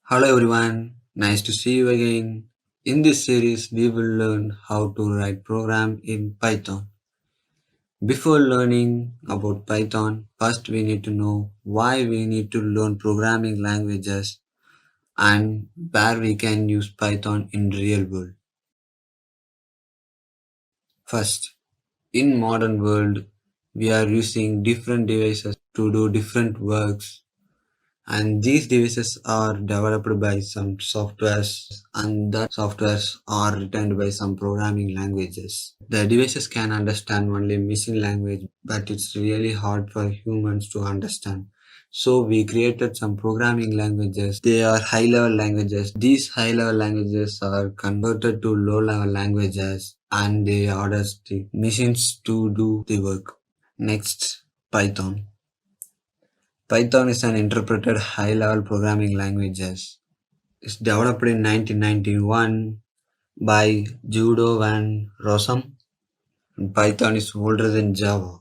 Hello everyone, nice to see you again. In this series, we will learn how to write program in Python. Before learning about Python, first we need to know why we need to learn programming languages and where we can use Python in real world. First, in modern world, we are using different devices to do different works, and these devices are developed by some softwares, and that softwares are written by some programming languages. The devices can understand only machine language, but it's really hard for humans to understand. So we created some programming languages. They are high level languages. These high level languages are converted to low level languages, and they order the machines to do the work. Next, Python. Python is an interpreted high-level programming language. It's developed in 1991 by Judo van Rossum. And Python is older than Java.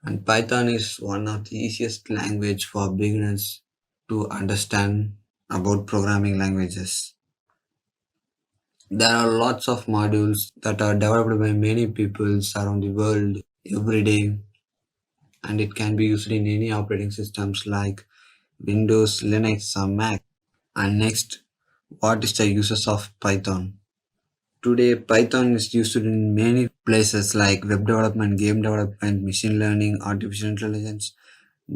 And Python is one of the easiest language for beginners to understand about programming languages. There are lots of modules that are developed by many people around the world every day, and it can be used in any operating systems like Windows, Linux, or Mac. And next, what is the uses of Python? Today, Python is used in many places like web development, game development, machine learning, artificial intelligence,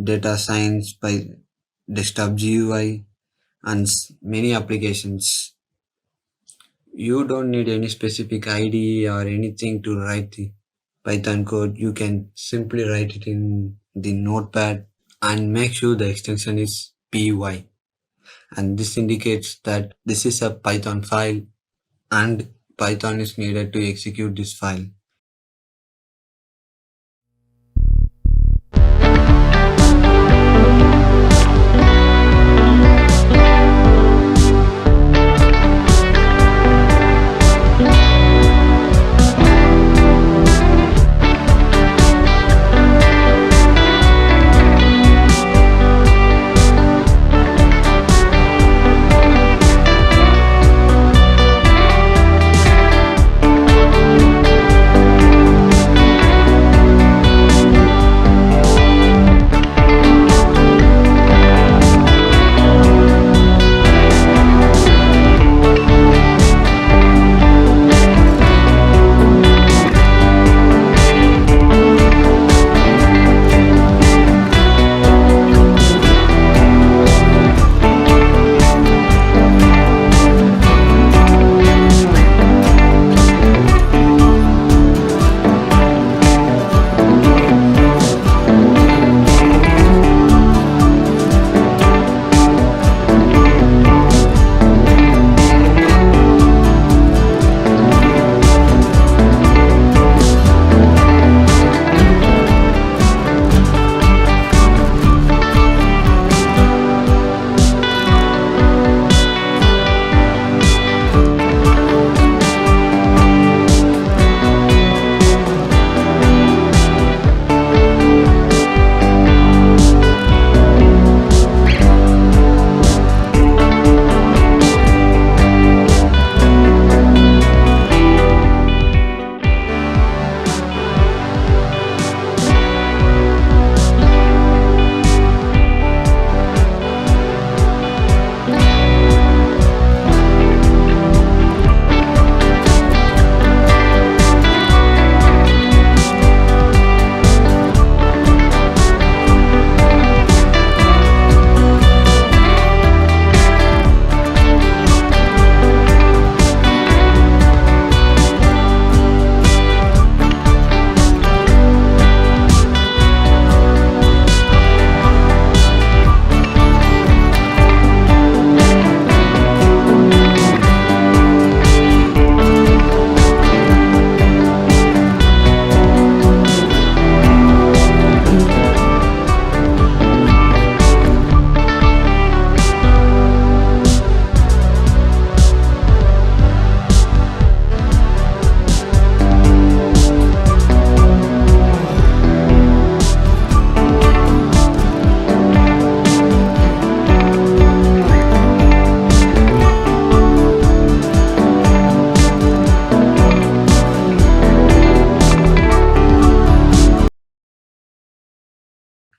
data science, by desktop GUI, and many applications. You don't need any specific IDE or anything to write the Python code. You can simply write it in the notepad and make sure the extension is py, and this indicates that this is a Python file and Python is needed to execute this file.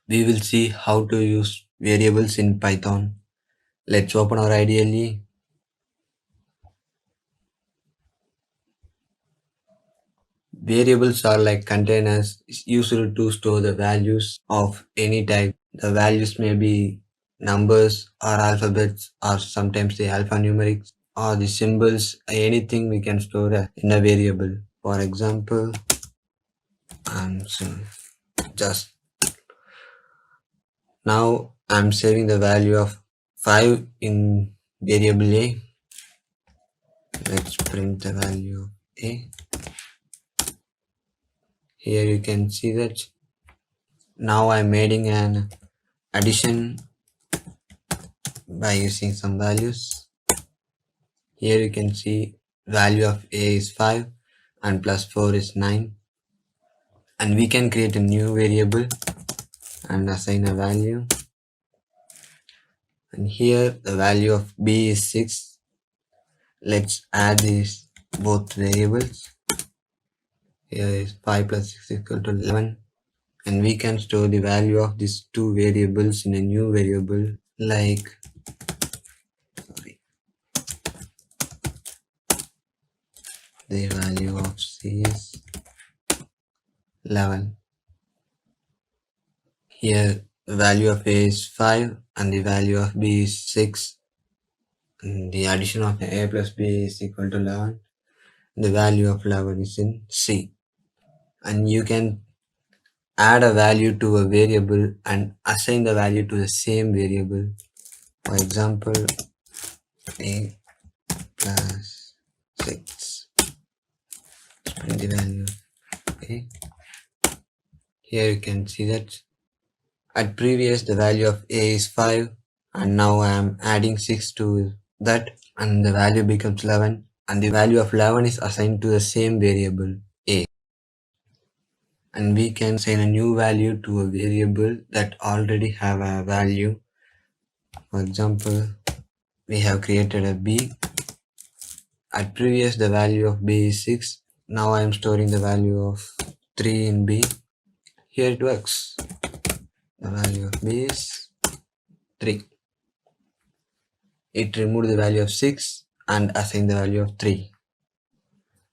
we will see how to use variables in Python. Let's open our IDLE. Variables are like containers used to store the values of any type. The values may be numbers or alphabets or sometimes the alphanumerics or the symbols, anything we can store in a variable. For example, just now I'm saving the value of 5 in variable A. Let's print the value of A. Here you can see that now I'm adding an addition by using some values. Here you can see value of A is 5 and plus 4 is 9, and we can create a new variable and assign a value, and here the value of B is 6. Let's add these both variables. Here is 5 plus 6 is equal to 11, and we can store the value of these two variables in a new variable like the value of C is 11. Here the value of A is 5 and the value of B is 6, and the addition of A plus B is equal to 11. The value of 11 is in C, and you can add a value to a variable and assign the value to the same variable. For example, A plus 6, print the value of A. Here you can see that at previous the value of A is 5, and now I am adding 6 to that, and the value becomes 11, and the value of 11 is assigned to the same variable A. And we can assign a new value to a variable that already have a value. For example, we have created a B. At previous the value of B is 6. Now I am storing the value of 3 in B. Here it works. The value of B is 3. It removed the value of 6 and assigned the value of 3.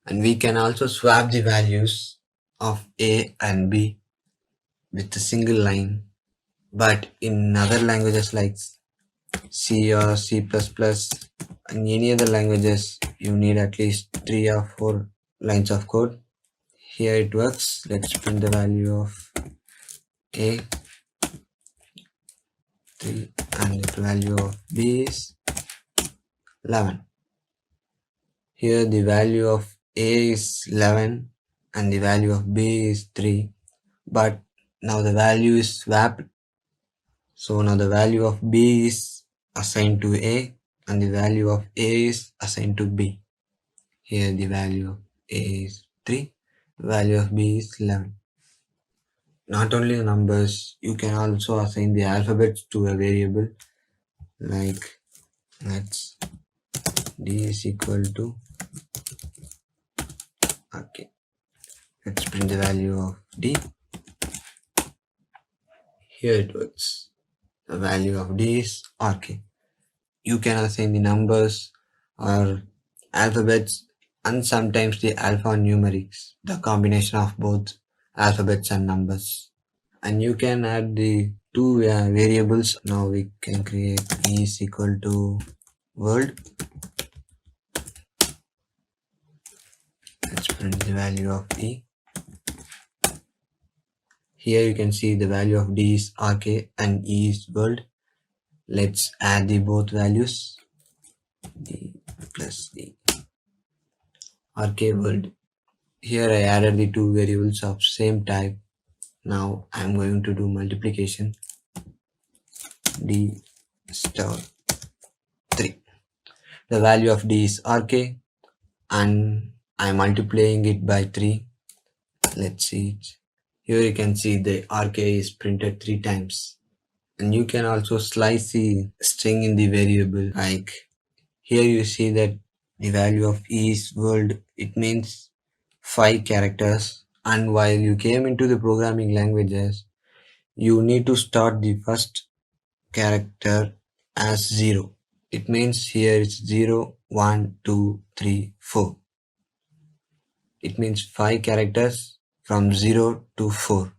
And we can also swap the values of A and B with a single line. But in other languages like C or C++ and any other languages, you need at least 3 or 4 lines of code. Here it works. Let's print the value of A 3 and the value of B is 11. Here the value of A is 11 and the value of B is 3, but now the value is swapped. So now the value of B is assigned to A and the value of A is assigned to B. Here the value of A is 3, value of B is 11. Not only the numbers, you can also assign the alphabets to a variable like let's D is equal to, okay, let's print the value of D. Here it works. The value of D is RK. You can assign the numbers or alphabets and sometimes the alphanumerics, the combination of both alphabets and numbers. And you can add the two variables. Now we can create E is equal to world. Let's print the value of E. Here you can see the value of D is RK and E is world. Let's add the both values, D plus D, RK world. Here I added the two variables of same type. Now I am going to do multiplication, D star 3. The value of D is RK and I am multiplying it by 3. Let's see it. Here you can see the RK is printed 3 times. And you can also slice the string in the variable, like here you see that the value of E is world, it means 5 characters, and while you came into the programming languages, you need to start the first character as 0. It means here it's 0, 1, 2, 3, 4. It means 5 characters from 0 to 4. You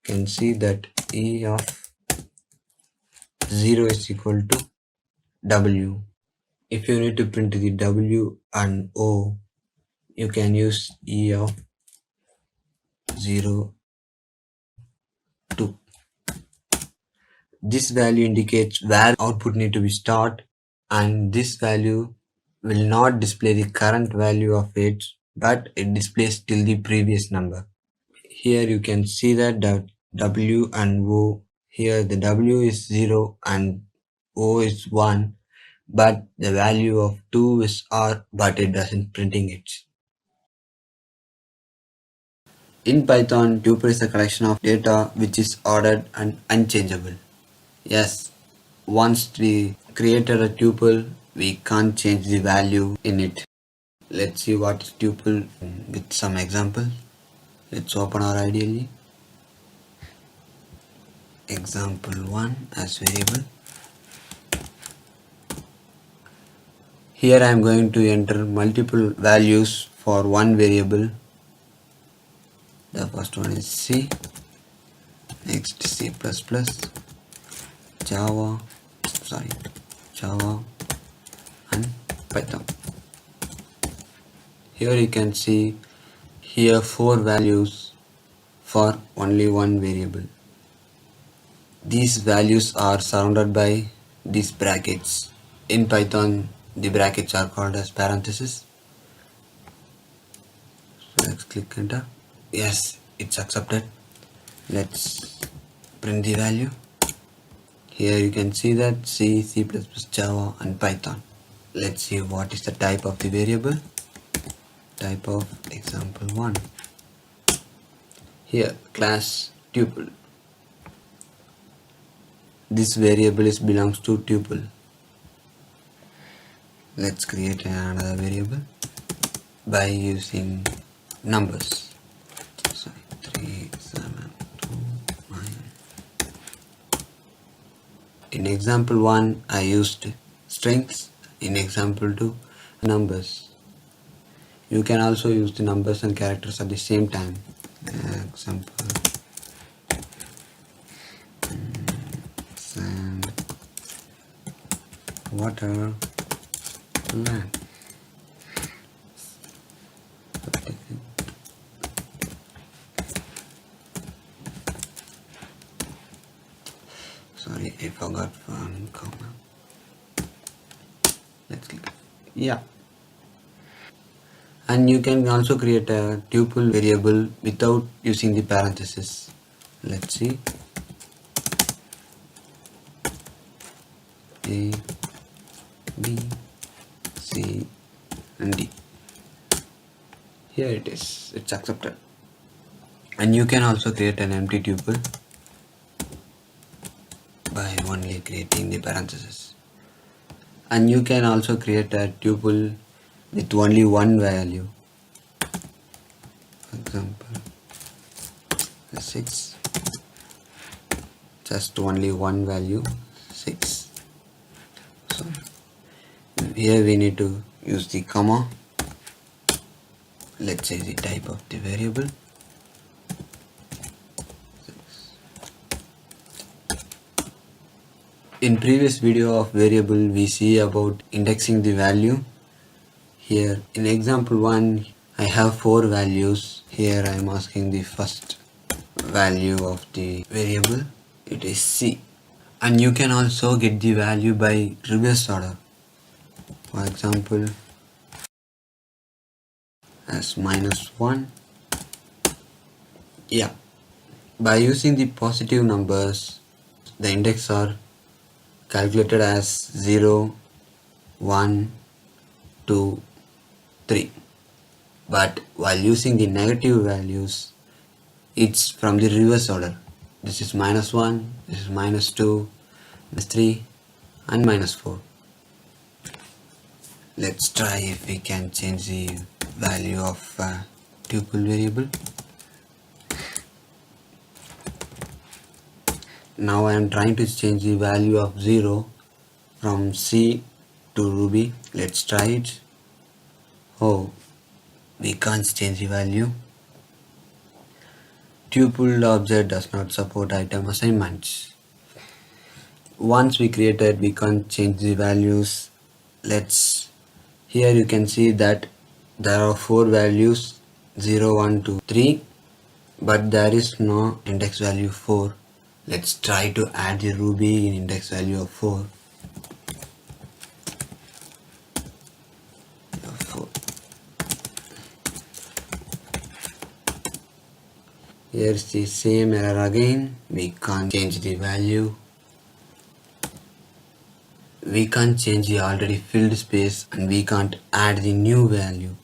can see that E of 0 is equal to W. If you need to print the W and O, you can use E of 0, 2. This value indicates where output need to be stored, and this value will not display the current value of it, but it displays till the previous number. Here you can see that the W and O, here the W is 0 and O is 1, but the value of 2 is R, but it doesn't printing it. In Python, tuple is a collection of data which is ordered and unchangeable. Yes, once we created a tuple, we can't change the value in it. Let's see what is tuple with some example. Let's open our IDE. Example 1 as variable. Here I am going to enter multiple values for one variable. The first one is C, next C++, Java and Python. Here you can see here 4 values for only one variable. These values are surrounded by these brackets. In Python, the brackets are called as parentheses. So let's click enter. Yes, it's accepted. Let's print the value. Here you can see that C, C++, Java and Python. Let's see what is the type of the variable. Type of example 1. Here class tuple. This variable belongs to tuple. Let's create another variable by using numbers. 3, 7, 2, 9. In example 1 I used strings, in example 2 numbers. You can also use the numbers and characters at the same time. Example sand, water, land. Sorry, I forgot one comma. Let's click. Yeah. And you can also create a tuple variable without using the parentheses. Let's see. A, B, C and D. Here it is, it's accepted. And you can also create an empty tuple by only creating the parentheses. And you can also create a tuple with only one value. For example 6, just only one value, 6. So here we need to use the comma. Let's say the type of the variable. In previous video of variable we see about indexing the value. Here in example 1 I have 4 values. Here I am asking the first value of the variable. It is C. And you can also get the value by reverse order. For example as -1. Yeah. By using the positive numbers, the index are calculated as 0, 1, 2, 3. But while using the negative values, it's from the reverse order. This is -1, this is -2, -3 and -4. Let's try if we can change the value of tuple variable. Now I am trying to change the value of 0 from C to Ruby. Let's try it. Oh, we can't change the value. Tuple object does not support item assignments. Once we created, we can't change the values. Here you can see that there are 4 values 0, 1, 2, 3, but there is no index value 4. Let's try to add the Ruby in index value of 4. Here's the same error again. We can't change the value. We can't change the already filled space, and we can't add the new value.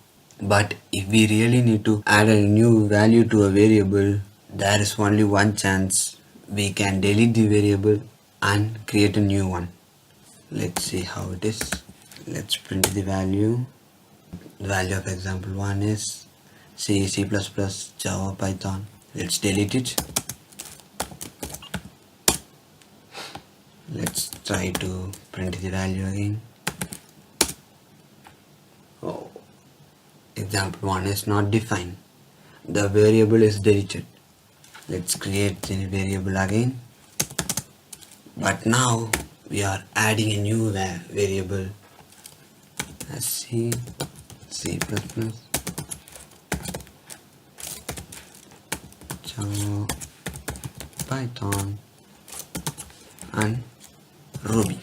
But if we really need to add a new value to a variable, there is only one chance. We can delete the variable and create a new one. Let's see how it is. Let's print the value. The value of example 1 is C, C++, Java, Python. Let's delete it. Let's try to print the value again. Oh, example 1 is not defined. The variable is deleted. Let's create the variable again. But now we are adding a new variable as C, C++, Java, Python, and Ruby.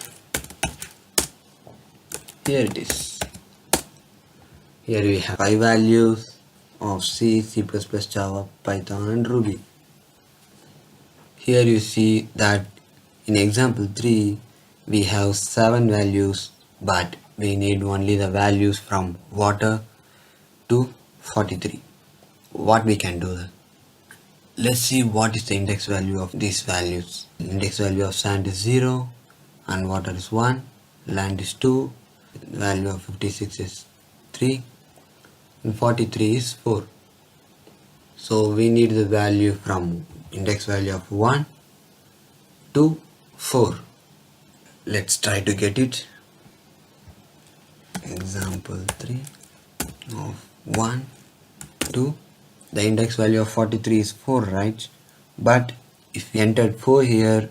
Here it is. Here we have 5 values of C, C++, Java, Python, and Ruby. Here you see that in example 3 we have 7 values, but we need only the values from water to 43. What we can do then? Let's see what is the index value of these values. The index value of sand is 0 and water is 1, land is 2, the value of 56 is 3 and 43 is 4. So we need the value from index value of 1 to 4. Let's try to get it. Example 3 of 1 to the index value of 43 is 4, right? But if we entered 4 here,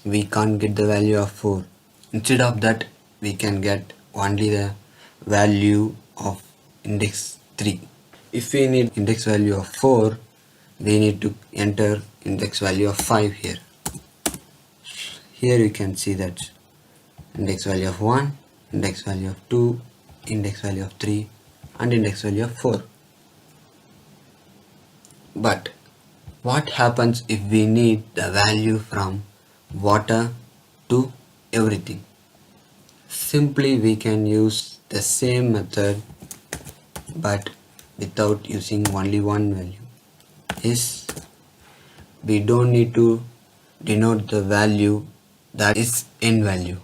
we can't get the value of 4. Instead of that, we can get only the value of index 3. If we need index value of 4, we need to enter index value of 5 here. Here you can see that index value of 1, index value of 2, index value of 3, and index value of 4. But what happens if we need the value from water to everything? Simply we can use the same method but without using only one value. Is we don't need to denote the value that is n value.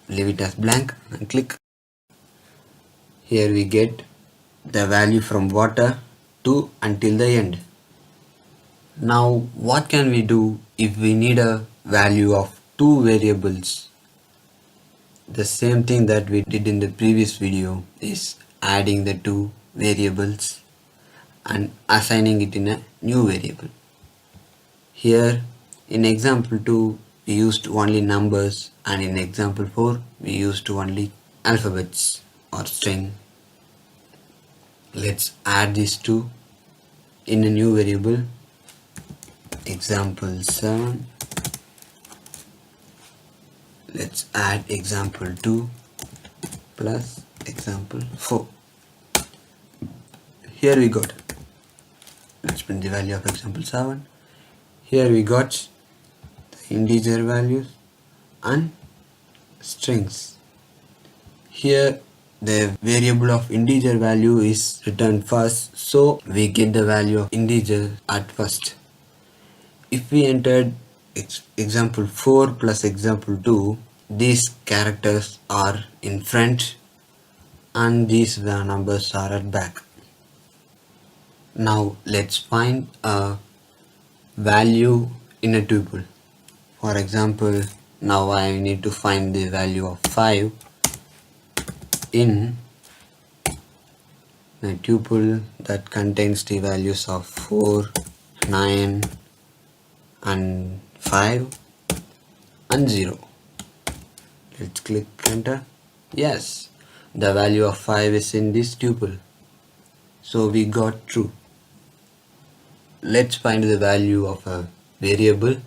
Leave it as blank and click. Here we get the value from water to until the end. Now what can we do if we need a value of 2 variables? The same thing that we did in the previous video is adding the 2 variables and assigning it in a new variable. Here in example 2 we used only numbers, and in example 4 we used only alphabets or string. Let's add these 2 in a new variable. Example 7. Let's add example 2 plus example 4. Here we got. Let's print the value of example 7. Here we got the integer values and strings. Here the variable of integer value is returned first, so we get the value of integer at first. If we entered example 4 plus example 2, these characters are in front and these numbers are at back. Now let's find a value in a tuple. For example, now I need to find the value of 5 in a tuple that contains the values of 4, 9 and 5 and 0. Let's click enter. Yes, the value of 5 is in this tuple. So we got true. Let's find the value of a variable.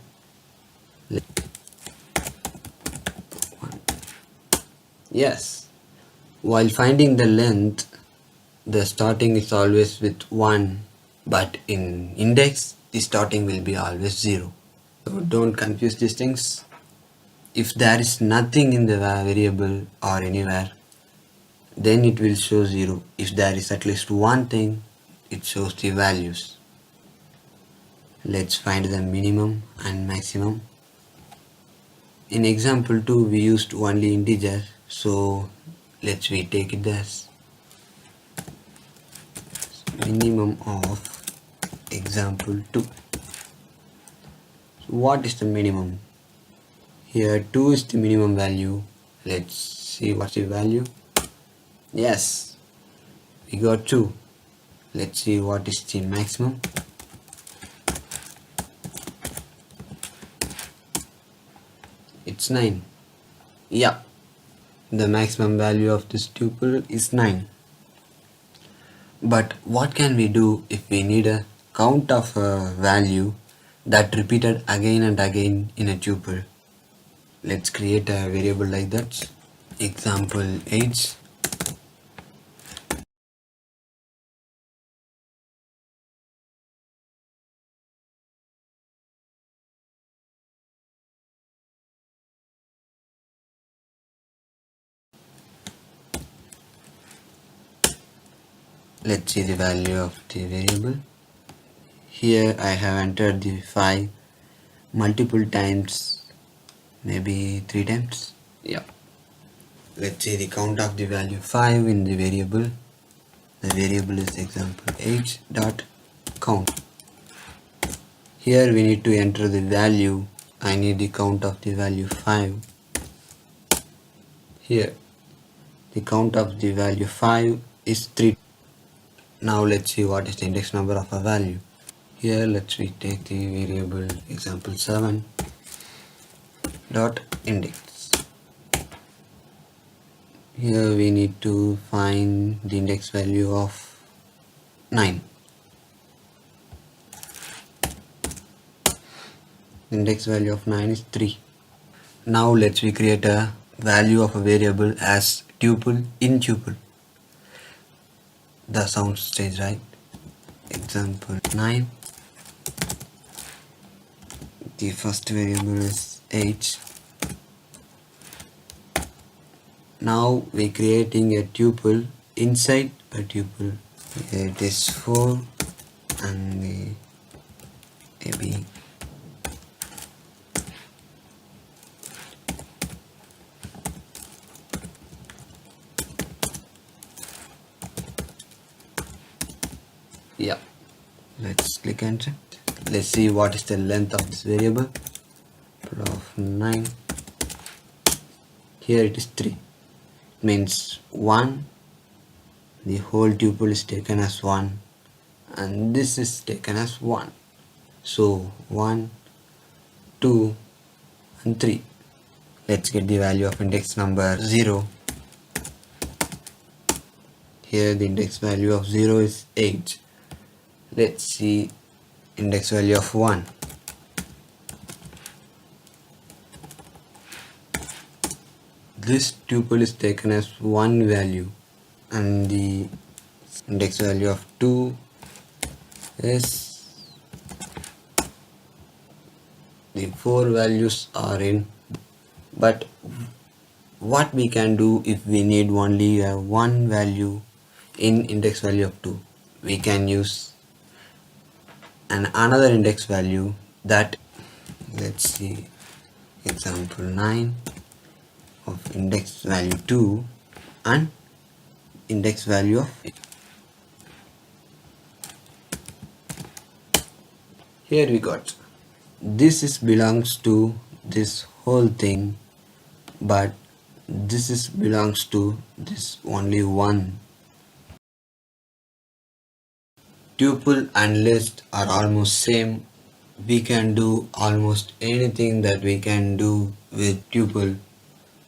Yes, while finding the length, the starting is always with 1, but in index, the starting will be always 0. So don't confuse these things. If there is nothing in the variable or anywhere, then it will show 0. If there is at least one thing, it shows the values. Let's find the minimum and maximum. In example 2, we used only integer, so let's we take it as minimum of example 2. So what is the minimum? Here 2 is the minimum value. Let's see what's the value. Yes, we got 2. Let's see what is the maximum. It's 9. Yeah, the maximum value of this tuple is 9. But what can we do if we need a count of a value that repeated again and again in a tuple? Let's create a variable like that. Example age. Let's see the value of the variable. Here I have entered the 5 multiple times, maybe 3 times. Yeah. Let's see the count of the value 5 in the variable. The variable is example age dot count. Here we need to enter the value. I need the count of the value 5. Here the count of the value 5 is 3. Now let's see what is the index number of a value. Here let's we take the variable example 7 dot index. Here we need to find the index value of 9. The index value of 9 is 3. Now let's we create a value of a variable as tuple in tuple. The sounds change, right? Example 9. The first variable is age. Now we're creating a tuple inside a tuple. Here it is 4 and maybe yeah. Let's click enter. Let's see what is the length of this variable. Of 9. Here it is 3. Means 1. The whole tuple is taken as 1 and this is taken as 1. So 1, 2 and 3. Let's get the value of index number 0. Here the index value of 0 is 8. Let's see index value of 1. This tuple is taken as 1 value and the index value of 2 is the 4 values are in. But what we can do if we need only a 1 value in index value of 2? We can use another index value that, let's see, example 9 of index value 2 and index value of 8. Here we got this is belongs to this whole thing, but this is belongs to this only one. Tuple and list are almost same. We can do almost anything that we can do with tuple,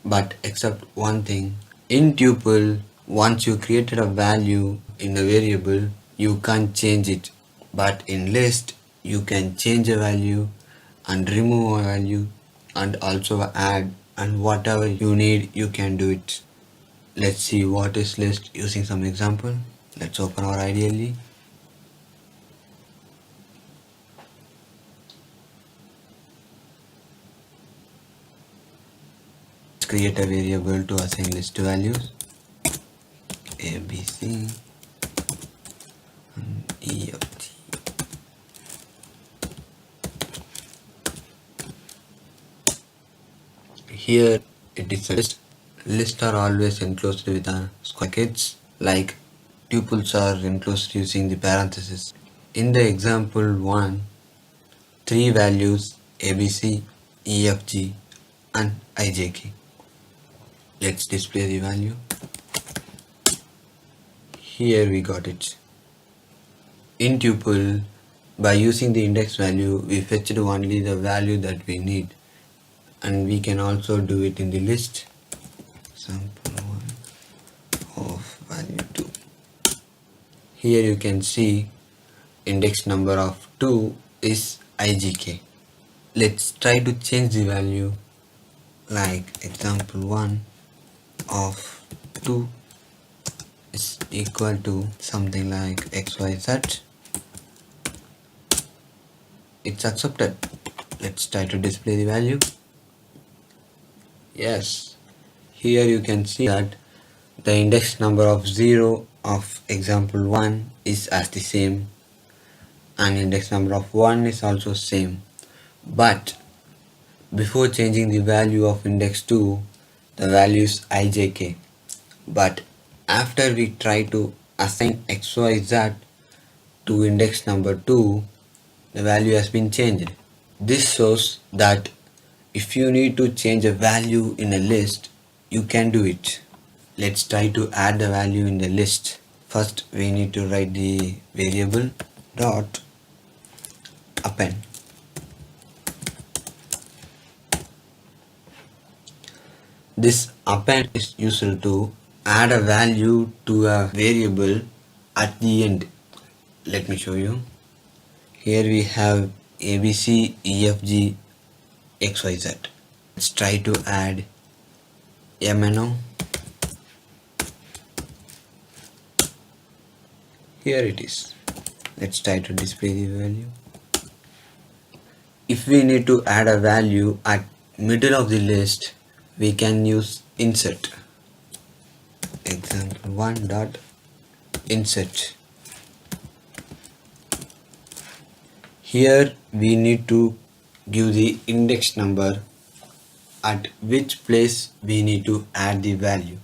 but except one thing. In tuple, once you created a value in a variable, you can't change it. But in list, you can change a value and remove a value and also add, and whatever you need, you can do it. Let's see what is list using some example. Let's open our ideally. Let's create a variable to assign list values. A, B, C, and E, F, G. Here it is a list. Lists are always enclosed with a square brackets, like tuples are enclosed using the parenthesis. In the example 1, 3 values ABC, EFG and IJK. Let's display the value. Here we got it. In tuple, by using the index value, we fetched only the value that we need, and we can also do it in the list. Sample 1 of value 2. Here you can see index number of 2 is IJK. Let's try to change the value, like example 1 of 2 is equal to something like XYZ. It's accepted. Let's try to display the value. Yes, here you can see that the index number of 0 of example 1 is as the same, and index number of 1 is also same. But before changing the value of index 2, the value is IJK. But after we try to assign XYZ to index number 2, the value has been changed. This shows that if you need to change a value in a list, you can do it. Let's try to add the value in the list. First, we need to write the variable dot append. This append is used to add a value to a variable at the end. Let me show you. Here we have ABC, EFG, XYZ. Let's try to add MNO. Here it is. Let's try to display the value. If we need to add a value at middle of the list, we can use insert. Example 1 dot insert. Here we need to give the index number at which place we need to add the value.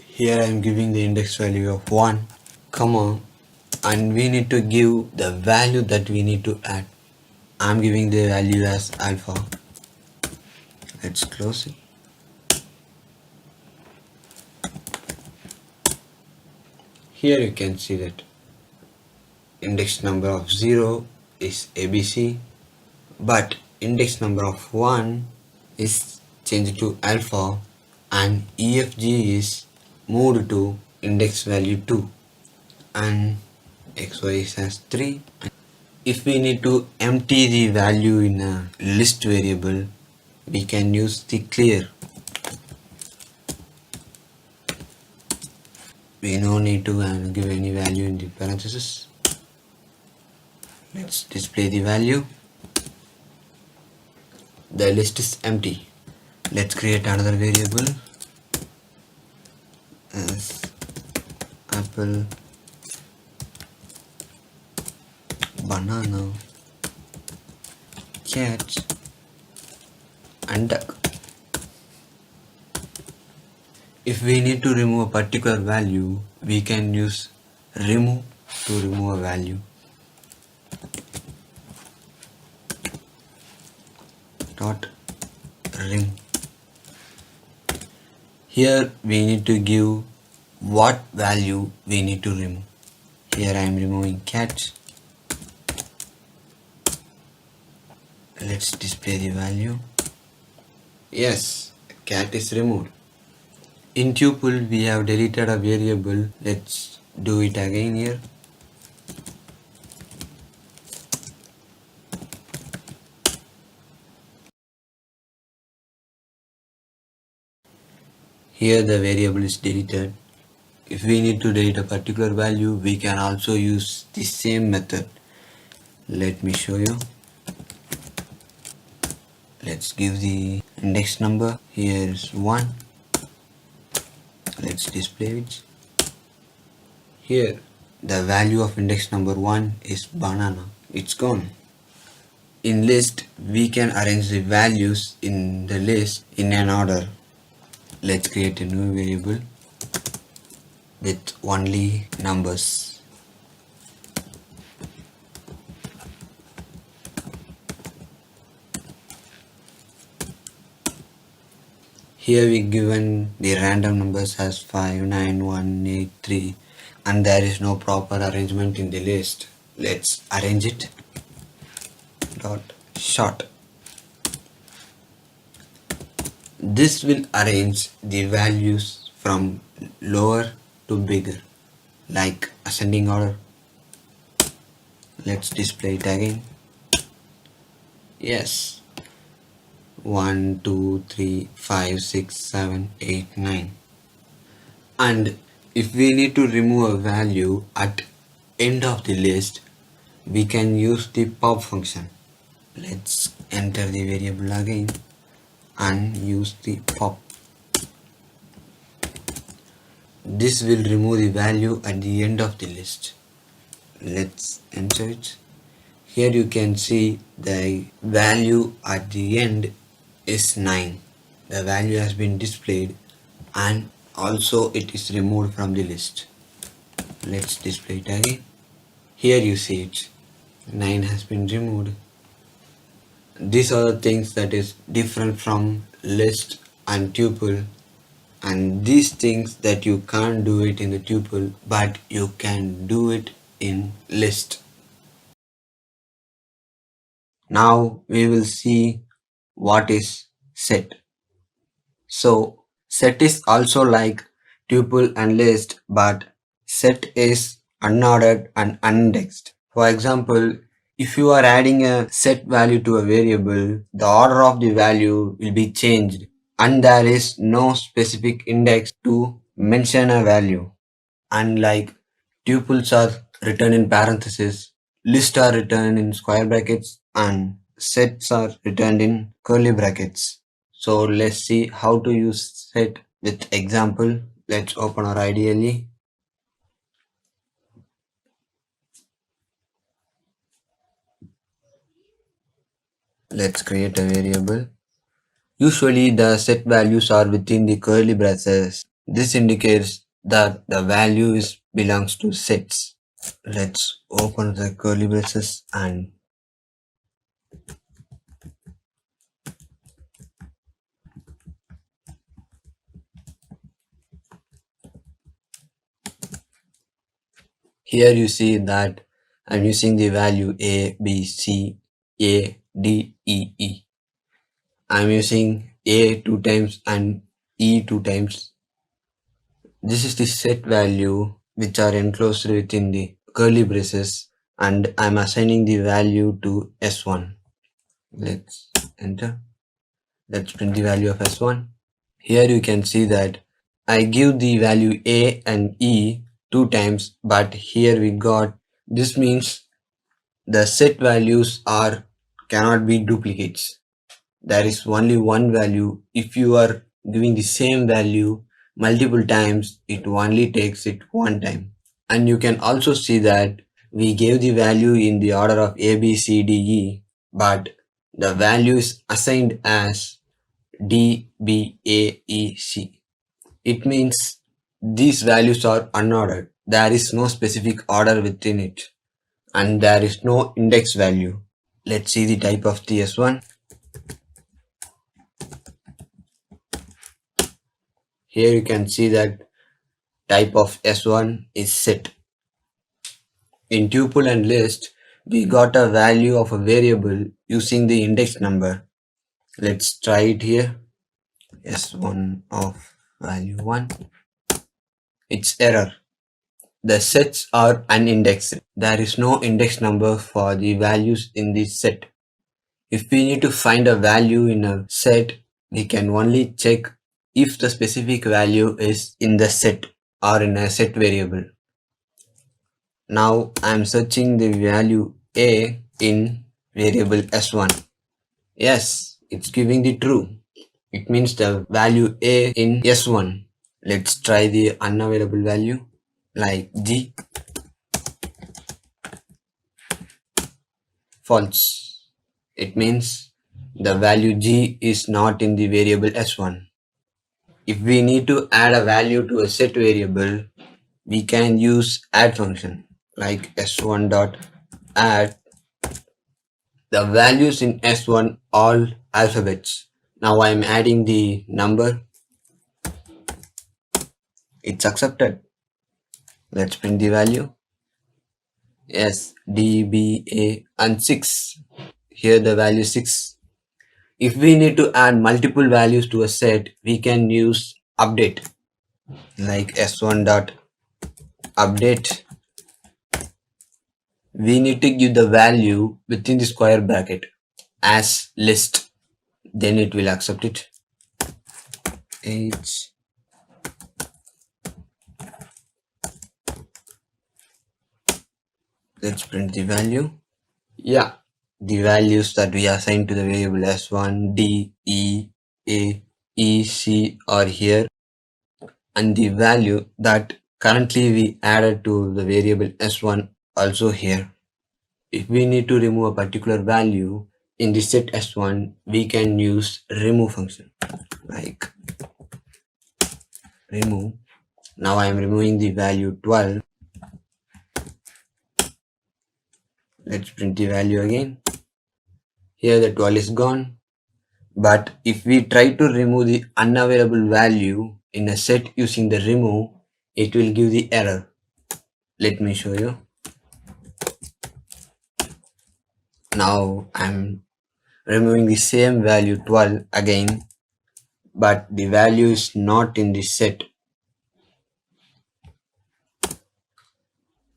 Here I am giving the index value of 1, comma, and we need to give the value that we need to add. I am giving the value as alpha. Let's close it. Here you can see that index number of 0 is ABC, but index number of 1 is changed to alpha, and EFG is moved to index value 2, and XY is as 3. If we need to empty the value in a list variable, we can use the clear. We no need to give any value in the parentheses. Let's display the value. The list is empty. Let's create another variable as apple, banana, cat and duck. If we need to remove a particular value, we can use remove to remove a value. Dot Here we need to give what value we need to remove. Here I am removing cat. Let's display the value. Yes, cat is removed. In tuple we have deleted a variable. Let's do it again here. Here the variable is deleted. If we need to delete a particular value, we can also use the same method. Let me show you. Let's give the index number. Here's 1. Let's display it. Here the value of index number 1 is banana. It's gone. In list we can arrange the values in the list in an order. Let's create a new variable with only numbers. Here we given the random numbers as 5, 9, 1, 8, 3, and there is no proper arrangement in the list. Let's arrange it. Dot sort. This will arrange the values from lower to bigger, like ascending order. Let's display it again. Yes. 1, 2, 3, 5, 6, 7, 8, 9. And if we need to remove a value at end of the list, we can use the pop function. Let's enter the variable again and use the pop. This will remove the value at the end of the list. Let's enter it. Here you can see the value at the end is 9. The value has been displayed and also it is removed from the list. Let's display it again. Here you see it. 9 has been removed. These are the things that is different from list and tuple, and these things that you can't do it in the tuple but you can do it in list. Now we will see what is set. So set is also like tuple and list, but set is unordered and unindexed. For example, if you are adding a set value to a variable, the order of the value will be changed and there is no specific index to mention a value. Unlike tuples are written in parentheses, lists are written in square brackets, and sets are written in curly brackets. So let's see how to use set with example. Let's open our IDLE. Let's create a variable. Usually the set values are within the curly braces. This indicates that the value belongs to sets. Let's open the curly braces and here you see that I'm using the value A, B, C, A, D, E, E. I'm using A 2 times and E 2 times. This is the set value which are enclosed within the curly braces and I'm assigning the value to S1. Let's enter. Let's print the value of S1. Here you can see that I give the value A and E 2 times, but here we got, this means the set values cannot be duplicates. There is only one value. If you are giving the same value multiple times, it only takes it one time. And you can also see that we gave the value in the order of A, B, C, D, E, but the value is assigned as D, B, A, E, C. It means these values are unordered. There is no specific order within it and there is no index value. Let's see the type of the S1. Here you can see that type of S1 is set. In tuple and list, we got a value of a variable using the index number. Let's try it here. S1 of value 1. It's error. The sets are unindexed. There is no index number for the values in this set. If we need to find a value in a set, we can only check if the specific value is in the set or in a set variable. Now I am searching the value a in variable s1. Yes, it's giving the true. It means the value a in s1. Let's try the unavailable value like g. False. It means the value g is not in the variable s1. If we need to add a value to a set variable, we can use add function like s1 dot add the values in s1 all alphabets. Now I am adding the number. It's accepted. Let's print the value. Yes, D, B, A and 6. Here the value 6. If we need to add multiple values to a set, we can use update like s1 dot update. We need to give the value within the square bracket as list. Then it will accept it. Age. Let's print the value. Yeah, the values that we assigned to the variable s1, d, e, a, e, c are here, and the value that currently we added to the variable s1 also here. If we need to remove a particular value in the set s1, we can use remove function like remove. Now I am removing the value 12. Let's print the value again. Here the 12 is gone. But if we try to remove the unavailable value in a set using the remove, it will give the error. Let me show you. Now I'm removing the same value 12 again, but the value is not in the set.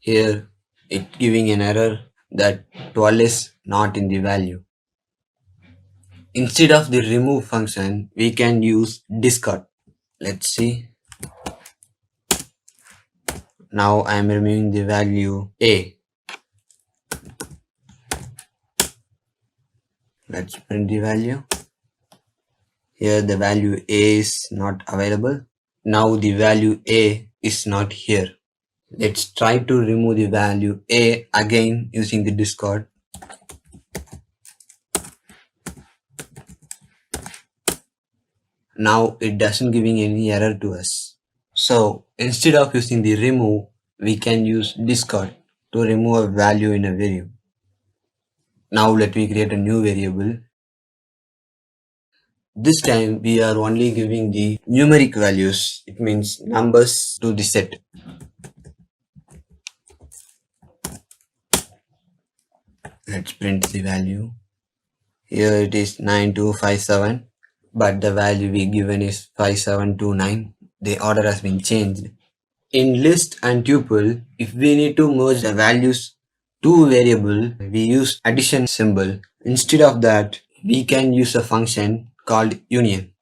Here it's giving an error that 12 is not in the value. Instead of the remove function, we can use discard. Let's see. Now I am removing the value a. Let's print the value. Here the value a is not available. Now the value a is not here. Let's try to remove the value a again using the discard. Now it doesn't giving any error to us. So instead of using the remove, we can use discard to remove a value in a variable. Now let me create a new variable. This time we are only giving the numeric values. It means numbers to the set. Let's print the value. Here it is 9257, but the value we given is 5729. The order has been changed. In list and tuple, if we need to merge the values to variable, we use addition symbol. Instead of that, we can use a function called union.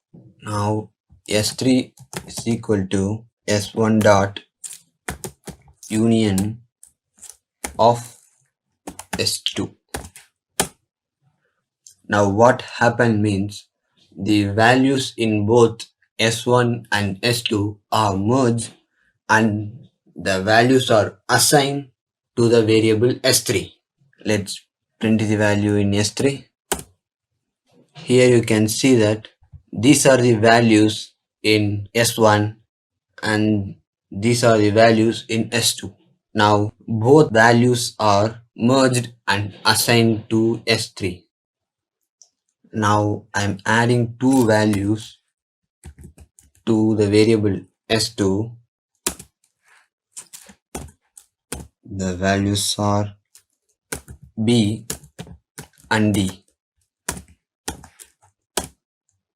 Now s3 is equal to s1 dot union of s2. Now what happened means the values in both s1 and s2 are merged and the values are assigned to the variable s3. Let's print the value in s3. Here you can see that these are the values in s1 and these are the values in s2. Now both values are merged and assigned to s3. Now I'm adding two values to the variable s2, the values are b and d.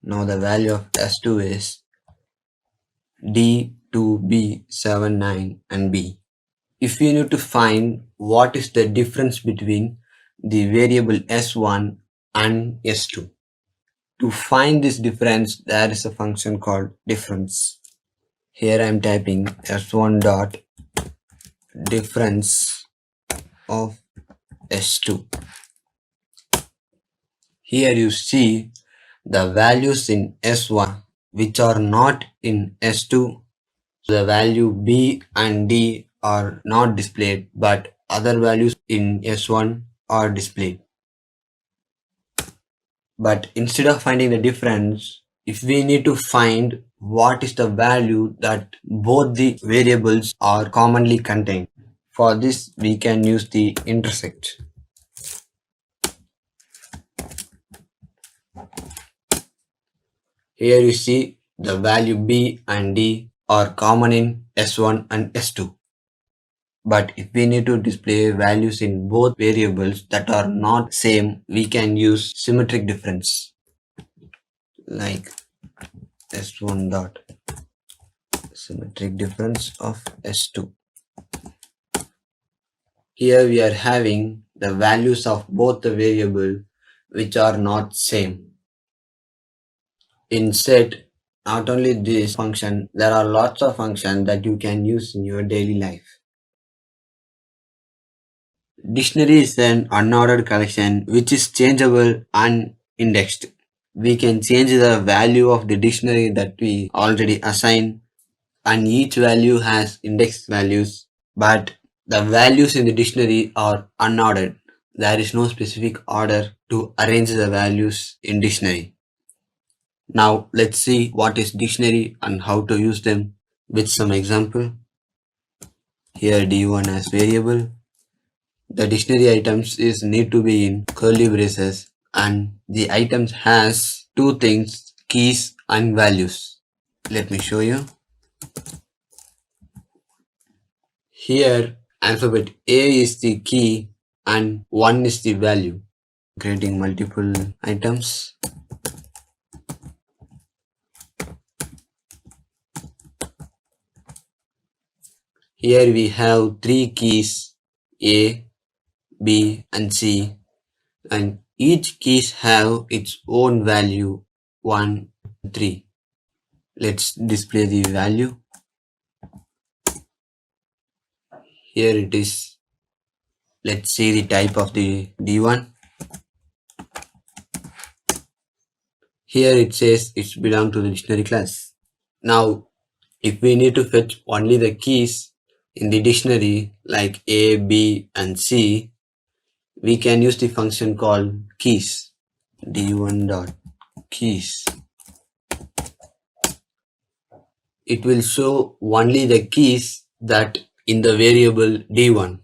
Now the value of s2 is d to b 7, 9 and b. If we need to find what is the difference between the variable s1 and s2, to find this difference there is a function called difference. Here I am typing s1 dot difference of s2. Here you see the values in s1 which are not in s2. The value b and d are not displayed, but other values in s1 are displayed. But instead of finding the difference, if we need to find what is the value that both the variables are commonly contained, for this we can use the intersect. Here you see the value b and d are common in s1 and s2. But if we need to display values in both variables that are not same, we can use symmetric difference, like s1 dot symmetric difference of s2. Here we are having the values of both the variable which are not same. In set, not only this function, there are lots of functions that you can use in your daily life. Dictionary is an unordered collection which is changeable and indexed. We can change the value of the dictionary that we already assign, and each value has index values, but the values in the dictionary are unordered. There is no specific order to arrange the values in dictionary. Now let's see what is dictionary and how to use them with some example. Here d1 as variable. The dictionary items is need to be in curly braces, and the items has two things, keys and values. Let me show you. Here alphabet A is the key and 1 is the value. Creating multiple items. Here we have three keys A, B and C, and each keys have its own value 1, 3. Let's display the value. Here it is. Let's see the type of the D1. Here it says it's belong to the dictionary class. Now, if we need to fetch only the keys in the dictionary like A, B and C, we can use the function called keys. D1 dot keys. It will show only the keys that in the variable D1.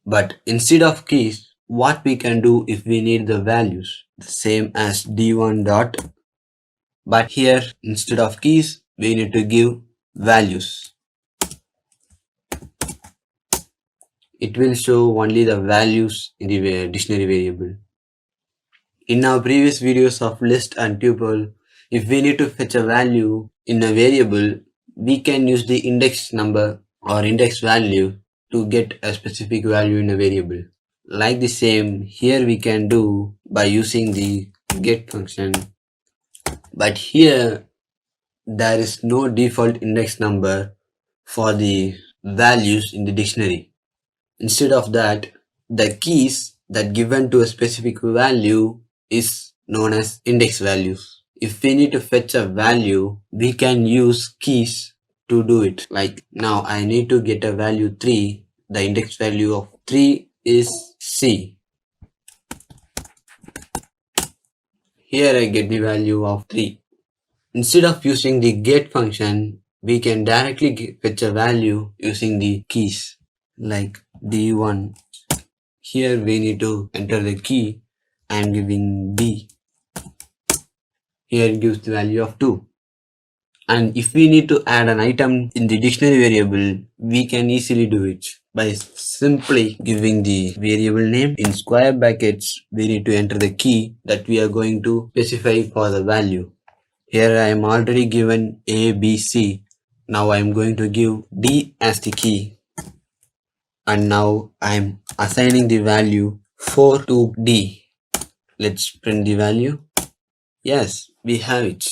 But instead of keys, what we can do if we need the values, the same as D1 dot, but here instead of keys, we need to give values. It will show only the values in the dictionary variable. In our previous videos of list and tuple, if we need to fetch a value in a variable, we can use the index number or index value to get a specific value in a variable. Like the same, here we can do by using the get function, but here there is no default index number for the values in the dictionary. Instead of that, the keys that given to a specific value is known as index values. If we need to fetch a value, we can use keys to do it. Like now I need to get a value 3. The index value of 3 is C. Here I get the value of 3. Instead of using the get function, we can directly fetch a value using the keys like D1. Here we need to enter the key. I am giving B. Here it gives the value of 2. And if we need to add an item in the dictionary variable, we can easily do it by simply giving the variable name. In square brackets, we need to enter the key that we are going to specify for the value. Here I am already given A, B, C. Now I am going to give D as the key. And now I am assigning the value 4 to D. Let's print the value. Yes, we have it.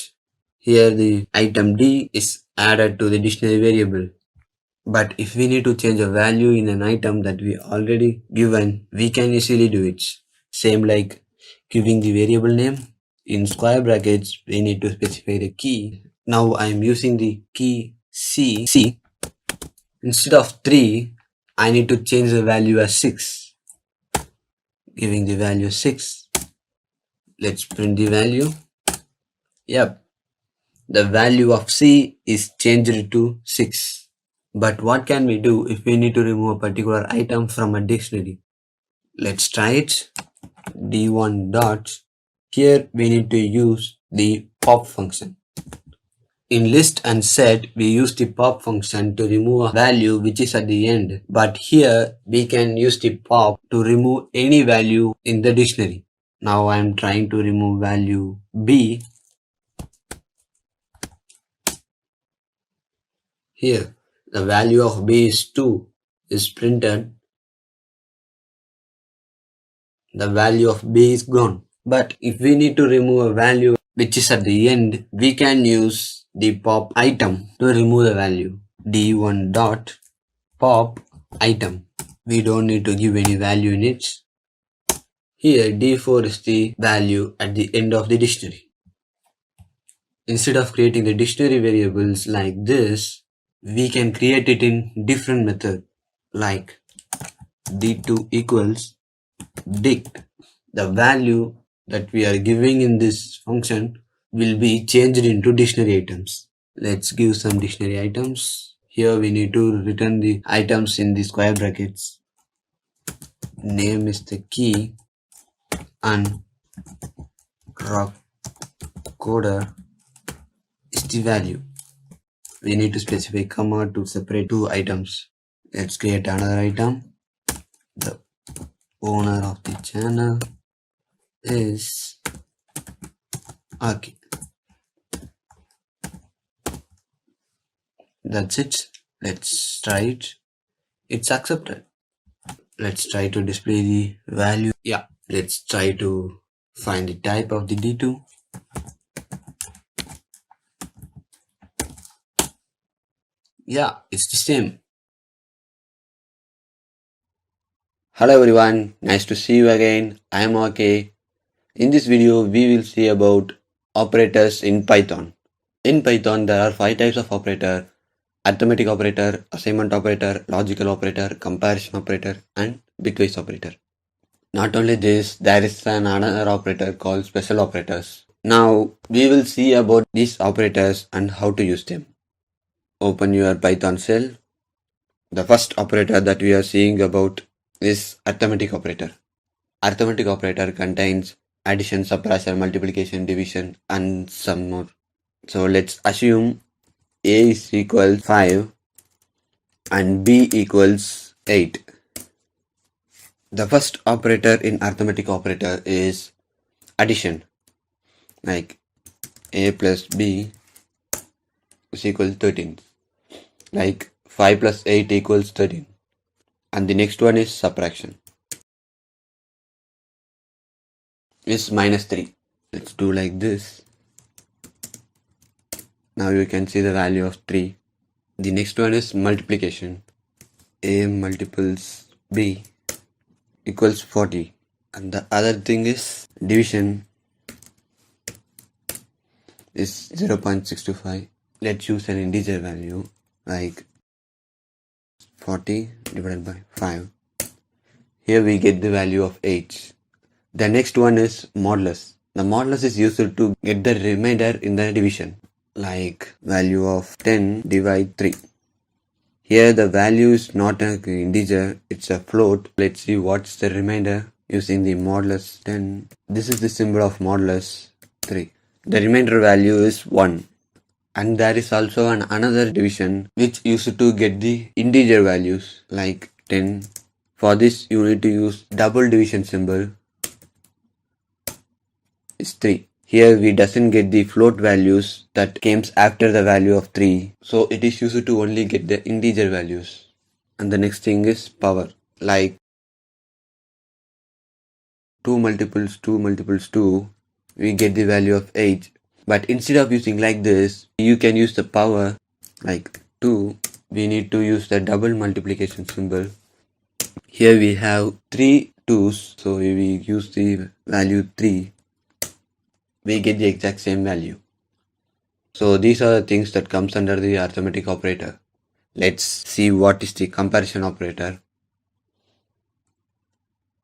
Here the item D is added to the dictionary variable. But if we need to change a value in an item that we already given, we can easily do it. Same like giving the variable name. In square brackets, we need to specify the key. Now I am using the key C. Instead of 3, I need to change the value as 6. Giving the value 6. Let's print the value. Yep. The value of C is changed to 6. But what can we do if we need to remove a particular item from a dictionary? Let's try it. D1 dots. Here we need to use the pop function. In list and set, we use the pop function to remove a value which is at the end. But here we can use the pop to remove any value in the dictionary. Now I am trying to remove value B. Here the value of B is 2 is printed. The value of B is gone. But if we need to remove a value which is at the end, we can use the pop item to remove the value. D1 dot pop item. We don't need to give any value in it. Here D4 is the value at the end of the dictionary. Instead of creating the dictionary variables like this, we can create it in different method like D2 equals dict. The value that we are giving in this function will be changed into dictionary items. Let's give some dictionary items. Here we need to return the items in the square brackets. Name is the key and rock coder is the value. We need to specify comma to separate two items. Let's create another item. The owner of the channel is okay. That's it. Let's try it. It's accepted. Let's try to display the value. Yeah, let's try to find the type of the D2. Yeah, it's the same. Hello everyone, nice to see you again. I am okay. In this video, we will see about operators in Python. In Python, there are 5 types of operator: arithmetic operator, assignment operator, logical operator, comparison operator, and bitwise operator. Not only this, there is another operator called special operators. Now, we will see about these operators and how to use them. Open your Python shell. The first operator that we are seeing about is arithmetic operator. Arithmetic operator contains addition, subtraction, multiplication, division, and some more. So let's assume A is equal 5 and B equals 8. The first operator in arithmetic operator is addition. Like A plus B is equal 13. Like 5 plus 8 equals 13. And the next one is subtraction. Is minus 3. Let's do like this. Now you can see the value of 3. The next one is multiplication. A multiples B equals 40. And the other thing is division is 0.625. Let's use an integer value like 40 divided by 5. Here we get the value of 8. The next one is modulus. The modulus is used to get the remainder in the division, like value of 10 divide 3. Here the value is not an integer, it's a float. Let's see what's the remainder using the modulus 10. This is the symbol of modulus 3. The remainder value is 1. And there is also another division which used to get the integer values like 10. For this you need to use double division symbol is 3. Here we doesn't get the float values that comes after the value of 3. So it is used to only get the integer values. And the next thing is power, like 2 multiples 2 multiples 2, we get the value of 8. But instead of using like this, you can use the power like 2. We need to use the double multiplication symbol. Here we have 3 2's, so if we use the value 3, we get the exact same value. So these are the things that comes under the arithmetic operator. Let's see what is the comparison operator.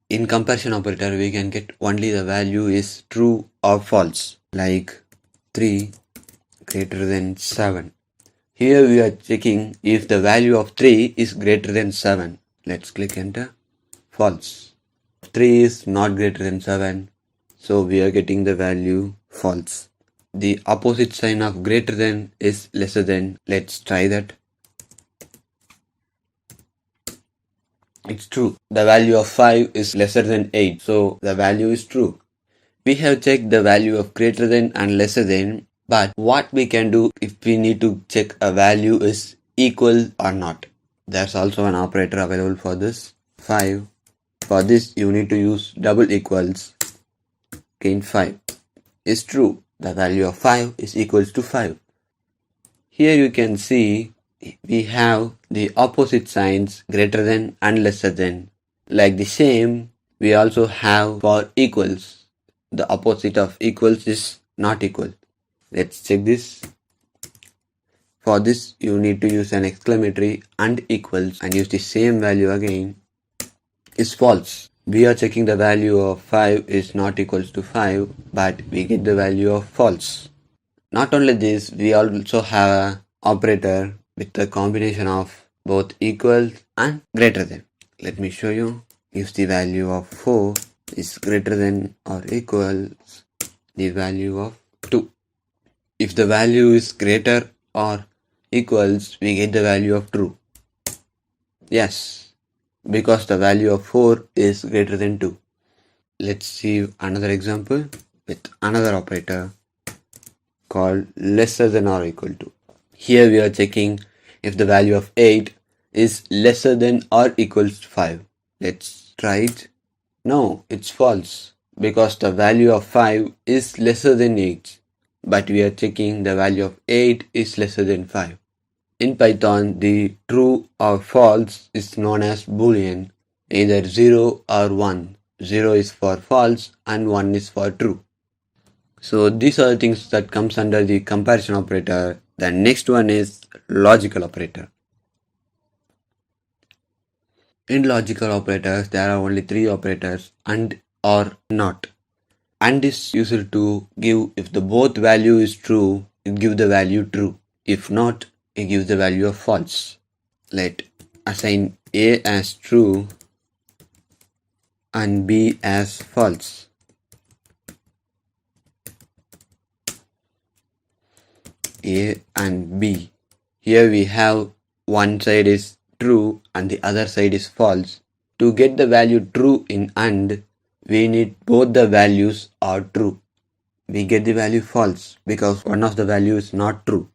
In comparison operator, we can get only the value is true or false, like 3 greater than 7. Here we are checking if the value of 3 is greater than 7. Let's click enter. False. 3 is not greater than 7, so we are getting the value false. The opposite sign of greater than is lesser than. Let's try that. It's true. The value of 5 is lesser than 8, so the value is true. We have checked the value of greater than and lesser than, but what we can do if we need to check a value is equal or not. There's also an operator available for this. 5. For this you need to use double equals. Again 5 is true. The value of 5 is equals to 5. Here you can see we have the opposite signs greater than and lesser than. Like the same, we also have for equals. The opposite of equals is not equal. Let's check this. For this, you need to use an exclamatory and equals and use the same value again. Is false. We are checking the value of 5 is not equals to 5, but we get the value of false. Not only this, we also have an operator with the combination of both equals and greater than. Let me show you. If the value of 4 is greater than or equals the value of 2. If the value is greater or equals, we get the value of true. Yes, because the value of 4 is greater than 2. Let's see another example with another operator called lesser than or equal to. Here we are checking if the value of 8 is lesser than or equals to 5. Let's try it. No, it's false because the value of 5 is lesser than 8. But we are checking the value of 8 is lesser than 5. In Python, the true or false is known as boolean, either 0 or 1. 0 is for false and 1 is for true. So these are the things that comes under the comparison operator. The next one is logical operator. In logical operators, there are only 3 operators: and, or, not. And is used to give if the both value is true, it gives the value true. If not, it gives the value of false. Let assign A as true and B as false. A and B. Here we have one side is true and the other side is false. To get the value true in AND, we need both the values are true. We get the value false because one of the values is not true.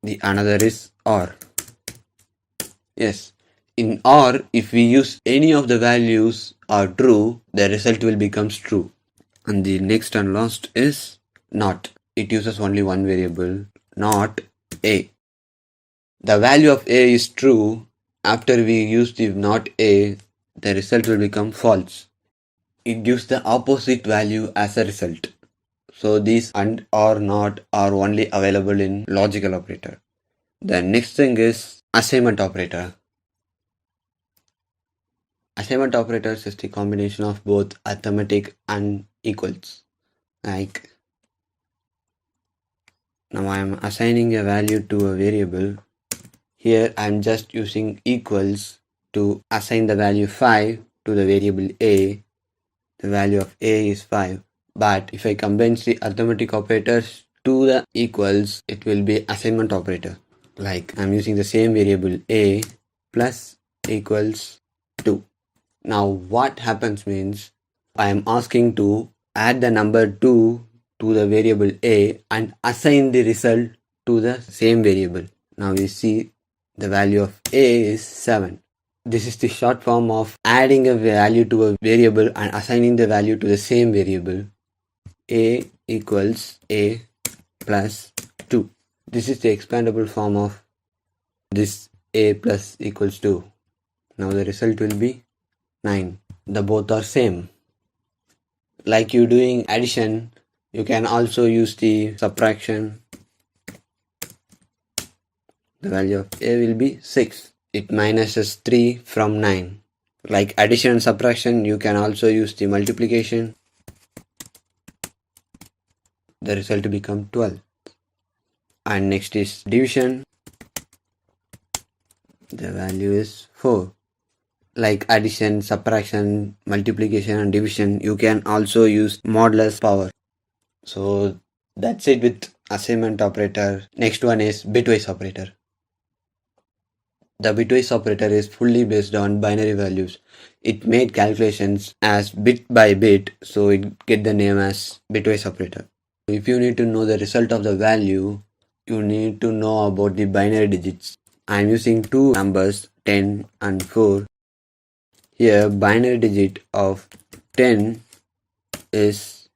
The another is OR. Yes, in OR, if we use any of the values are true, the result will become true. And the next and last is NOT. It uses only one variable, not A. The value of A is true. After we use the not A, the result will become false. It gives the opposite value as a result. So these and or not are only available in logical operator. The next thing is assignment operator. Assignment operators is the combination of both arithmetic and equals. Like now I am assigning a value to a variable. Here I am just using equals to assign the value 5 to the variable A. The value of A is 5. But if I combine the arithmetic operators, to the equals, it will be assignment operator. Like I'm using the same variable a plus equals 2. Now what happens means I am asking to add the number 2 to the variable a and assign the result to the same variable. Now you see the value of a is 7. This is the short form of adding a value to a variable and assigning the value to the same variable. A equals a plus 2. This is the expandable form of this a plus equals 2. Now the result will be 9. The both are same. Like you doing addition, you can also use the subtraction. The value of a will be 6. It minuses 3 from 9. Like addition and subtraction, you can also use the multiplication. The result will become 12. And next is division. The value is 4. Like addition, subtraction, multiplication and division, you can also use modulus power. So that's it with assignment operator. Next one is bitwise operator. The bitwise operator is fully based on binary values. It made calculations as bit by bit, so it get the name as bitwise operator. If you need to know the result of the value, you need to know about the binary digits. I am using two numbers 10 and 4. Here binary digit of 10 is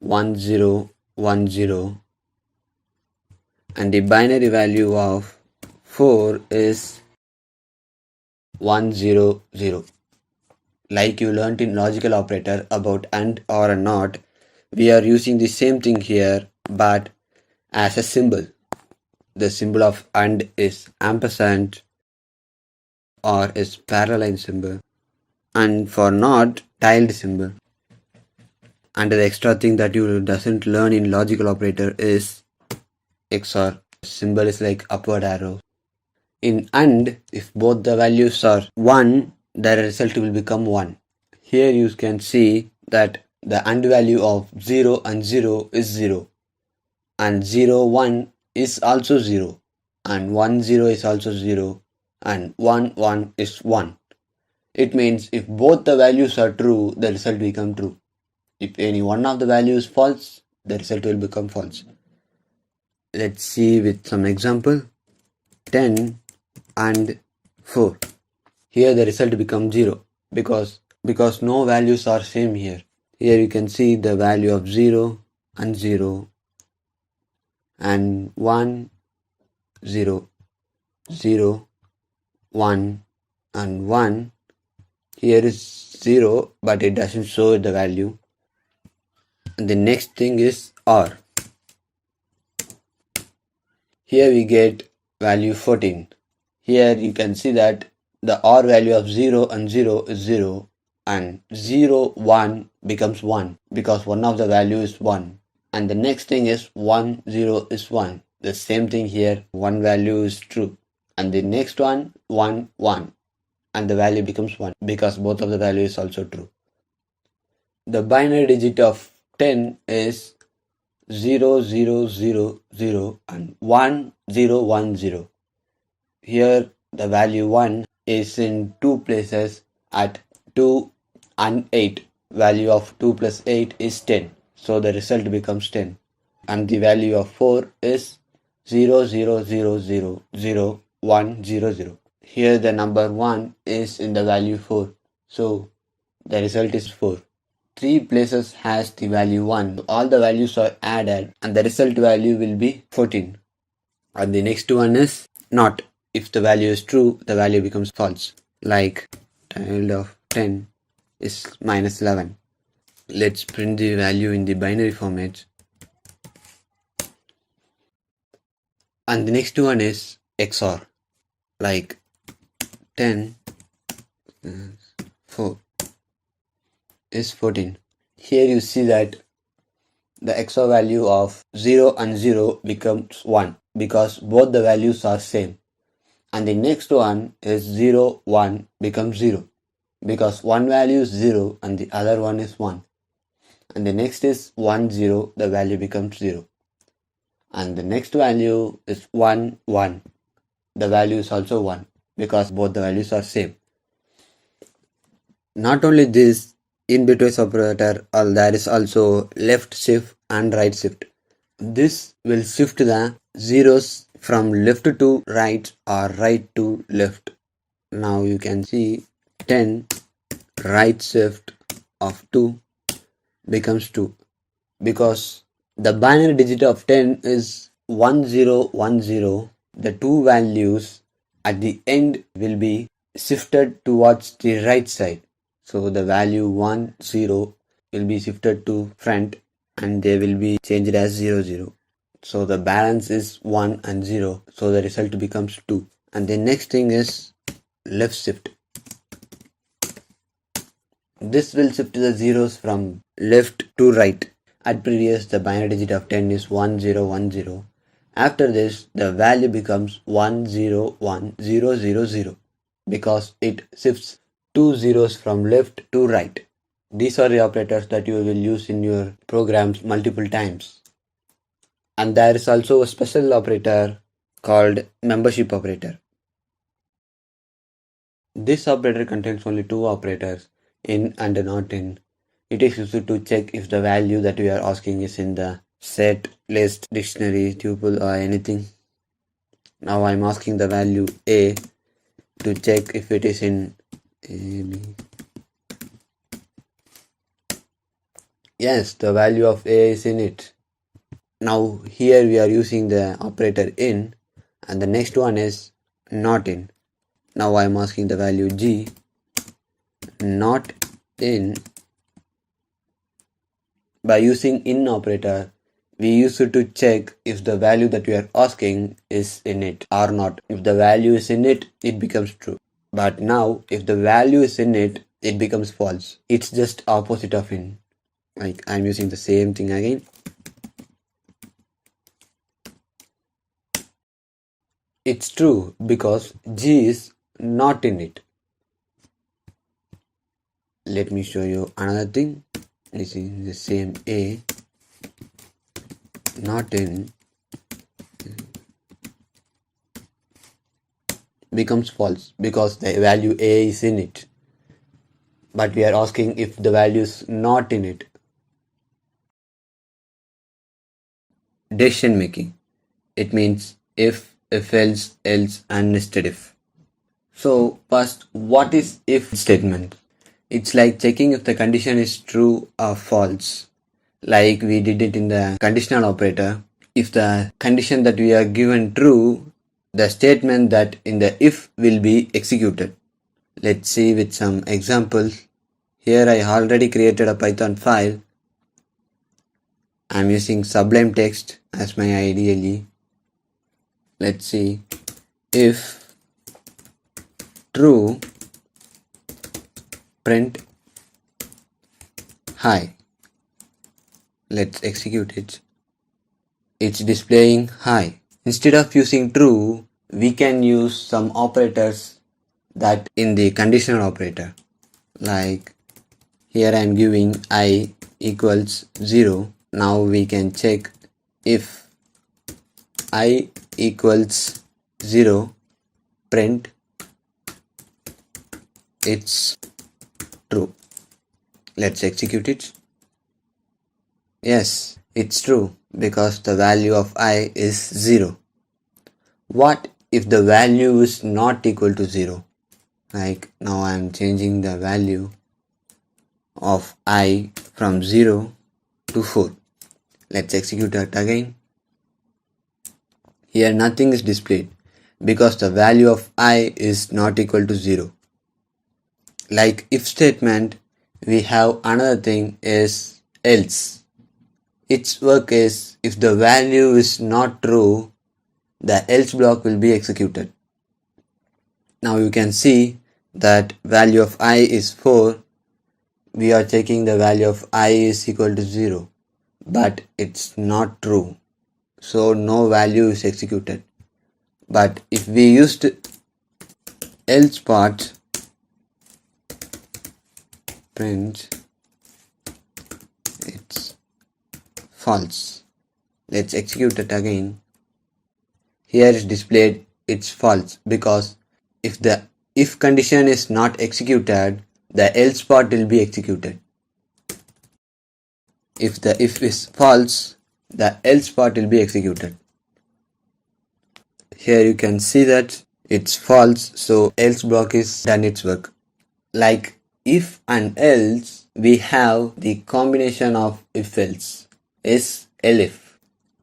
1010 and the binary value of 4 is 100. Like you learnt in logical operator about and or not, we are using the same thing here but as a symbol. The symbol of and is ampersand or is parallel symbol, and for not tilde symbol. And the extra thing that you doesn't learn in logical operator is XOR. Symbol is like upward arrow. In AND, if both the values are 1, the result will become 1. Here you can see that the AND value of 0 and 0 is 0. And 0, 1 is also 0. And 1, 0 is also 0. And 1, 1 is 1. It means if both the values are true, the result will become true. If any one of the values is false, the result will become false. Let's see with some example. 10 and 4. Here the result becomes 0 because no values are same here. Here you can see the value of 0 and 0 and 1, 0, 0, 1 and 1. Here is 0 but it doesn't show the value. And the next thing is OR. Here we get value 14. Here you can see that the OR value of 0 and 0 is 0 and 0, 1 becomes 1 because one of the value is 1. And the next thing is 1, 0 is 1. The same thing here, one value is true. And the next one, 1, 1. And the value becomes 1 because both of the value is also true. The binary digit of 10 is 0, 0, 0, 0 and 1, 0, 1, 0. Here the value 1 is in two places at 2 and 8. Value of 2 plus 8 is 10. So the result becomes 10. And the value of 4 is 0, 0, 0, 0, 0, 1, 0, 0. Here the number 1 is in the value 4. So the result is 4. 3 places has the value 1. All the values are added and the result value will be 14. And the next one is not. If the value is true, the value becomes false. Like tilde of 10 is minus 11. Let's print the value in the binary format. And the next one is XOR. Like 10 4 is 14. Here you see that the XOR value of 0 and 0 becomes 1 because both the values are same. And the next one is 0, 1 becomes 0 because one value is 0 and the other one is 1. And the next is 1, 0, the value becomes 0. and the next value is 1 1. The value is also 1 because both the values are same. Not only this, in between operator there is also left shift and right shift. This will shift the zeros from left to right or right to left. Now you can see 10 right shift of 2 becomes 2 because the binary digit of 10 is 1010. The two values at the end will be shifted towards the right side. So the value 10 will be shifted to front and they will be changed as 00. So the balance is 1 and 0. So the result becomes 2. And the next thing is left shift. This will shift the zeros from left to right. At previous, the binary digit of 10 is 1010. After this, the value becomes 101000 because it shifts two zeros from left to right. These are the operators that you will use in your programs multiple times. And there is also a special operator called membership operator. This operator contains only two operators, in and not in. It is used to check if the value that we are asking is in the set, list, dictionary, tuple or anything. Now I am asking the value A to check if it is in A, B. Yes, the value of A is in it. Now here we are using the operator in and the next one is not in. Now I am asking the value G not in. By using in operator, we use it to check if the value that we are asking is in it or not. If the value is in it, it becomes true. But now, if the value is in it, it becomes false. It's just opposite of in. Like I'm using the same thing again. It's true because G is not in it. Let me show you another thing. This is the same A not in becomes false because the value A is in it. But we are asking if the value is not in it. Decision making. It means if else, and nested if. So first, what is if statement? It's like checking if the condition is true or false. Like we did it in the conditional operator. If the condition that we are given true, the statement that in the if will be executed. Let's see with some examples. Here I already created a Python file. I'm using Sublime Text as my IDE. Let's see. If true, print hi. Let's execute it. It's displaying hi. Instead of using true, we can use some operators that in the conditional operator. Like here I am giving I equals 0. Now we can check if I equals 0, print it's true. Let's execute it. Yes, it's true because the value of I is 0. What if the value is not equal to 0? Like now I am changing the value of I from 0 to 4. Let's execute that again. Here nothing is displayed because the value of I is not equal to 0. Like if statement, we have another thing is else. Its work is if the value is not true, the else block will be executed. Now you can see that value of I is 4. We are checking the value of I is equal to 0, but it's not true. So no value is executed. But if we used else part, print it's false. Let's execute it again. Here is displayed it's false because if the if condition is not executed, the else part will be executed. If the if is false, the else part will be executed. Here you can see that it's false, so else block is done its work. Like if and else, we have the combination of if else is Elif.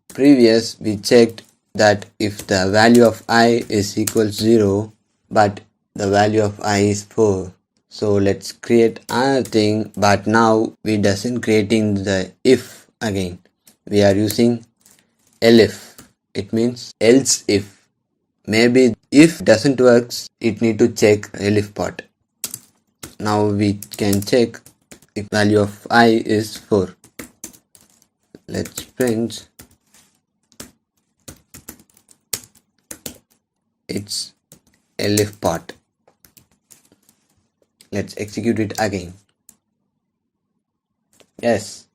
Previous we checked that if the value of I is equals 0 but the value of I is 4. So let's create another thing, but now we doesn't creating the if again. We are using Elif. It means else if. Maybe if doesn't works, it need to check Elif part. Now we can check if value of I is 4. Let's print its Elif part. Let's execute it again. Yes,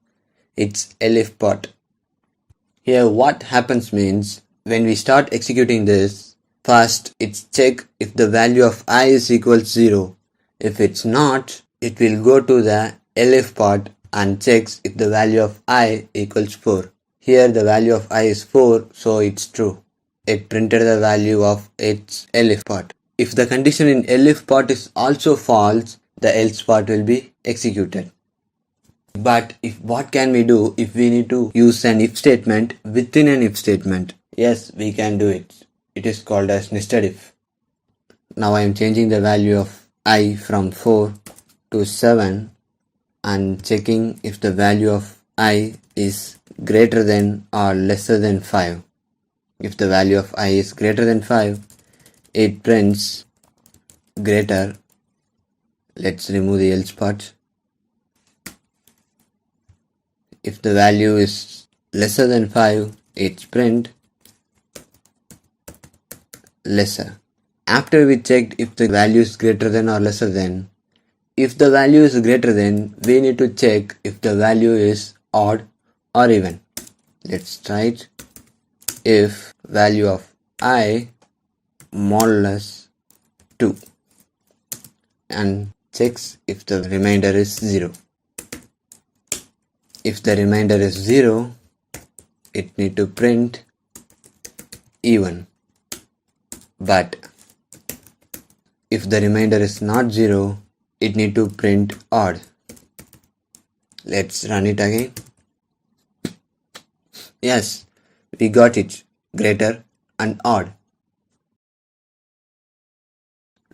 it's Elif part. Here what happens means when we start executing this, first it's check if the value of I is equals 0. If it's not, it will go to the Elif part and checks if the value of I equals 4. Here the value of I is 4, so it's true. It printed the value of its Elif part. If the condition in Elif part is also false, the else part will be executed. But what can we do if we need to use an if statement within an if statement? Yes, we can do it. It is called as nested if. Now I am changing the value of I from 4 to 7 and checking if the value of I is greater than or lesser than 5. If the value of I is greater than 5, it prints greater. Let's remove the else part. If the value is lesser than 5, it's print lesser. After we checked if the value is greater than or lesser than, if the value is greater than, we need to check if the value is odd or even. Let's try it. If value of I modulus 2 and checks if the remainder is 0. If the remainder is 0, it need to print even. But if the remainder is not 0, it need to print odd. Let's run it again. Yes, we got it, greater and odd.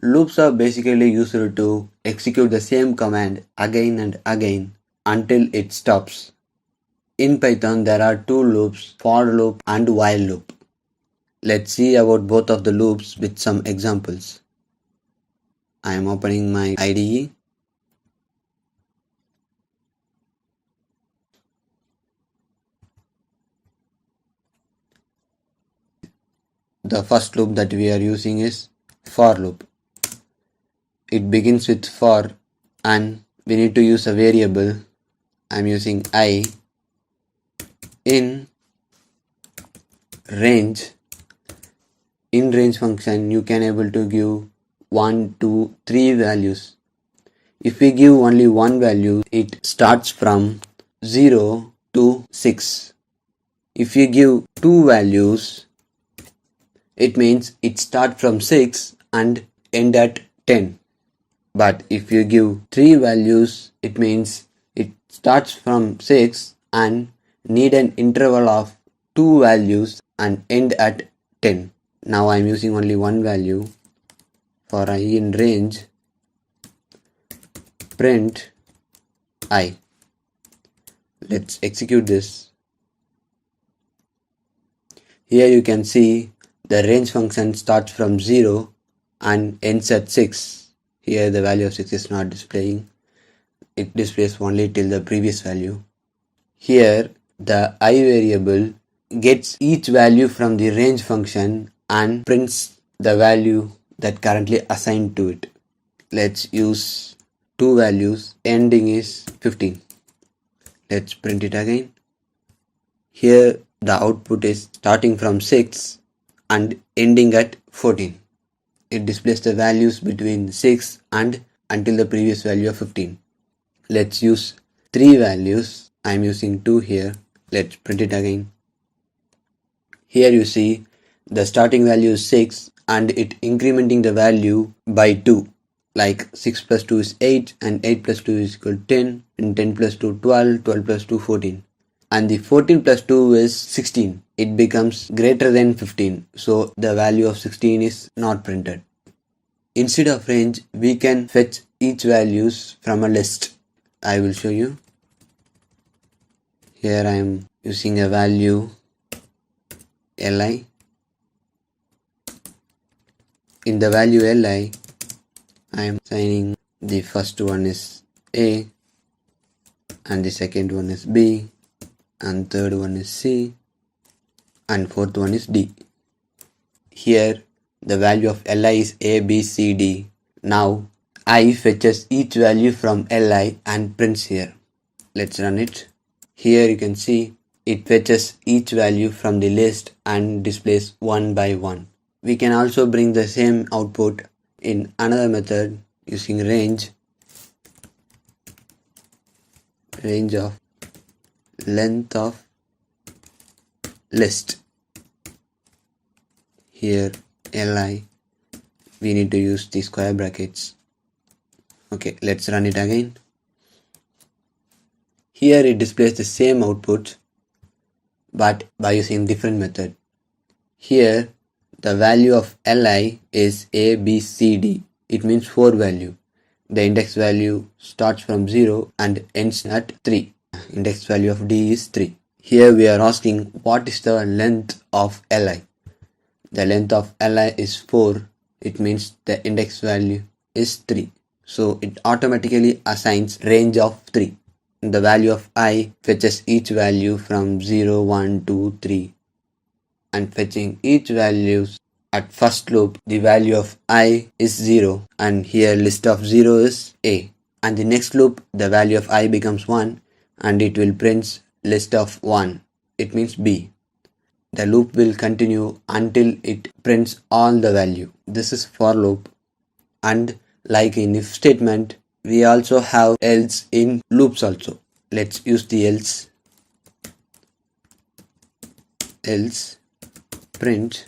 Loops are basically used to execute the same command again and again until it stops. In Python there are two loops, for loop and while loop. Let's see about both of the loops with some examples. I am opening my IDE. The first loop that we are using is for loop. It begins with for and we need to use a variable. I am using I in range. In range function you can able to give 1, 2, 3 values. If we give only one value, it starts from 0 to 6. If you give two values, it means it starts from 6 and end at 10. But if you give 3 values, it means it starts from 6 and need an interval of 2 values and end at 10. Now I am using only one value. For I in range, print I. Let's execute this. Here you can see the range function starts from 0 and ends at 6. Here the value of 6 is not displaying. It displays only till the previous value. Here the I variable gets each value from the range function and prints the value that currently assigned to it. Let's use two values. Ending is 15. Let's print it again. Here the output is starting from 6 and ending at 14. It displays the values between 6 and until the previous value of 15. Let's use 3 values. I'm using 2 here. Let's print it again. Here you see the starting value is 6 and it incrementing the value by 2. Like 6 plus 2 is 8 and 8 plus 2 is equal to 10 and 10 plus 2 12, 12 plus 2 14. And the 14 plus 2 is 16. It becomes greater than 15. So the value of 16 is not printed. Instead of range, we can fetch each values from a list. I will show you. Here I am using a value li. In the value li, I am assigning the first one is a, and the second one is b, and third one is c, and fourth one is d. Here the value of li is a, b, c, d. Now I fetches each value from li and prints here. Let's run it. Here you can see it fetches each value from the list and displays one by one. We can also bring the same output in another method using range of length of list. Here li, we need to use the square brackets. Okay, let's run it again. Here it displays the same output but by using different method. Here the value of li is a, b, c, d. It means 4 value. The index value starts from 0 and ends at 3. Index value of d is 3. Here we are asking what is the length of li. The length of li is 4. It means the index value is 3. So it automatically assigns range of 3. The value of I fetches each value from 0, 1, 2, 3. And fetching each values at first loop, the value of I is 0. And here list of 0 is A. And the next loop, the value of I becomes 1. And it will print list of 1. It means B. The loop will continue until it prints all the value. This is for loop. And like in if statement, we also have else in loops also. Let's use the else. Else print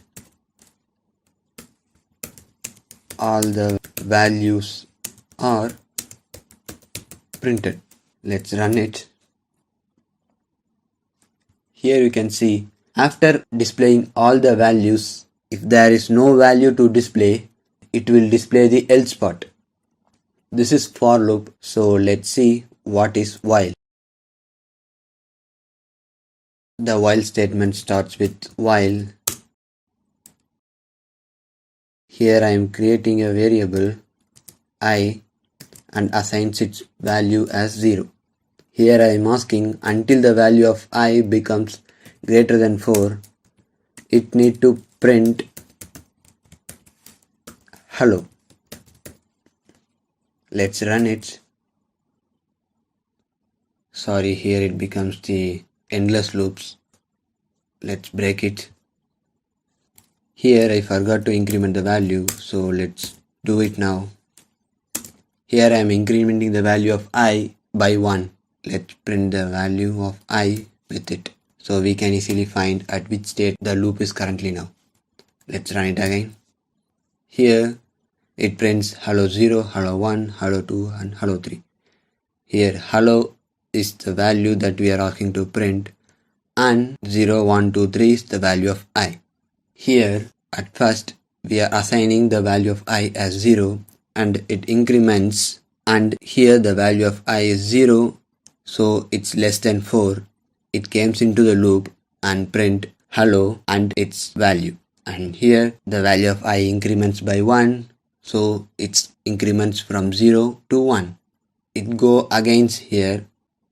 all the values are printed. Let's run it. Here you can see after displaying all the values, if there is no value to display, it will display the else part. This is for loop. So let's see what is while. The while statement starts with while. Here I am creating a variable I and assigns its value as 0. Here I am asking until the value of I becomes greater than 4, it need to print hello. Let's run it. Sorry, here it becomes the endless loops. Let's break it. Here I forgot to increment the value, so let's do it now. Here I am incrementing the value of I by 1. Let's print the value of I with it, so we can easily find at which state the loop is currently now. Let's run it again. Here it prints hello 0, hello 1, hello 2 and hello 3. Here hello is the value that we are asking to print and 0, 1, 2, 3 is the value of I. Here at first we are assigning the value of I as 0 and it increments, and here the value of I is 0, so it's less than 4. It comes into the loop and print hello and its value. And here the value of I increments by 1, so it increments from 0 to 1. It go against here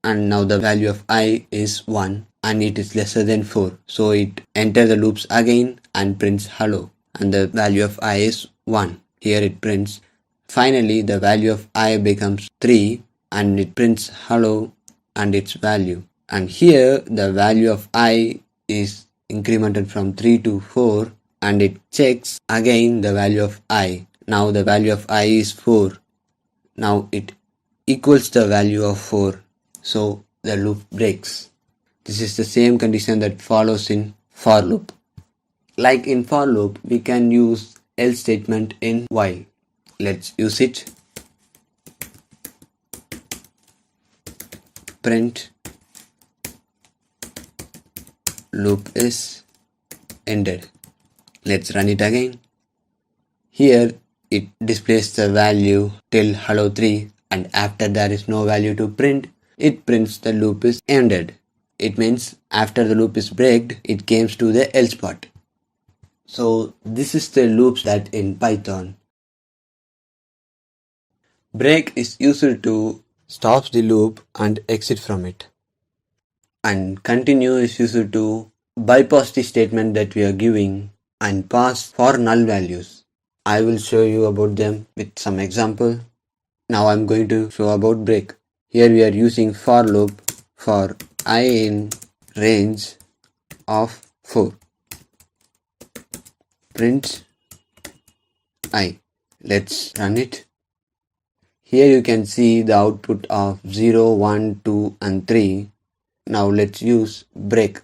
and now the value of I is 1 and it is lesser than 4. So it enters the loops again and prints hello and the value of I is 1. Here it prints. Finally the value of I becomes 3 and it prints hello and its value. And here the value of I is incremented from 3 to 4 and it checks again the value of I. Now the value of I is 4. Now it equals the value of 4. So the loop breaks. This is the same condition that follows in for loop. Like in for loop, we can use else statement in while. Let's use it. Print loop is ended. Let's run it again. Here it displays the value till hello 3 and after there is no value to print, it prints the loop is ended. It means after the loop is breaked, it comes to the else part. So this is the loops that in Python. Break is used to stop the loop and exit from it. And continue is used to bypass the statement that we are giving and pass for null values. I will show you about them with some example. Now I'm going to show about break. Here we are using for loop for I in range of 4. Print I. Let's run it. Here you can see the output of 0, 1, 2 and 3. Now let's use break.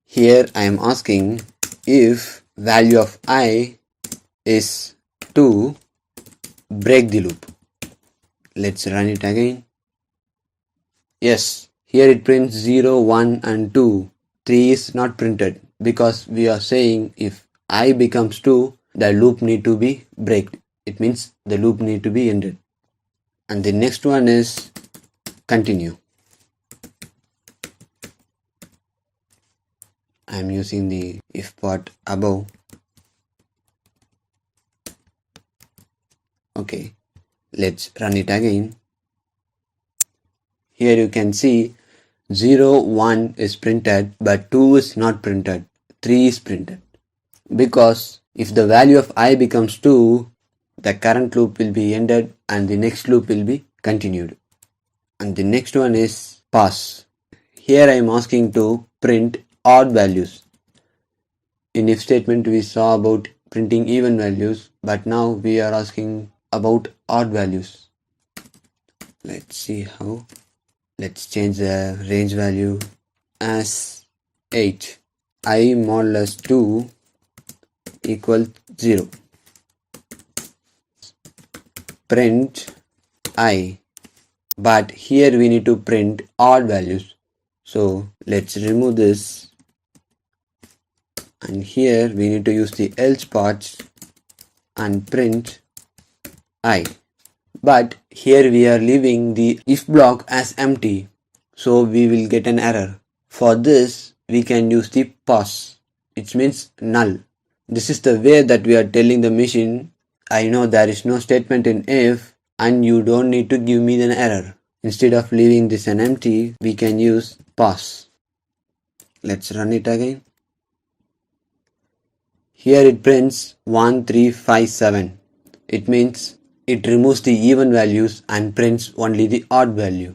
Here I am asking if value of I is 2, break the loop. Let's run it again. Yes, here it prints 0, 1 and 2. 3 is not printed because we are saying if I becomes 2, the loop need to be breaked. It means the loop need to be ended. And the next one is continue. I am using the if part above. Okay, let's run it again. Here you can see 0, 1 is printed but 2 is not printed. 3 is printed. Because if the value of I becomes 2, the current loop will be ended and the next loop will be continued. And the next one is pass. Here I am asking to print odd values. In if statement we saw about printing even values, but now we are asking about odd values. Let's see how. Let's change the range value as 8. I modulus 2 equals 0. Print I. But here we need to print odd values. So let's remove this. And here we need to use the else parts and print I. But here we are leaving the if block as empty. So we will get an error. For this we can use the pass. It means null. This is the way that we are telling the machine, I know there is no statement in if and you don't need to give me an error. Instead of leaving this an empty, we can use pass. Let's run it again. Here it prints 1, 3, 5, 7. It means it removes the even values and prints only the odd value.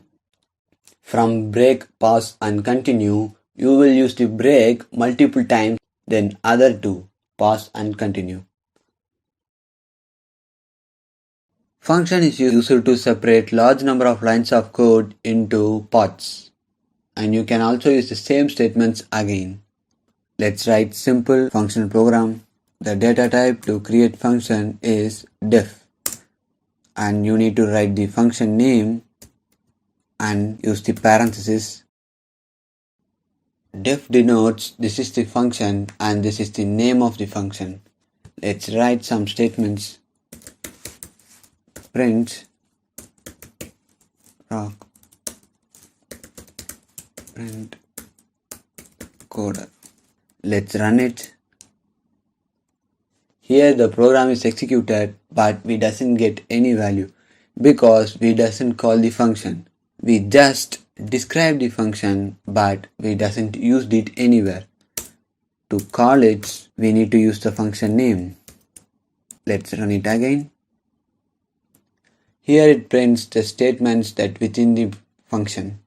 From break, pass and continue, you will use the break multiple times, then other two, pass and continue. Function is used to separate large number of lines of code into parts. And you can also use the same statements again. Let's write simple function program. The data type to create function is def. And you need to write the function name and use the parenthesis. Def denotes this is the function and this is the name of the function. Let's write some statements. Print rock print coder. Let's run it. Here the program is executed but we doesn't get any value because we doesn't call the function. We just describe the function but we doesn't use it anywhere. To call it we need to use the function name. Let's run it again. Here it prints the statements that within the function.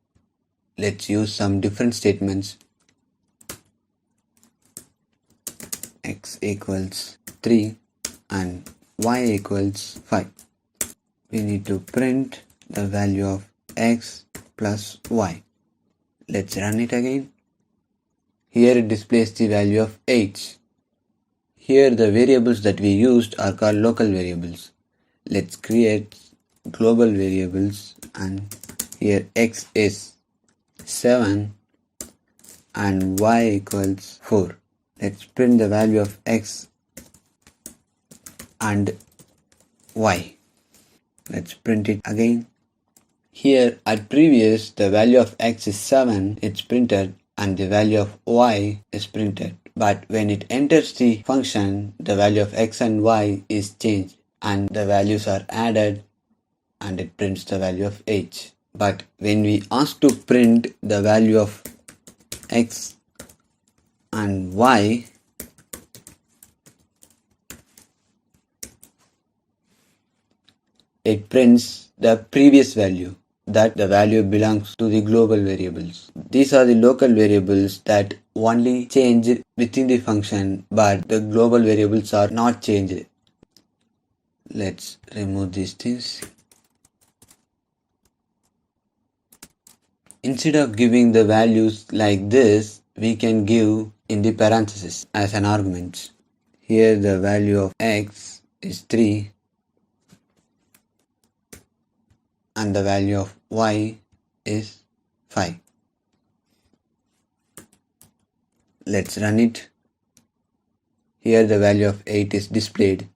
Let's use some different statements. x equals 3 and y equals 5. We need to print the value of x plus y. Let's run it again. Here it displays the value of 8. Here the variables that we used are called local variables. Let's create global variables, and here x is 7 and y equals 4. Let's print the value of x and y. Let's print it again. Here at previous the value of x is 7, it's printed, and the value of y is printed. But when it enters the function, the value of x and y is changed and the values are added and it prints the value of 8. But when we ask to print the value of x and y, it prints the previous value, that the value belongs to the global variables. These are the local variables that only change within the function, but the global variables are not changed. Let's remove these things. Instead of giving the values like this, we can give in the parenthesis as an argument. Here the value of x is 3 and the value of y is 5. Let's run it. Here the value of 8 is displayed,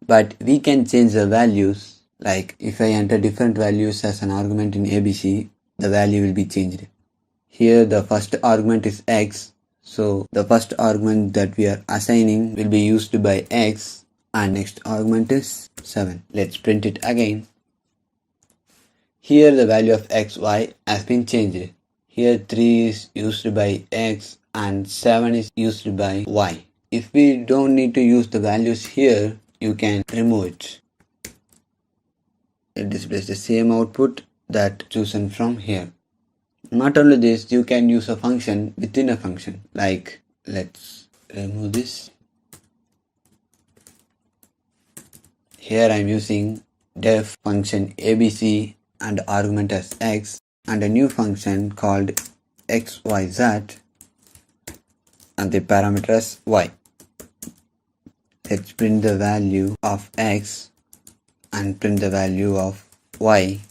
but we can change the values. Like if I enter different values as an argument in ABC, the value will be changed. Here the first argument is x, so the first argument that we are assigning will be used by x, and next argument is 7. Let's print it again. Here the value of x, y has been changed. Here 3 is used by x and 7 is used by y. If we don't need to use the values here, you can remove it. It displays the same output that chosen from here. Not only this, you can use a function within a function. Like, let's remove this. Here I am using def function abc and argument as x, and a new function called xyz and the parameter as y. Let's print the value of x and print the value of y.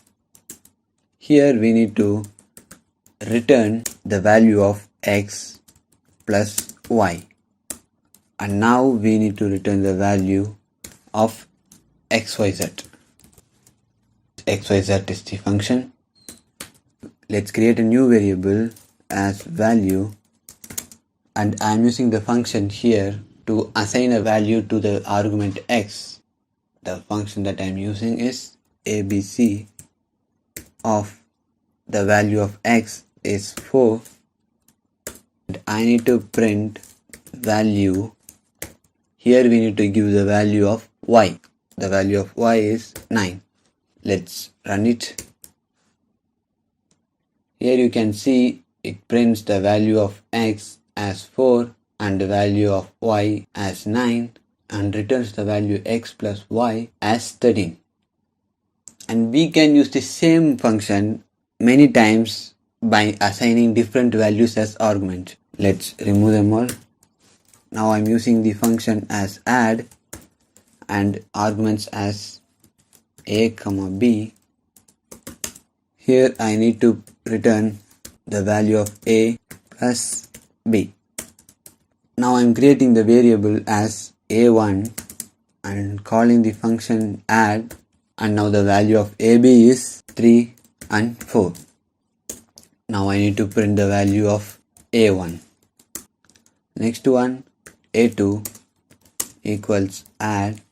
Here we need to return the value of x plus y, and now we need to return the value of xyz. xyz is the function. Let's create a new variable as value, and I am using the function here to assign a value to the argument x. The function that I am using is abc of the value of x is 4, and I need to print value. Here we need to give the value of y. The value of y is 9. Let's run it. Here you can see it prints the value of x as 4 and the value of y as 9, and returns the value x plus y as 13. And we can use the same function many times by assigning different values as argument. Let's remove them all. Now I'm using the function as add and arguments as a, b. Here I need to return the value of a plus b. Now I'm creating the variable as a1 and calling the function add, and now the value of ab is 3 and 4. Now I need to print the value of a1. Next one, a2 equals add,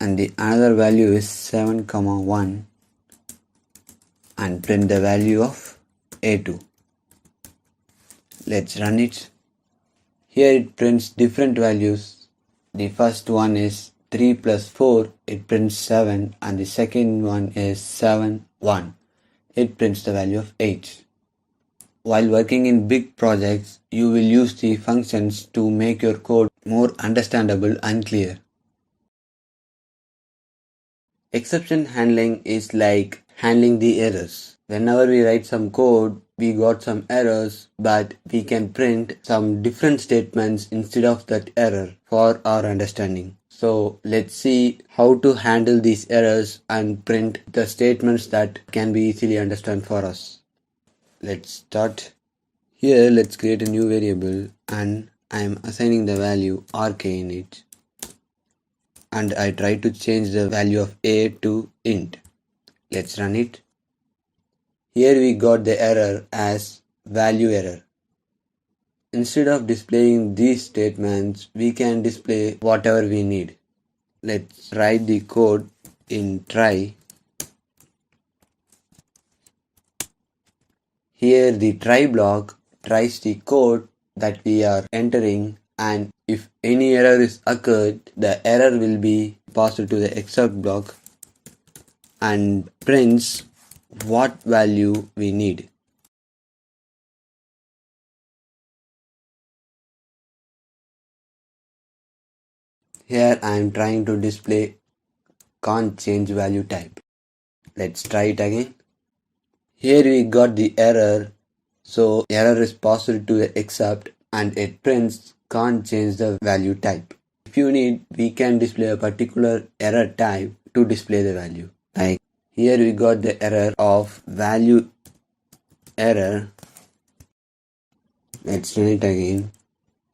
and the another value is 7, 1, and print the value of a2. Let's run it. Here it prints different values. The first one is 3 plus 4, it prints 7, and the second one is 7, 1. It prints the value of 8. While working in big projects, you will use the functions to make your code more understandable and clear. Exception handling is like handling the errors. Whenever we write some code, we got some errors, but we can print some different statements instead of that error for our understanding. So let's see how to handle these errors and print the statements that can be easily understood for us. Let's start. Here let's create a new variable and I am assigning the value rk in it. And I try to change the value of a to int. Let's run it. Here we got the error as value error. Instead of displaying these statements, we can display whatever we need. Let's write the code in try. Here the try block tries the code that we are entering, and if any error is occurred, the error will be passed to the except block and prints what value we need. Here I am trying to display can't change value type. Let's try it again. Here we got the error, so error is passed to the except and it prints can't change the value type. If you need, we can display a particular error type to display the value. Like here we got the error of value error. Let's run it again.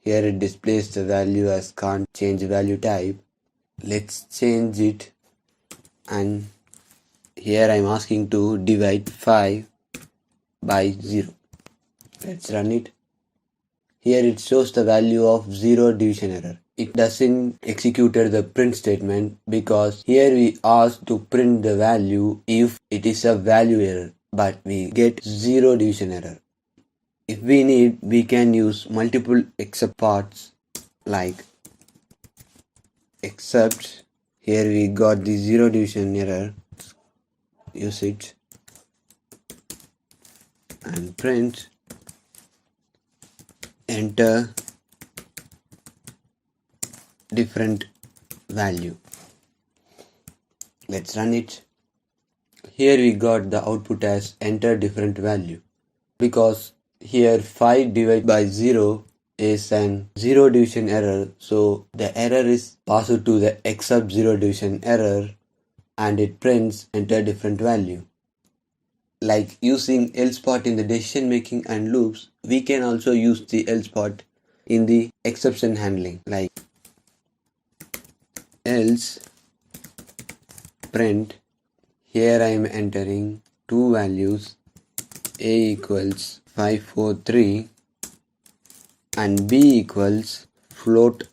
Here it displays the value as can't change value type. Let's change it, and here I am asking to divide 5 by 0. Let's run it. Here it shows the value of 0 division error. It doesn't execute the print statement because here we ask to print the value if it is a value error, but we get 0 division error. If we need, we can use multiple except parts like except. Here we got the 0 division error. Use it and print enter different value. Let's run it. Here we got the output as enter different value because here 5 divided by 0 is an 0 division error, so the error is passed to the except 0 division error and it prints enter different value. Like using else part in the decision making and loops, we can also use the else part in the exception handling, like else print. Here I am entering two values, a equals 543 and b equals float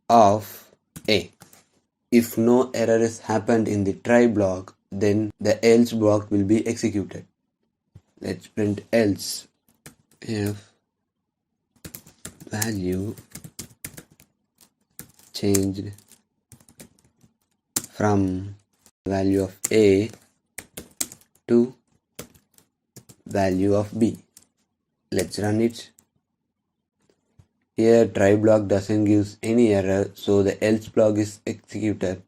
of a. If no error is happened in the try block, then the else block will be executed. Let's print else if value changed from value of a to value of b. Let's run it. Here try block doesn't give any error, so the else block is executed.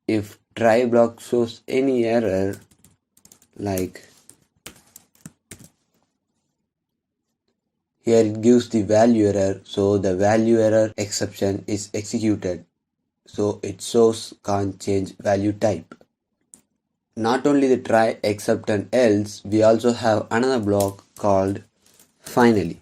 If try block shows any error, like here it gives the value error, so the value error exception is executed. So it shows can't change value type. Not only the try, except and else, we also have another block called finally.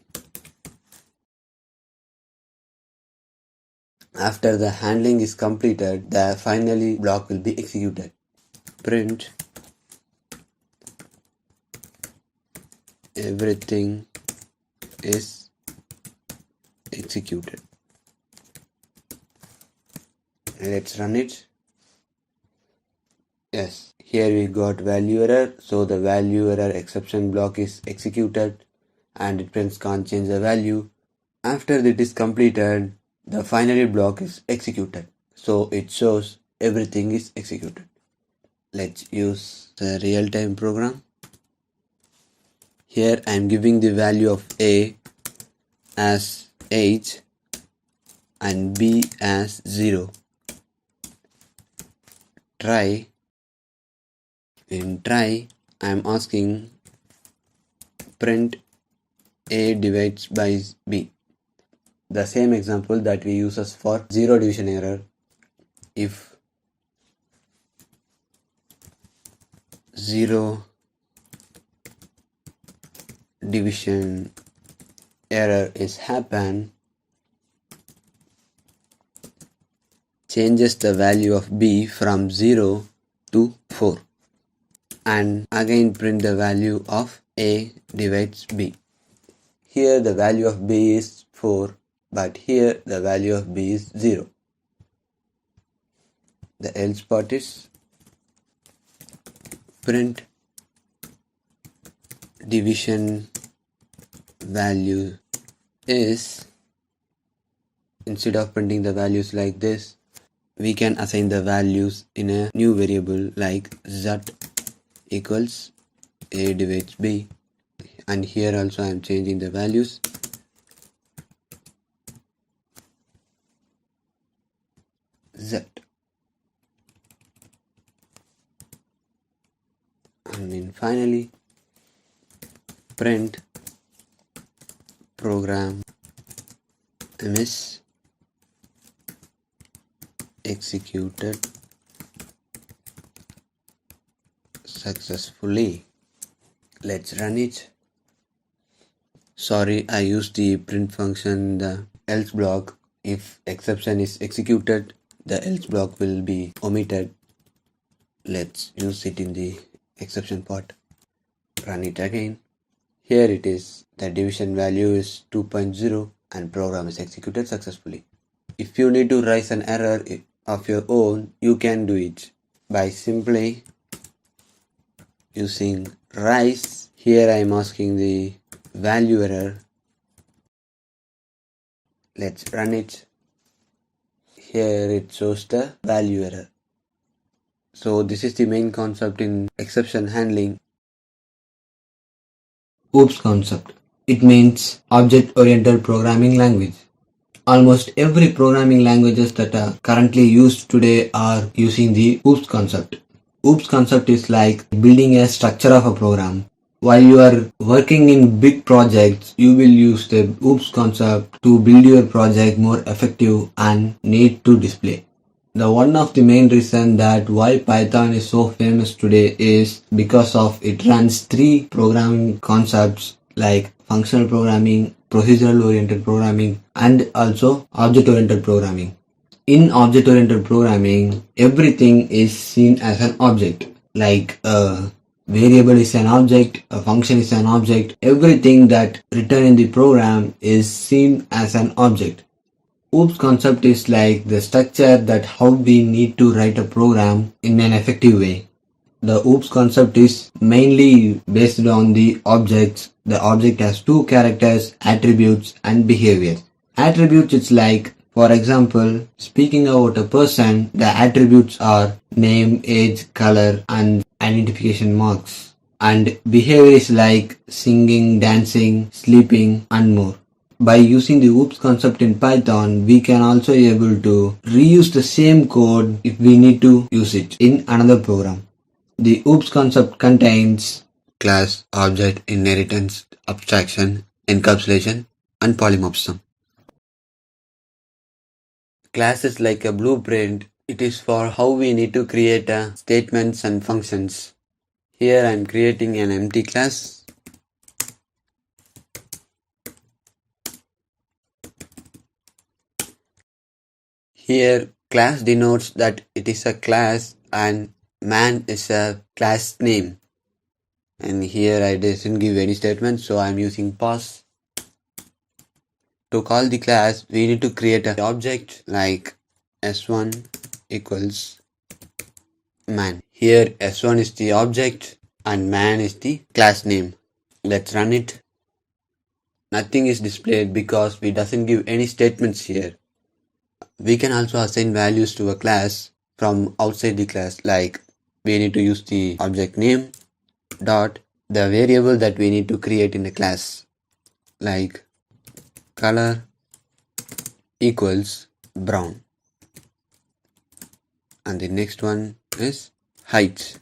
After the handling is completed, the finally block will be executed. Print everything is executed. Let's run it. Yes, here we got value error, so the value error exception block is executed and it prints can't change the value. After it is completed, the finally block is executed, so it shows everything is executed. Let's use the real-time program. Here I am giving the value of a as age and b as 0. Try. In try, I am asking print a divides by b. The same example that we use for zero division error. If zero division error is happen, changes the value of b from 0 to 4 and again print the value of a divides b. Here the value of b is 4, but here the value of b is 0. The else part is print division value is, instead of printing the values like this, we can assign the values in a new variable like z equals a divides b, and here also I am changing the values. Z, and then finally print program is executed successfully. Let's run it. Sorry, I used the print function, the else block. If exception is executed, the else block will be omitted. Let's use it in the exception part. Run it again. Here it is. The division value is 2.0 and program is executed successfully. If you need to raise an error of your own, you can do it by simply using raise. Here I am asking the value error. Let's run it. Here it shows the value error. So this is the main concept in exception handling. OOPS concept. It means object-oriented programming language. Almost every programming languages that are currently used today are using the OOPS concept. OOPS concept is like building a structure of a program. While you are working in big projects, you will use the OOPS concept to build your project more effective and neat to display. The one of the main reason that why Python is so famous today is because of it runs three programming concepts like functional programming, procedural oriented programming, and also object oriented programming. In object oriented programming, everything is seen as an object, like a variable is an object, a function is an object. Everything that written in the program is seen as an object. OOPS concept is like the structure that how we need to write a program in an effective way. The OOPS concept is mainly based on the objects. The object has two characters, attributes and behaviors. Attributes is like, for example, speaking about a person, the attributes are name, age, color and identification marks. And behavior is like singing, dancing, sleeping and more. By using the OOPS concept in Python, we can also able to reuse the same code if we need to use it in another program. The OOPS concept contains class, object, inheritance, abstraction, encapsulation, and polymorphism. Class is like a blueprint. It is for how we need to create statements and functions. Here I am creating an empty class. Here class denotes that it is a class and man is a class name. And here I didn't give any statement, so I am using pass. To call the class, we need to create an object like s1 equals man. Here s1 is the object and man is the class name. Let's run it. Nothing is displayed because we doesn't give any statements here. We can also assign values to a class from outside the class, like we need to use the object name dot the variable that we need to create in the class, like color equals brown, and the next one is height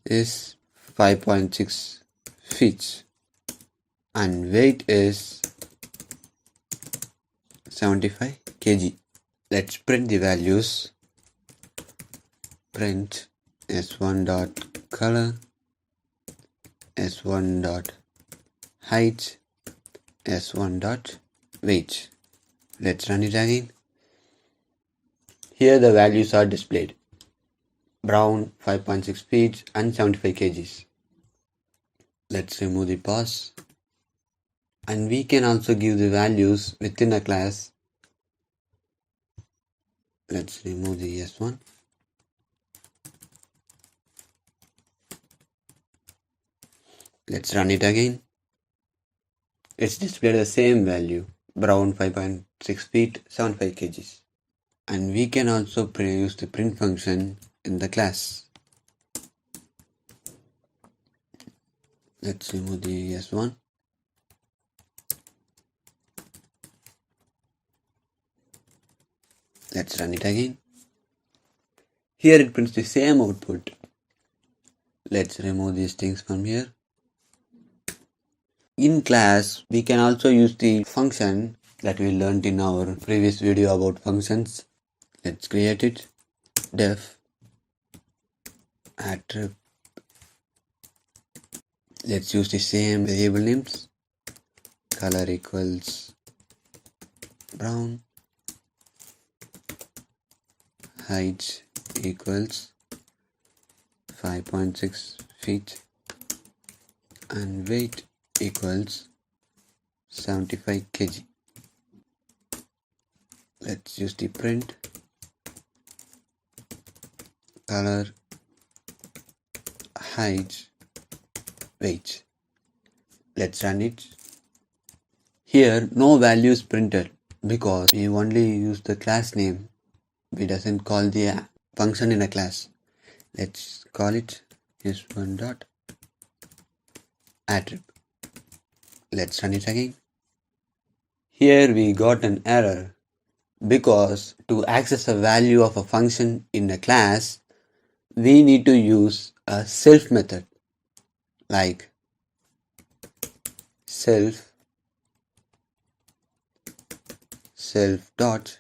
is 5.6 feet and weight is 75 kg. Let's print the values. Print s1 dot color, s1 dot height, s1 dot weight. Let's run it again. Here the values are displayed. Brown 5.6 feet and 75 kgs. Let's remove the pass. And we can also give the values within a class. Let's remove the s1. Let's run it again. It's displayed the same value. Brown 5.6 feet, 75 kgs. And we can also use the print function in the class. Let's remove the s1. Let's run it again. Here it prints the same output. Let's remove these things from here. In class, we can also use the function that we learned in our previous video about functions. Let's create it. Def attrib. Let's use the same variable names. Color equals brown. Height equals 5.6 feet and weight equals 75 kg. Let's use the print color, height, weight. Let's run it. Here no value is printed because we only use the class name. We doesn't call the function in a class. Let's call it s1 dot attrib. Let's run it again. Here we got an error because to access a value of a function in a class, we need to use a self method like self dot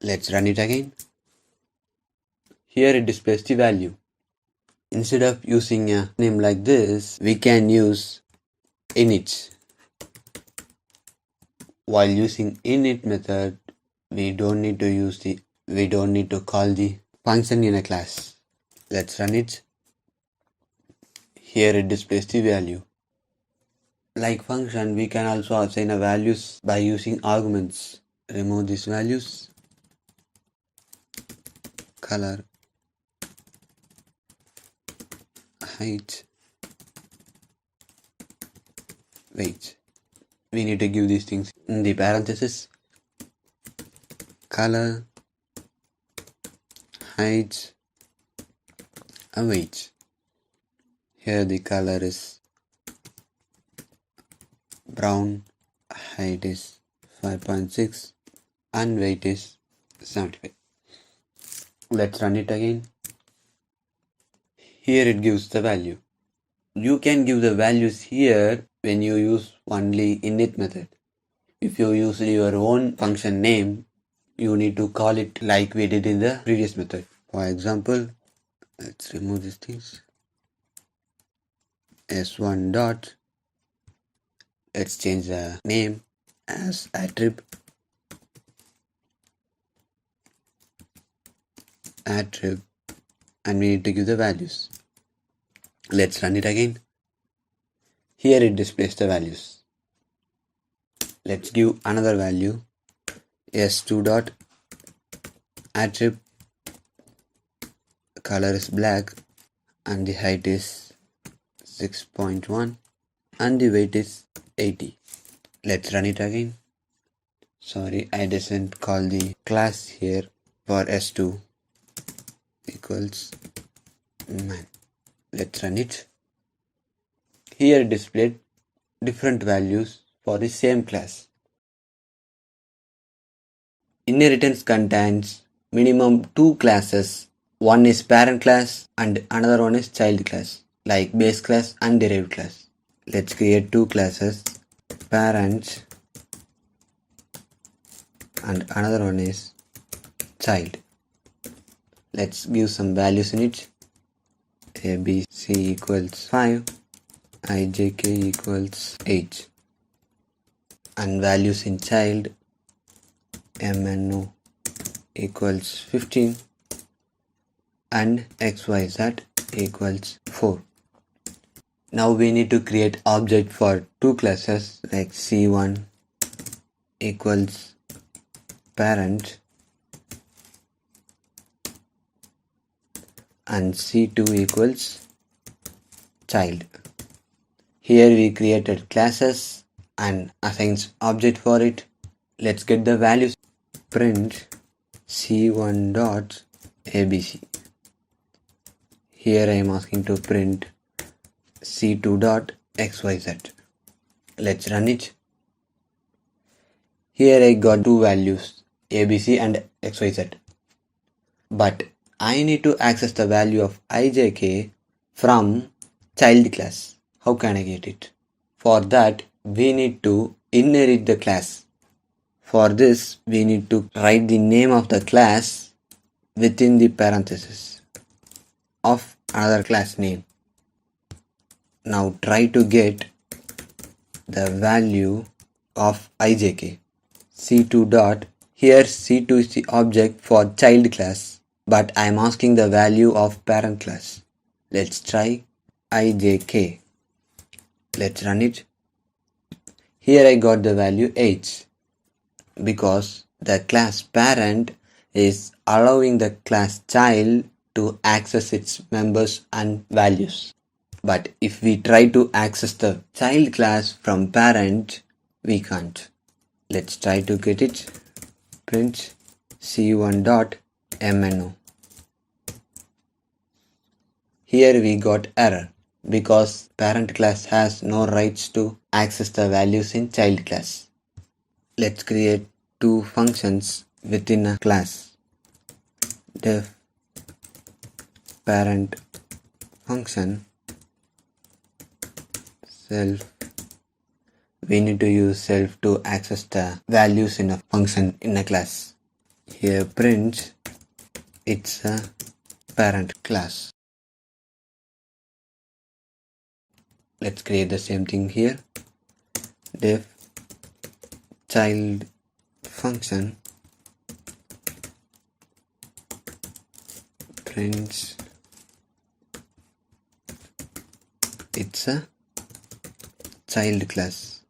let's run it again. Here it displays the value. Instead of using a name like this, we can use init. While using init method, we don't need to call the function in a class. Let's run it. Here it displays the value. Like function, we can also assign a values by using arguments. Remove these values. Color, height, weight. We need to give these things in the parentheses. Color, height, and weight. Here the color is brown, height is 5.6 and weight is 75. Let's run it again. Here it gives the value. You can give the values here when you use only init method. If you use your own function name, you need to call it like we did in the previous method. For example, let's remove these things. s1 dot, let's change the name as attrib, and we need to give the values. Let's run it again. Here it displays the values. Let's give another value, s2 dot attrib, color is black and the height is 6.1 and the weight is 80. Let's run it again. Sorry, I didn't call the class here for s2 equals man. Let's run it. Here displayed different values for the same class. Inheritance contains minimum two classes. One is parent class and another one is child class, like base class and derived class. Let's create two classes, parent and another one is child. Let's give some values in it. ABC equals 5, IJK equals 8, and values in child MNO equals 15 and XYZ equals 4. Now we need to create object for two classes like C1 equals parent and C2 equals child. Here we created classes and assigns object for it. Let's get the values. Print C1 dot ABC. Here I am asking to print C2 dot XYZ. Let's run it. Here I got two values, ABC and XYZ. But I need to access the value of IJK from child class. How can I get it? For that, we need to inherit the class. For this, we need to write the name of the class within the parenthesis of another class name. Now try to get the value of IJK. C2 dot, here C2 is the object for child class, but I am asking the value of parent class. Let's try IJK. Let's run it. Here I got the value 8 because the class parent is allowing the class child to access its members and values. But if we try to access the child class from parent, we can't. Let's try to get it. Print C1 dot MNO. Here we got error because parent class has no rights to access the values in child class. Let's create two functions within a class. Def parent function self. We need to use self to access the values in a function in a class. Here print it's a parent class. Let's create the same thing here. Def child function prints it's a child class.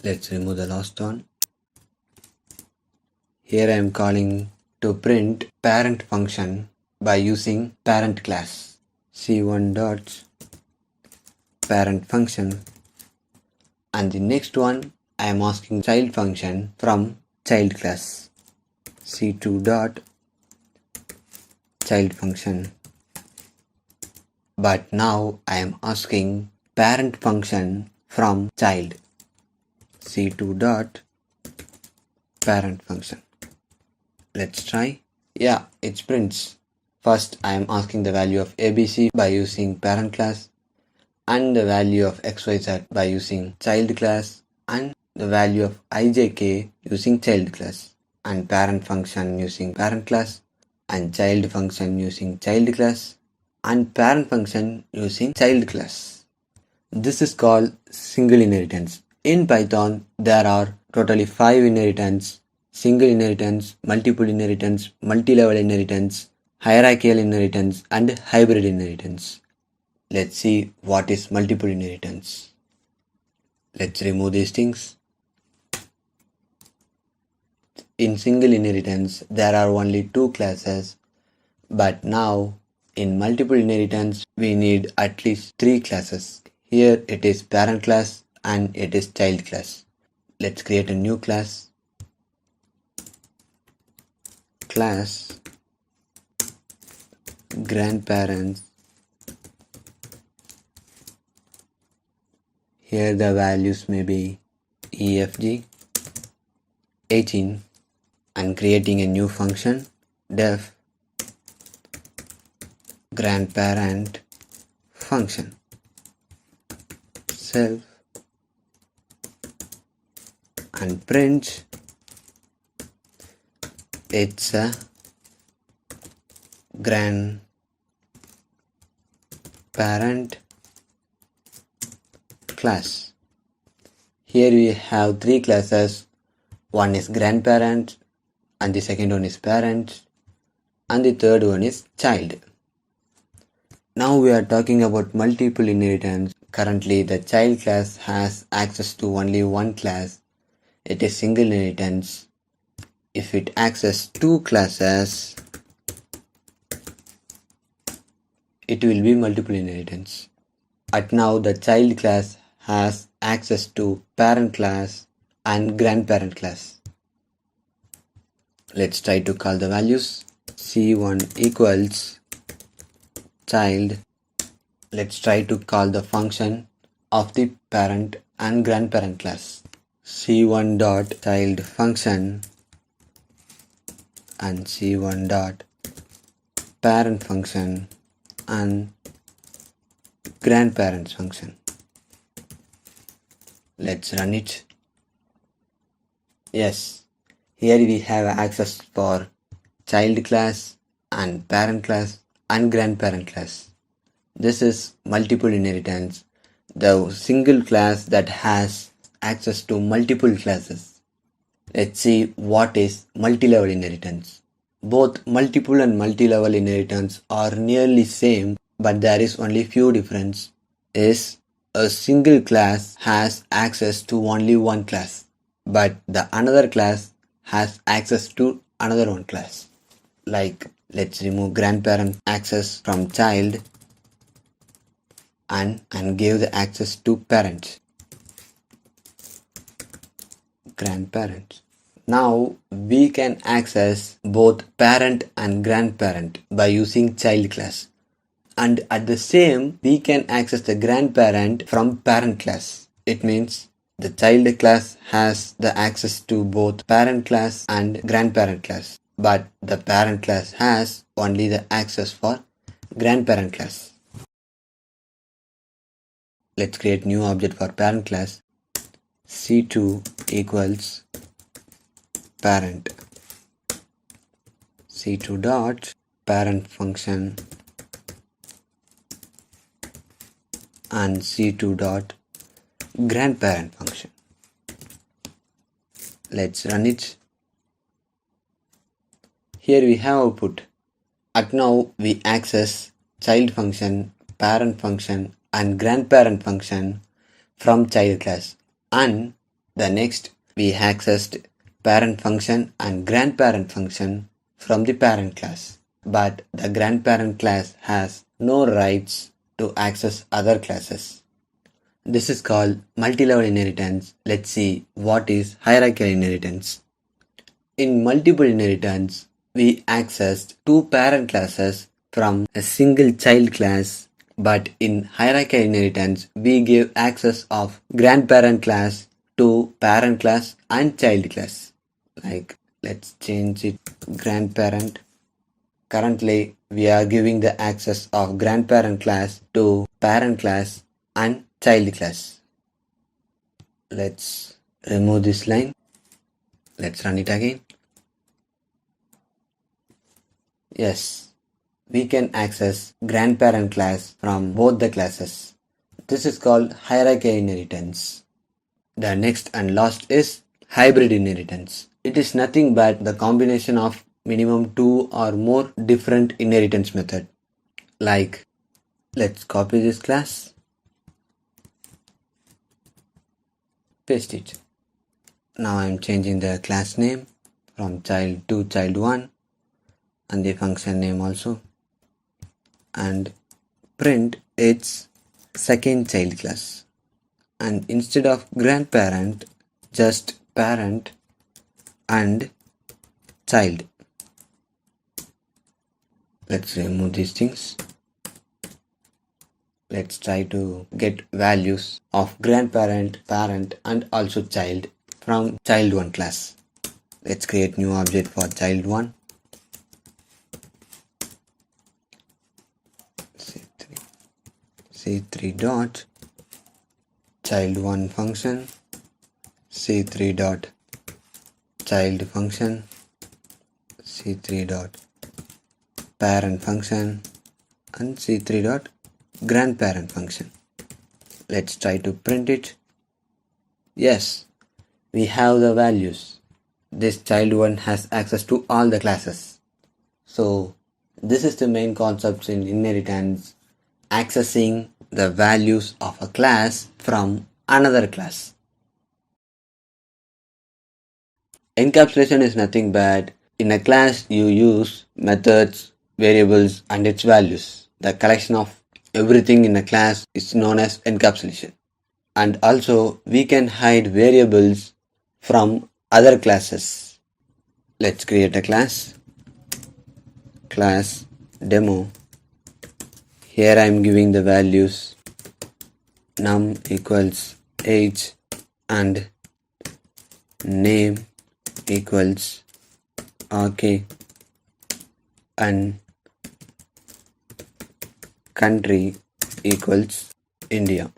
Let's remove the last one. Here I am calling to print parent function by using parent class. C1 dot parent function, and the next one I am asking child function from child class. C2 dot child function. But now I am asking parent function from child. C2 dot parent function. Let's try. Yeah, it prints. First I am asking the value of ABC by using parent class, and the value of XYZ by using child class, and the value of IJK using child class, and parent function using parent class, and child function using child class, and parent function using child class. This is called single inheritance. In Python, there are totally 5 inheritance: single inheritance, multiple inheritance, multi-level inheritance, hierarchical inheritance, and hybrid inheritance. Let's see what is multiple inheritance. Let's remove these things. In single inheritance, there are only 2 classes, but now in multiple inheritance, we need at least 3 classes. Here it is parent class and it is child class. Let's create a new class. Class grandparents. Here the values may be EFG 18 and creating a new function def grandparent function self and print it's a grandparent class. Here we have three classes. One is grandparent and the second one is parent and the third one is child. Now we are talking about multiple inheritance. Currently the child class has access to only one class. It is single inheritance. If it accesses two classes, it will be multiple inheritance. At now the child class has access to parent class and grandparent class. Let's try to call the values. C1 equals child. Let's try to call the function of the parent and grandparent class. C1 dot child function and C1 dot parent function and grandparents function. Let's run it. Yes, here we have access for child class and parent class and grandparent class. This is multiple inheritance, the single class that has access to multiple classes. Let's see what is multi-level inheritance. Both multiple and multi-level inheritance are nearly same, but there is only few difference. Is a single class has access to only one class, but the another class has access to another one class. Like let's remove grandparent access from child and give the access to parents. Grandparents. Now we can access both parent and grandparent by using child class. And at the same, we can access the grandparent from parent class. It means the child class has the access to both parent class and grandparent class. But the parent class has only the access for grandparent class. Let's create new object for parent class. C2 equals parent. C2 dot parent function and C2 dot grandparent function. Let's run it. Here we have output. At now we access child function, parent function and grandparent function from child class, and the next we accessed parent function and grandparent function from the parent class, but the grandparent class has no rights to access other classes. This is called multi-level inheritance. Let's see what is hierarchical inheritance. In multiple inheritance, we accessed two parent classes from a single child class, but in hierarchical inheritance, we give access of grandparent class to parent class and child class. Like let's change it grandparent. Currently, we are giving the access of grandparent class to parent class and child class. Let's remove this line. Let's run it again. Yes, we can access grandparent class from both the classes. This is called hierarchical inheritance. The next and last is hybrid inheritance. It is nothing but the combination of minimum two or more different inheritance method. Like, let's copy this class, paste it. Now I am changing the class name from child to child1 and the function name also, and print its second child class, and instead of grandparent, just parent and child. Let's remove these things. Let's try to get values of grandparent, parent and also child from child1 class. Let's create new object for child1. C3 dot child1 function, C3 dot child function, C3 dot parent function and C3 dot grandparent function. Let's try to print it. Yes, we have the values. This child1 has access to all the classes. So this is the main concept in inheritance, accessing the values of a class from another class. Encapsulation is nothing but in a class you use methods, variables and its values. The collection of everything in a class is known as encapsulation. And also we can hide variables from other classes. Let's create a class demo. Here I am giving the values num equals age and name equals RK and country equals India.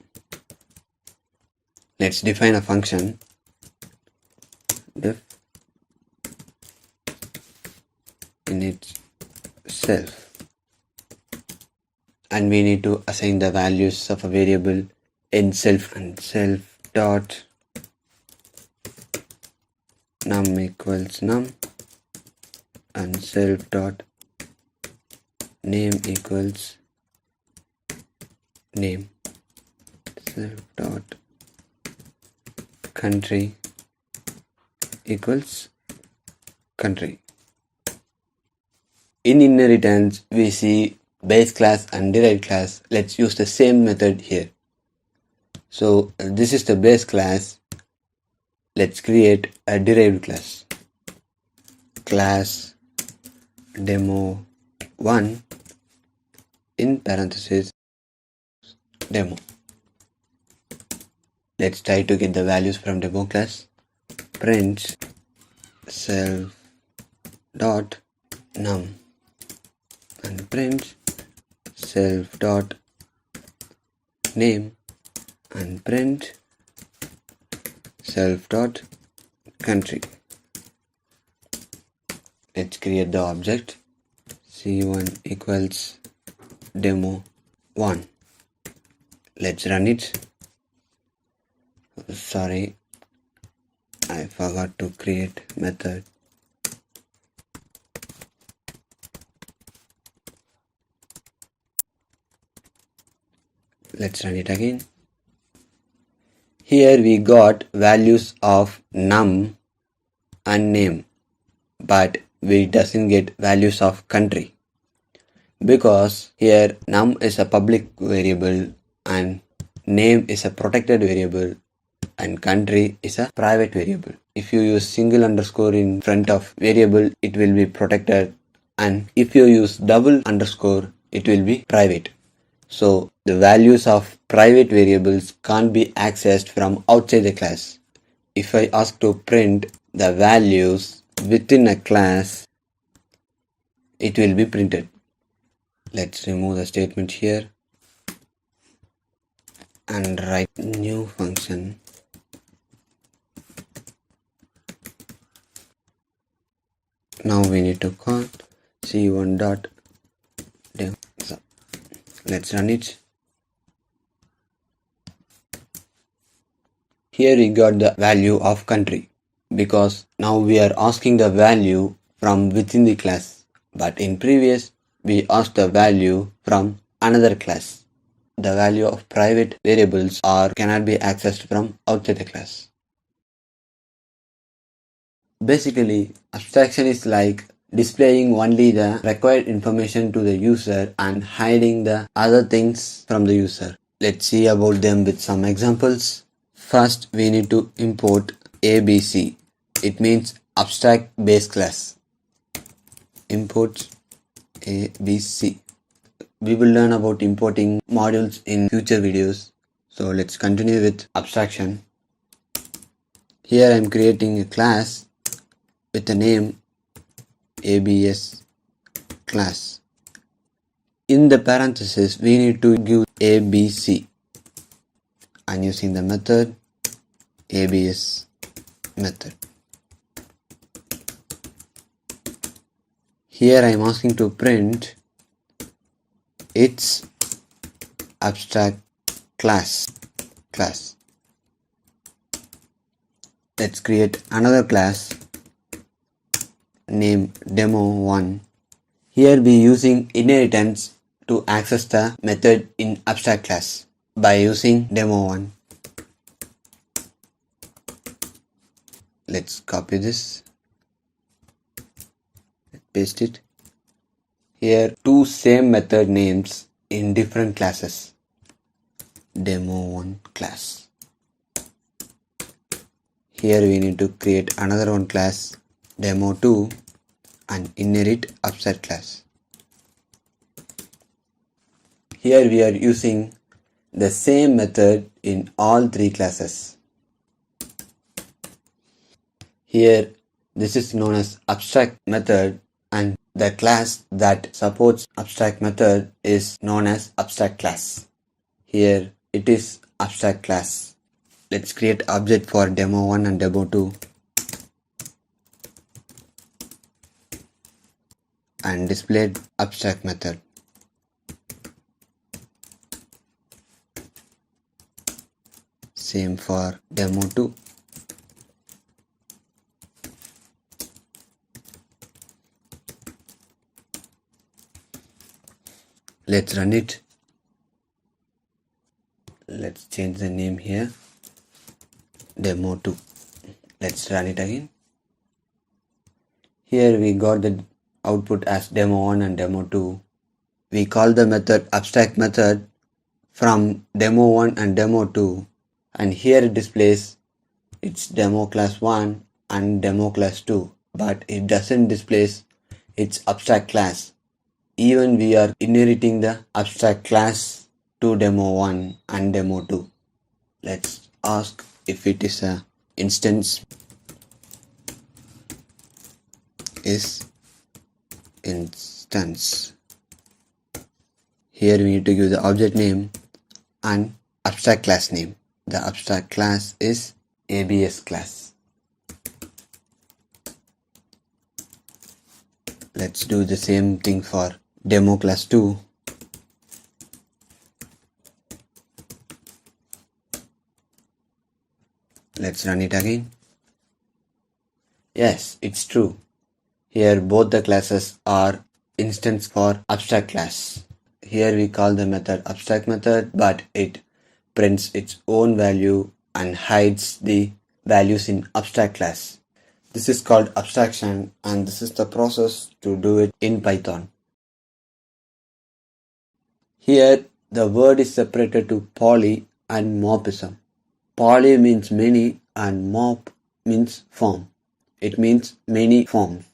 Let's define a function def in itself, and we need to assign the values of a variable in self, and self dot num equals num and self dot name equals name, self dot country equals country. In inheritance we see base class and derived class. Let's use the same method here. So this is the base class. Let's create a derived class. Class demo 1 in parentheses demo. Let's try to get the values from demo class. Print self dot num and print self dot name and print self dot country. Let's create the object c1 equals demo 1. Let's run it. Sorry, I forgot to create method. Let's run it again. Here we got values of num and name, but we doesn't get values of country, because here num is a public variable and name is a protected variable and country is a private variable. If you use single underscore in front of variable, it will be protected, and if you use double underscore, it will be private. So the values of private variables can't be accessed from outside the class. If I ask to print the values within a class, it will be printed. Let's remove the statement here and write new function. Now we need to call c1 dot demo. Let's run it. Here we got the value of country, because now we are asking the value from within the class, but in previous we asked the value from another class. The value of private variables cannot be accessed from outside the class. Basically, abstraction is like displaying only the required information to the user and hiding the other things from the user. Let's see about them with some examples. First, we need to import ABC. It means abstract base class. Import ABC. We will learn about importing modules in future videos. So let's continue with abstraction. Here I am creating a class with the name ABS class. In the parenthesis, we need to give ABC. I'm using the method ABS method. Here I am asking to print its abstract class. Let's create another class named demo1. Here we using inheritance to access the method in abstract class by using demo1. Let's copy this, paste it. Here two same method names in different classes. Demo1 class. Here we need to create another one class demo2 and inherit abstract class. Here we are using the same method in all three classes. Here this is known as abstract method, and the class that supports abstract method is known as abstract class. Here it is abstract class. Let's create object for demo1 and demo2 and display abstract method. Same for demo2. Let's run it. Let's change the name here, demo2. Let's run it again. Here we got the output as demo1 and demo2. We call the method abstract method from demo1 and demo2, and here it displays its demo class 1 and demo class 2, but it doesn't displays its abstract class. Even we are inheriting the abstract class to demo1 and demo2. Let's ask if it is a instance. Is instance. Here we need to give the object name and abstract class name. The abstract class is ABS class. Let's do the same thing for demo class 2. Let's run it again. Yes, it's true. Here both the classes are instance for abstract class. Here we call the method abstract method, but it prints its own value and hides the values in abstract class. This is called abstraction, and this is the process to do it in Python. Here the word is separated to poly and morphism. Poly means many and morph means form. It means many forms.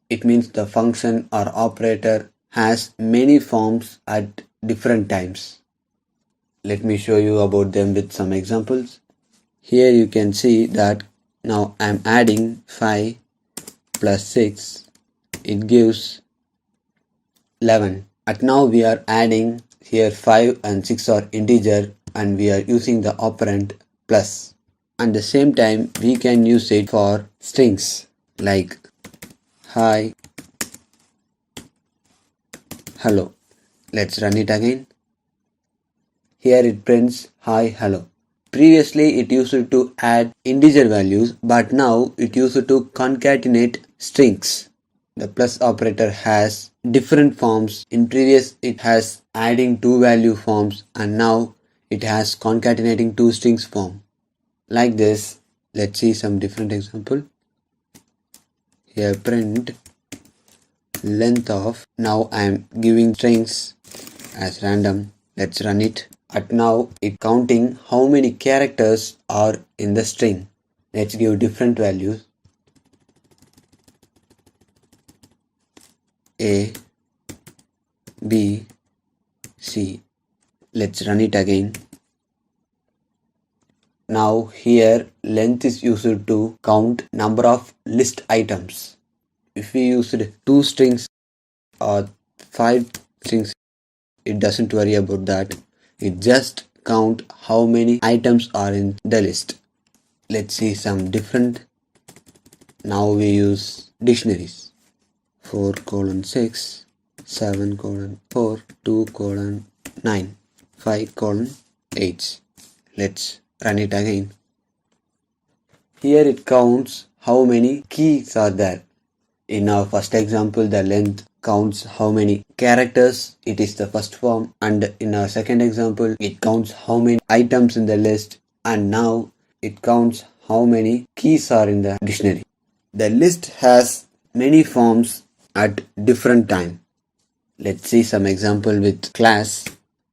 It means the function or operator has many forms at different times. Let me show you about them with some examples. Here you can see that now I am adding 5 plus 6. It gives 11. At now we are adding here 5 and 6 are integer, and we are using the operand plus. At the same time we can use it for strings like hi, hello. Let's run it again. Here it prints hi, hello. Previously it used to add integer values, but now it used to concatenate strings. The plus operator has different forms. In previous it has adding two value forms, and now it has concatenating two strings form. Like this. Let's see some different example. Here print length of. Now I am giving strings as random. Let's run it. But now it counting how many characters are in the string. Let's give different values. A, B, C. Let's run it again. Now here length is used to count number of list items. If we used 2 strings or 5 strings, it doesn't worry about that. It just count how many items are in the list. Let's see some different. Now we use dictionaries. 4:6, 7:4, 2:9, 5:8. Let's run it again. Here it counts how many keys are there. In our first example, the length counts how many characters it is the first form, and in our second example, it counts how many items in the list, and now it counts how many keys are in the dictionary. The list has many forms at different time. Let's see some example with class.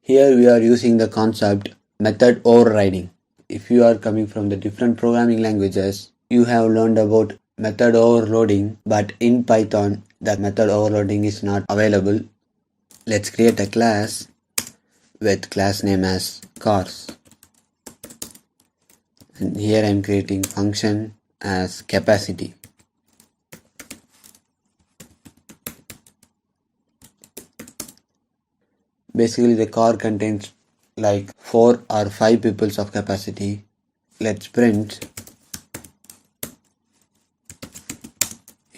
Here we are using the concept method overriding. If you are coming from the different programming languages, you have learned about method overloading, but in Python that method overloading is not available. Let's create a class with class name as cars, and here I am creating function as capacity. Basically the car contains like 4 or 5 peoples of capacity. Let's print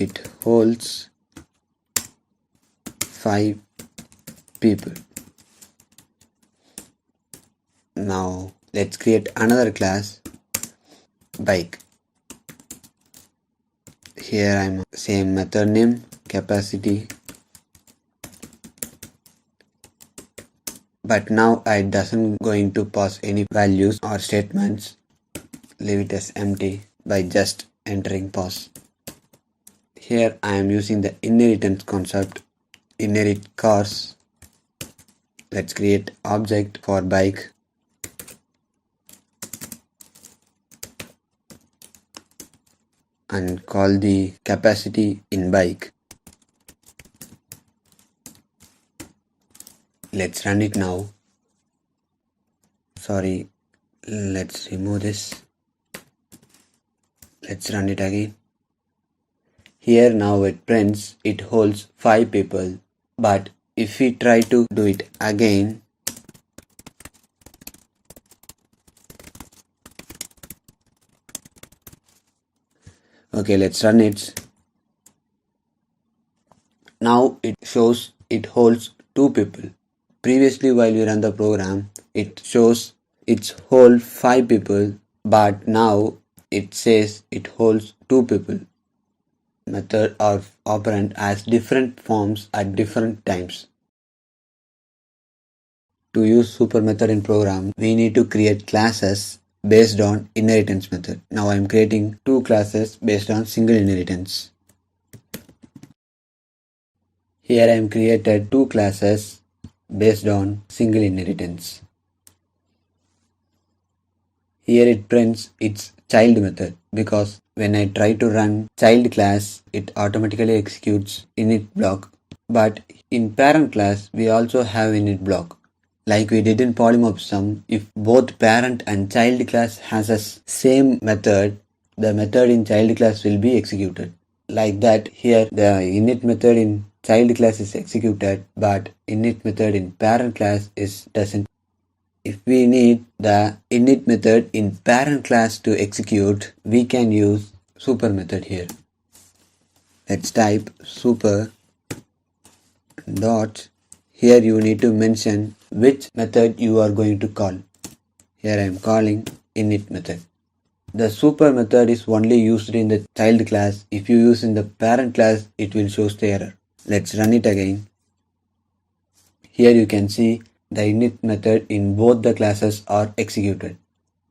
it holds 5 people. Now let's create another class bike. Here I'm same method name capacity, but now I doesn't going to pass any values or statements. Leave it as empty by just entering pass. Here I am using the inheritance concept, inherit cars. Let's create object for bike. And call the capacity in bike. Let's run it now. Sorry, let's remove this. Let's run it again. Here now it prints it holds 5 people, but if we try to do it again, okay, let's run it. Now it shows it holds 2 people. Previously while we run the program, it shows it holds 5 people, but now it says it holds 2 people. Method or operand has different forms at different times. To use super method in program, we need to create classes based on inheritance method. Now I am creating 2 classes based on single inheritance. Here I am created 2 classes based on single inheritance. Here it prints its child method because when I try to run child class, it automatically executes init block. But in parent class, we also have init block. Like we did in polymorphism, if both parent and child class has a same method, the method in child class will be executed. Like that, here the init method in child class is executed, but init method in parent class doesn't. If we need the init method in parent class to execute, we can use super method here. Let's type super dot. Here you need to mention which method you are going to call. Here I am calling init method. The super method is only used in the child class. If you use in the parent class, it will show the error. Let's run it again. Here you can see the init method in both the classes are executed.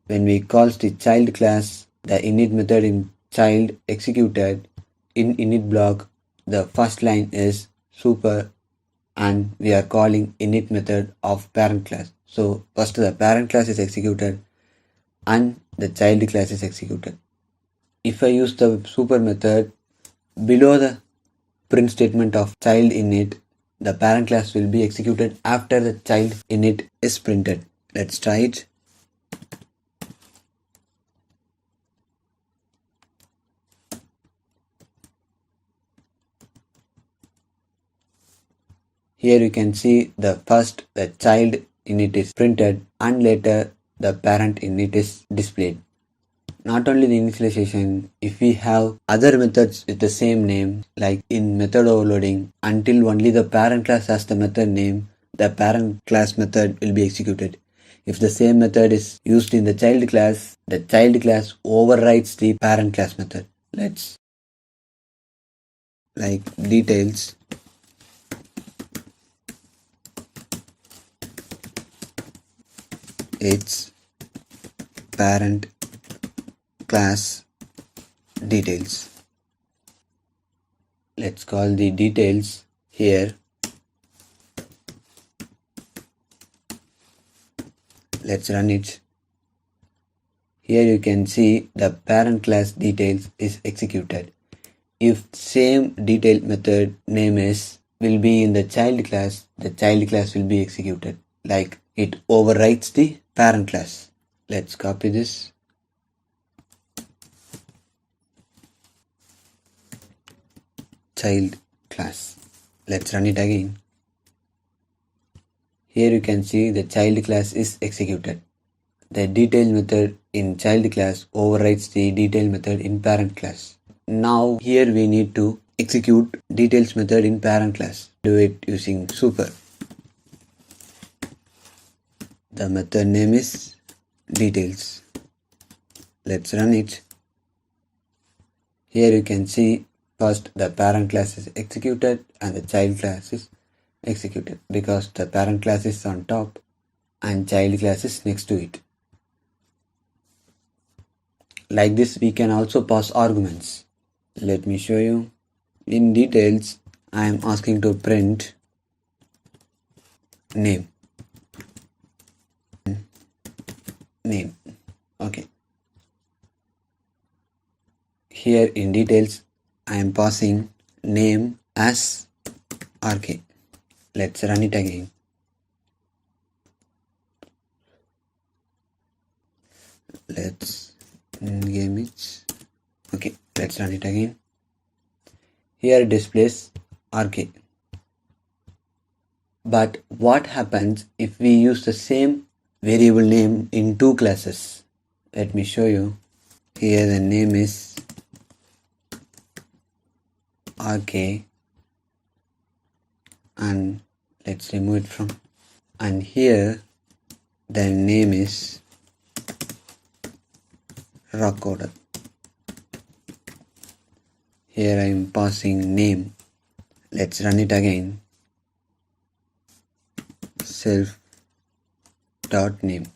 When we call the child class, the init method in child executed. In init block, the first line is super and we are calling init method of parent class. So first the parent class is executed and the child class is executed. If I use the super method below the print statement of child init, the parent class will be executed after the child init is printed. Let's try it. Here you can see the child init is printed and later the parent init is displayed. Not only the initialization, if we have other methods with the same name, like in method overloading, until only the parent class has the method name, the parent class method will be executed. If the same method is used in the child class overrides the parent class method. Let's like details. It's parent class details. Let's call the details here. Let's run it. Here you can see the parent class details is executed. If same detail method name will be in the child class will be executed. Like it overwrites the parent class. Let's copy this. Child class. Let's run it again. Here you can see the child class is executed. The detail method in child class overrides the detail method in parent class. Now here we need to execute details method in parent class. Do it using super. The method name is details. Let's run it. Here you can see first the parent class is executed and the child class is executed because the parent class is on top and child class is next to it. Like this we can also pass arguments. Let me show you. In details I am asking to print name. Okay. Here in details I am passing name as RK. Let's run it again. Let's game it. Okay, let's run it again. Here it displays RK. But what happens if we use the same variable name in two classes? Let me show you. Here the name is RK and let's remove it from, and here the name is rock coder. Here I am passing name. Let's run it again. Self dot name.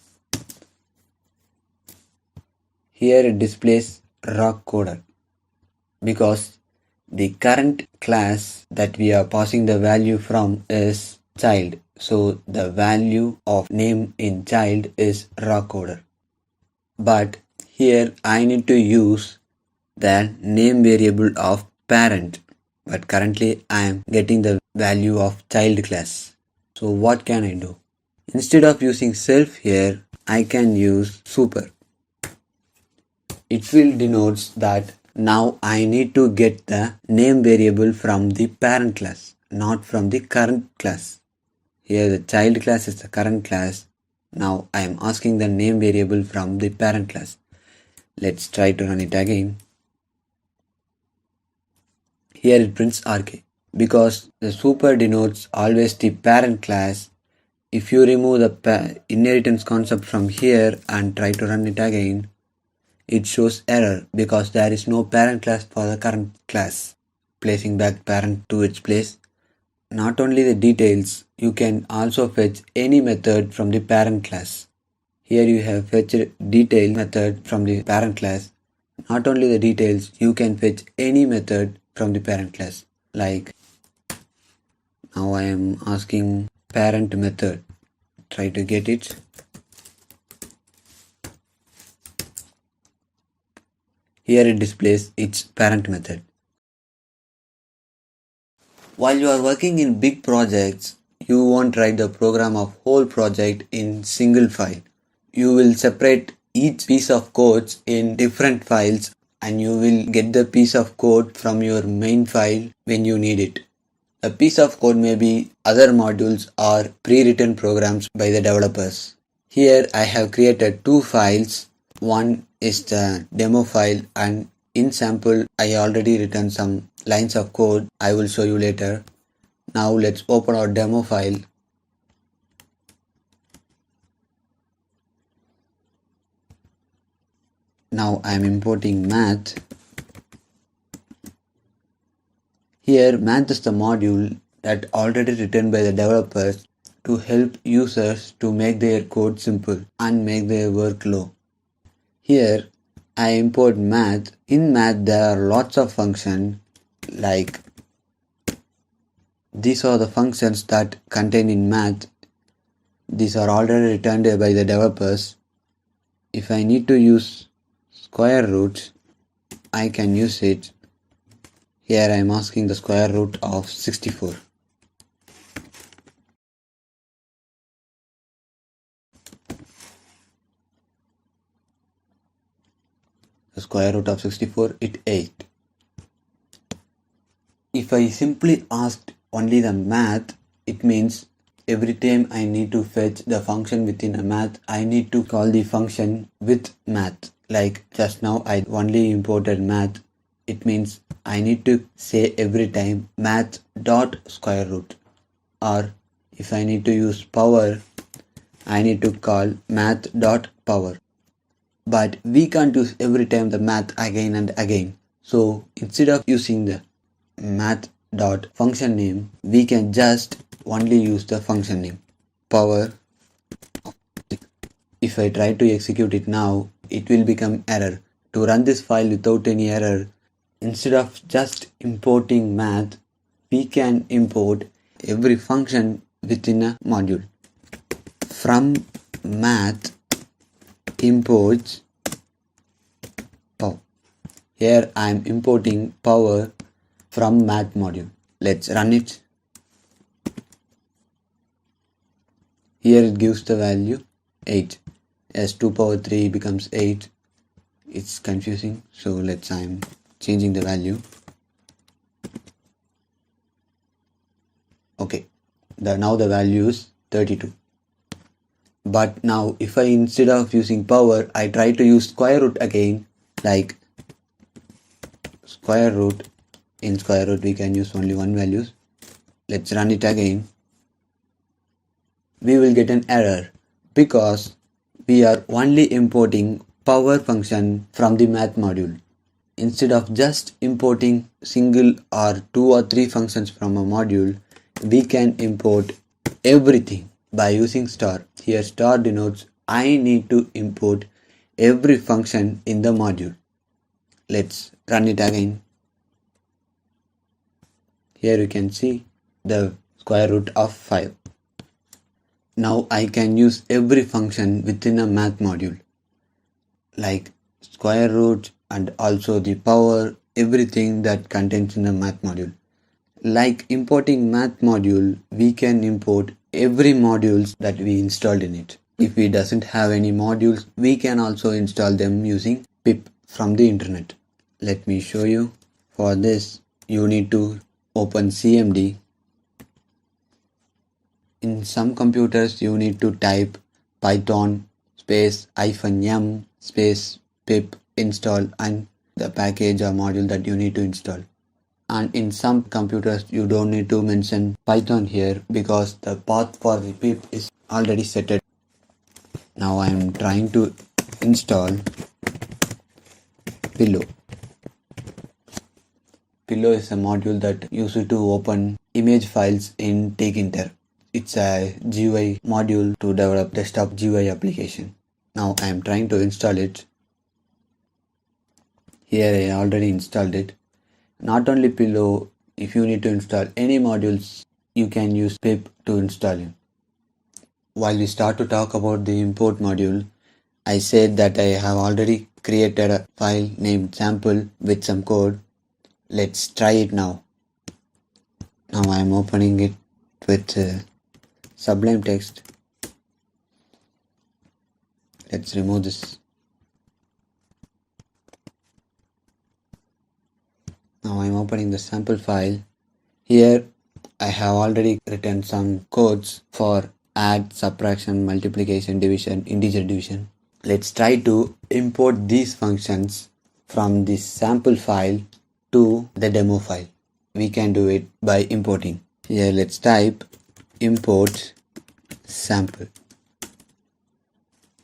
Here it displays rock coder because the current class that we are passing the value from is child. So the value of name in child is rock coder. But here I need to use the name variable of parent. But currently I am getting the value of child class. So what can I do? Instead of using self here, I can use super. It will denote that now I need to get the name variable from the parent class, not from the current class. Here the child class is the current class. Now I am asking the name variable from the parent class. Let's try to run it again. Here it prints RK because the super denotes always the parent class. If you remove the inheritance concept from here and try to run it again, it shows error because there is no parent class for the current class. Placing back parent to its place. Not only the details, you can also fetch any method from the parent class. Here you have fetched detail method from the parent class. Not only the details, you can fetch any method from the parent class. Like now I am asking parent method. try to get it. Here it displays its parent method. While you are working in big projects, you won't write the program of whole project in single file. You will separate each piece of code in different files and you will get the piece of code from your main file when you need it. A piece of code may be other modules or pre-written programs by the developers. Here I have created two files. One is the demo file and in sample I already written some lines of code. I will show you later. Now let's open our demo file. Now I am importing math. Here math is the module that already written by the developers to help users to make their code simple and make their work low. Here I import math. In math there are lots of functions, like these are the functions that contain in math. These are already written by the developers. If I need to use square root, I can use it. Here I am asking the square root of 64. The square root of 64 is 8. If I simply asked only the math, it means every time I need to fetch the function within a math, I need to call the function with math. Like just now I only imported math. It means I need to say every time math dot square root. Or if I need to use power, I need to call math dot power. But we can't use every time the math again and again. So instead of using the math dot function name, we can just only use the function name power. If I try to execute it now, it will become error. To run this file without any error, instead of just importing math, we can import every function within a module. From math imports power. Here I am importing power from math module. Let's run it. Here it gives the value 8. As 2 power 3 becomes 8. It's confusing, so I'm changing the value. Okay, now the value is 32. But now if I instead of using power, I try to use square root again, like square root. In square root we can use only one value. Let's run it again. We will get an error because we are only importing power function from the math module. Instead of just importing single or 2 or 3 functions from a module, we can import everything by using star. Here star denotes I need to import every function in the module. Let's run it again. Here you can see the square root of 5. Now I can use every function within a math module, like square root and also the power, everything that contains in the math module. Like importing math module, we can import every modules that we installed in it. If we doesn't have any modules, we can also install them using pip from the internet. Let me show you. For this, you need to open CMD. In some computers, you need to type Python space -m space pip install and the package or module that you need to install. And in some computers, you don't need to mention Python here because the path for the pip is already set. Now I am trying to install Pillow. Pillow is a module that uses to open image files in Tekinter. It's a GUI module to develop desktop GUI application. Now I am trying to install it. Here I already installed it. Not only Pillow, if you need to install any modules, you can use pip to install it. while we start to talk about the import module, I said that I have already created a file named sample with some code. Let's try it now. Now I am opening it with Sublime Text. Let's remove this. Now I am opening the sample file. Here I have already written some codes for add, subtraction, multiplication, division, integer division. Let's try to import these functions from this sample file to the demo file. We can do it by importing. Here let's type import sample.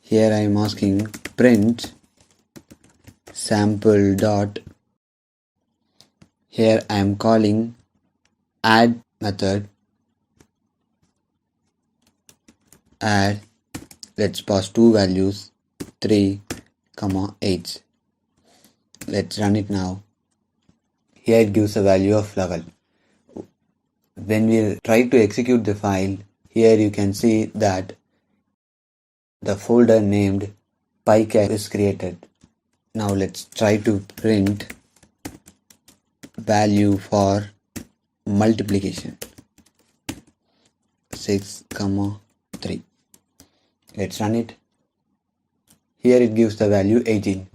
Here I am asking print sample dot. Here I am calling add method. Add. Let's pass two values 3, 8. Let's run it now. Here it gives a value of level. When we try to execute the file, here you can see that the folder named PyCat is created. Now let's try to print value for multiplication 6, 3. Let's run it. Here it gives the value 18.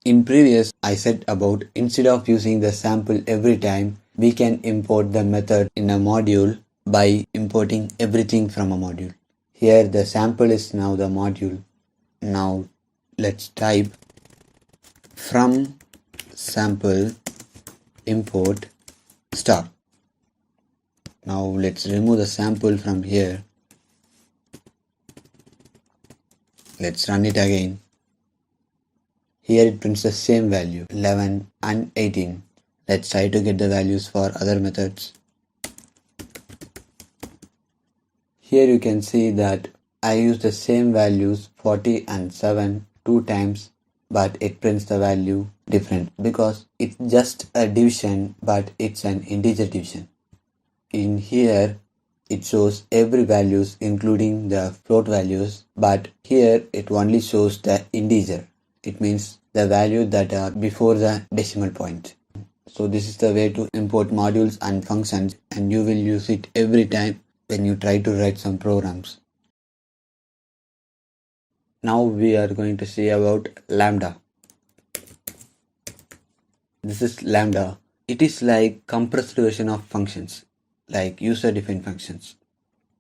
In previous I said about instead of using the sample every time, we can import the method in a module by importing everything from a module. Here the sample is now the module. Now let's type from sample import star. Now let's remove the sample from here. Let's run it again. Here it prints the same value 11 and 18. Let's try to get the values for other methods. Here you can see that I use the same values 40 and 7 two times, but it prints the value different because it's just a division, but it's an integer division. In here it shows every values including the float values, but here it only shows the integer. It means the value that are before the decimal point. So this is the way to import modules and functions, and you will use it every time when you try to write some programs. Now we are going to see about Lambda. This is Lambda. It is like compressed version of functions, like user-defined functions.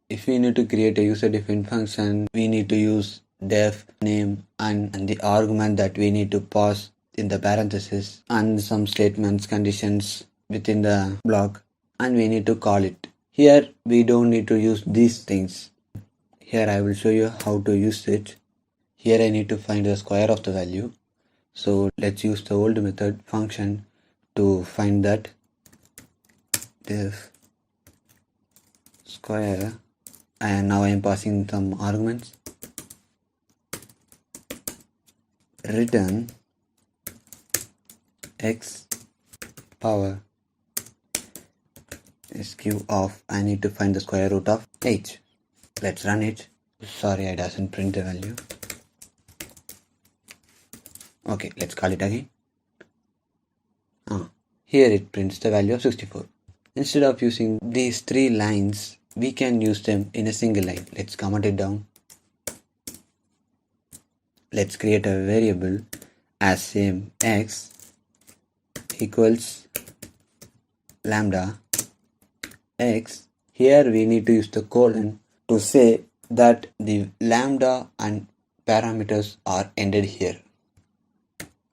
If we need to create a user-defined function, we need to use def name and the argument that we need to pass in the parenthesis and some statements, conditions within the block, and we need to call it. Here we don't need to use these things. Here I will show you how to use it. Here I need to find the square of the value. So let's use the old method function to find that. Def square, and now I am passing some arguments. Return x power sq of, I need to find the square root of h. Let's run it. Sorry, it doesn't print the value. Okay, let's call it again. Here it prints the value of 64. Instead of using these three lines, we can use them in a single line. Let's comment it down. Let's create a variable as same x equals lambda x. Here we need to use the colon to say that the lambda and parameters are ended here.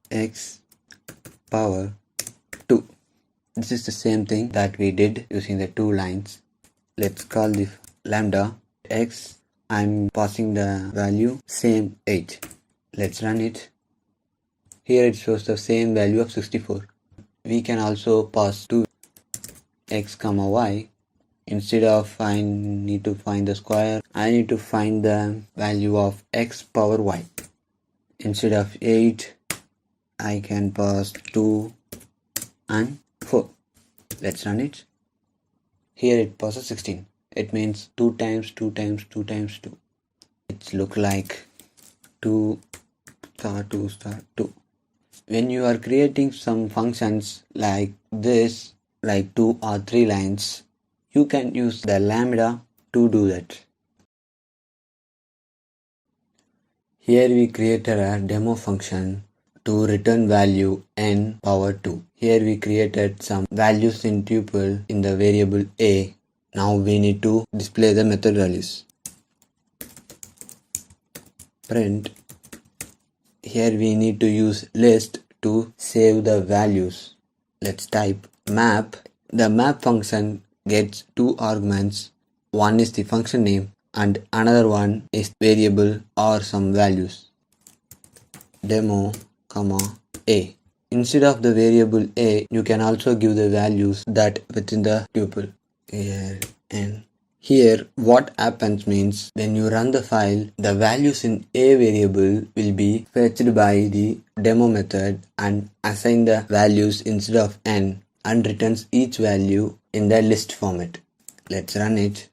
X power 2. This is the same thing that we did using the two lines. Let's call the lambda x. I'm passing the value same 8. Let's run it. Here it shows the same value of 64. We can also pass to x comma y. Instead of I need to find the square, I need to find the value of x power y. Instead of 8, I can pass 2 and 4. Let's run it. Here it passes 16. It means 2 times 2 times 2 times 2. It look like 2 star 2 star 2. When you are creating some functions like this, like 2 or 3 lines, you can use the lambda to do that. Here we created a demo function to return value n power 2. Here we created some values in tuple in the variable a. Now we need to display the method values. Print. Here we need to use list to save the values. Let's type map. The map function gets two arguments. One is the function name and another one is variable or some values. Demo, a. Instead of the variable a, you can also give the values that within the tuple. Here and here what happens means when you run the file, the values in a variable will be fetched by the demo method and assign the values instead of n and returns each value in the list format. Let's run it.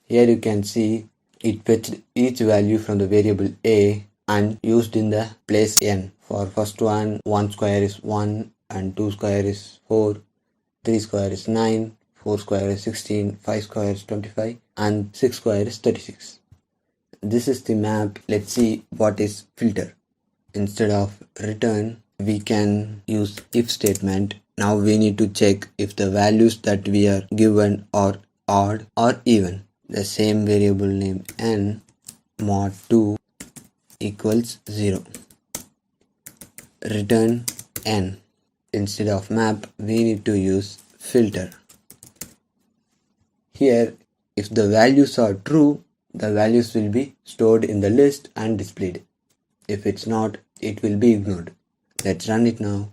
Here you can see it fetched each value from the variable a and used in the place n. For first one, 1 square is 1 and 2 square is 4, 3 square is 9, 4 square is 16, 5 square is 25 and 6 square is 36. This is the map. Let's see what is filter. Instead of return, we can use if statement. Now we need to check if the values that we are given are odd or even. The same variable name n mod 2 equals 0. Return n. Instead of map, we need to use filter. Here, if the values are true, the values will be stored in the list and displayed. If it's not, it will be ignored. Let's run it now.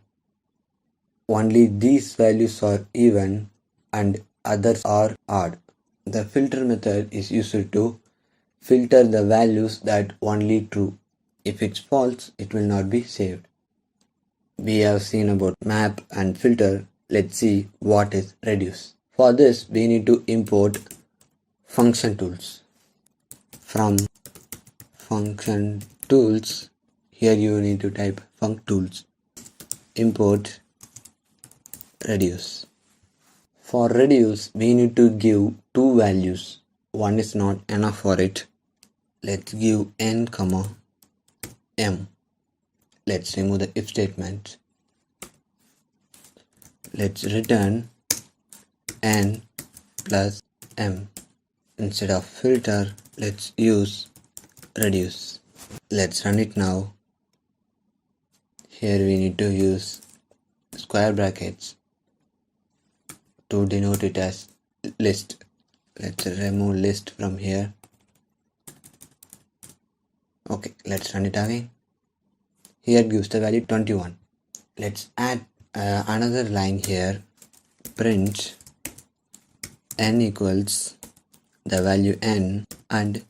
Only these values are even and others are odd. The filter method is used to filter the values that only true. If it's false, it will not be saved. We have seen about map and filter. Let's see what is reduce. For this, we need to import function tools. From function tools, here you need to type func tools. Import reduce. For reduce, we need to give two values. One is not enough for it. Let's give n, m. Let's remove the if statement. Let's return n plus m. Instead of filter, let's use reduce. Let's run it now. Here we need to use square brackets to denote it as list. Let's remove list from here. Okay, let's run it again. Here it gives the value 21. Let's add another line here. Print n equals the value n and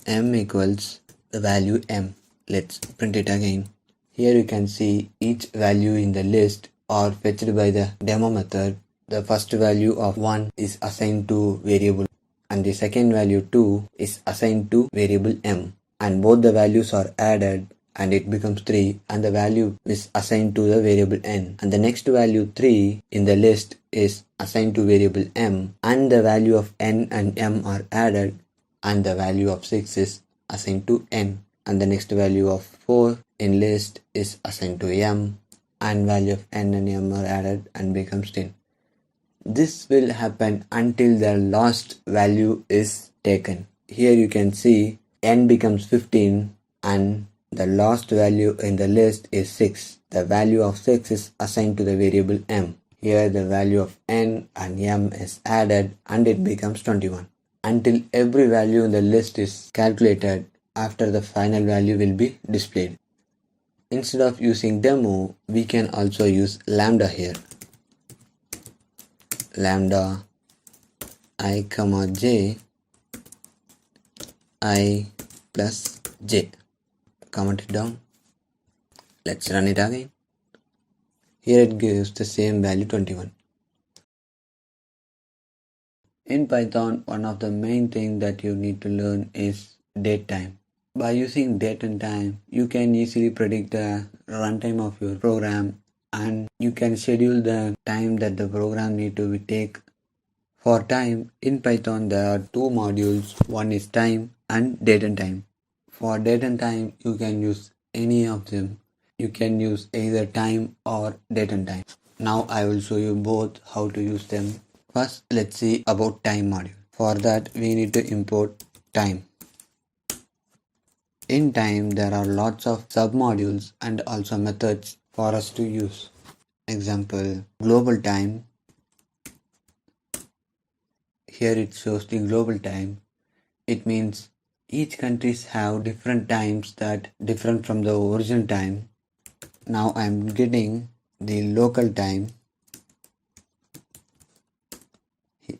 m equals the value m. Let's print it again. Here you can see each value in the list are fetched by the demo method. The first value of 1 is assigned to variable and the second value 2 is assigned to variable m, and both the values are added and it becomes 3, and the value is assigned to the variable n, and the next value 3 in the list is assigned to variable m, and the value of n and m are added and the value of 6 is assigned to n, and the next value of 4 in list is assigned to m, and value of n and m are added and becomes 10. This will happen until the last value is taken. Here you can see n becomes 15 and the last value in the list is 6. The value of 6 is assigned to the variable m. Here the value of n and m is added and it becomes 21. Until every value in the list is calculated, after the final value will be displayed. Instead of using demo, we can also use lambda here. Lambda I, j, I plus j. Comment it down. Let's run it again. Here it gives the same value 21. In Python, one of the main things that you need to learn is date time. By using date and time, you can easily predict the runtime of your program, and you can schedule the time that the program need to take. For time, in Python there are two modules, one is time and date and time. For date and time, you can use any of them. You can use either time or date and time. Now I will show you both how to use them. First, let's see about time module. For that, we need to import time. In time, there are lots of submodules and also methods for us to use. Example, global time. Here it shows the global time. It means each countries have different times that different from the original time. Now I am getting the local time.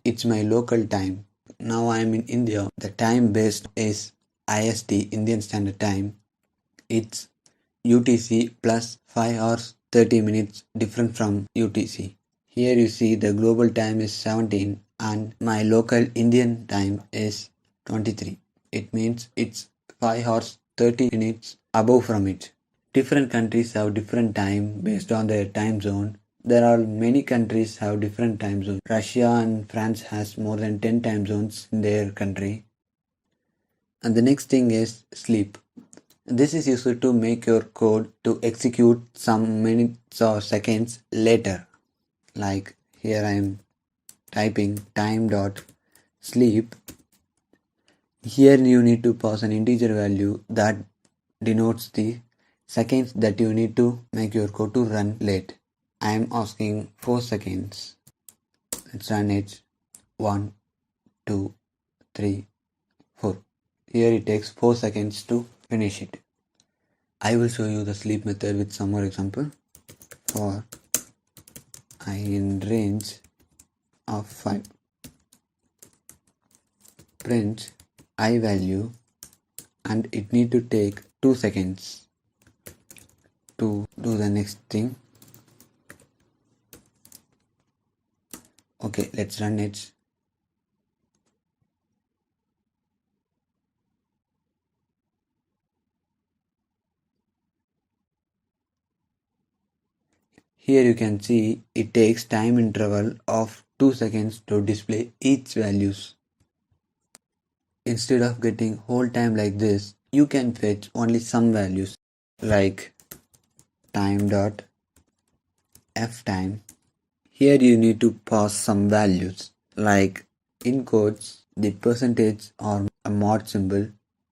It's my local time. Now I am in India. The time based is IST, Indian Standard Time. It's UTC plus 5 hours 30 minutes different from UTC. Here you see the global time is 17 and my local Indian time is 23. It means it's 5 hours 30 minutes above from it. Different countries have different time based on their time zone. There are many countries have different time zones. Russia and France has more than 10 time zones in their country. And the next thing is sleep. This is used to make your code to execute some minutes or seconds later. Like here I am typing time.sleep. Here you need to pass an integer value that denotes the seconds that you need to make your code to run late. I am asking 4 seconds. Let's run it. 1, 2, 3, 4. Here it takes 4 seconds to finish it. I will show you the sleep method with some more example. For I in range of 5. Print I value and it need to take 2 seconds to do the next thing. Okay, let's run it. Here you can see it takes time interval of 2 seconds to display each values. Instead of getting whole time like this, you can fetch only some values like time.ftime. Here you need to pass some values like in quotes the percentage or a mod symbol.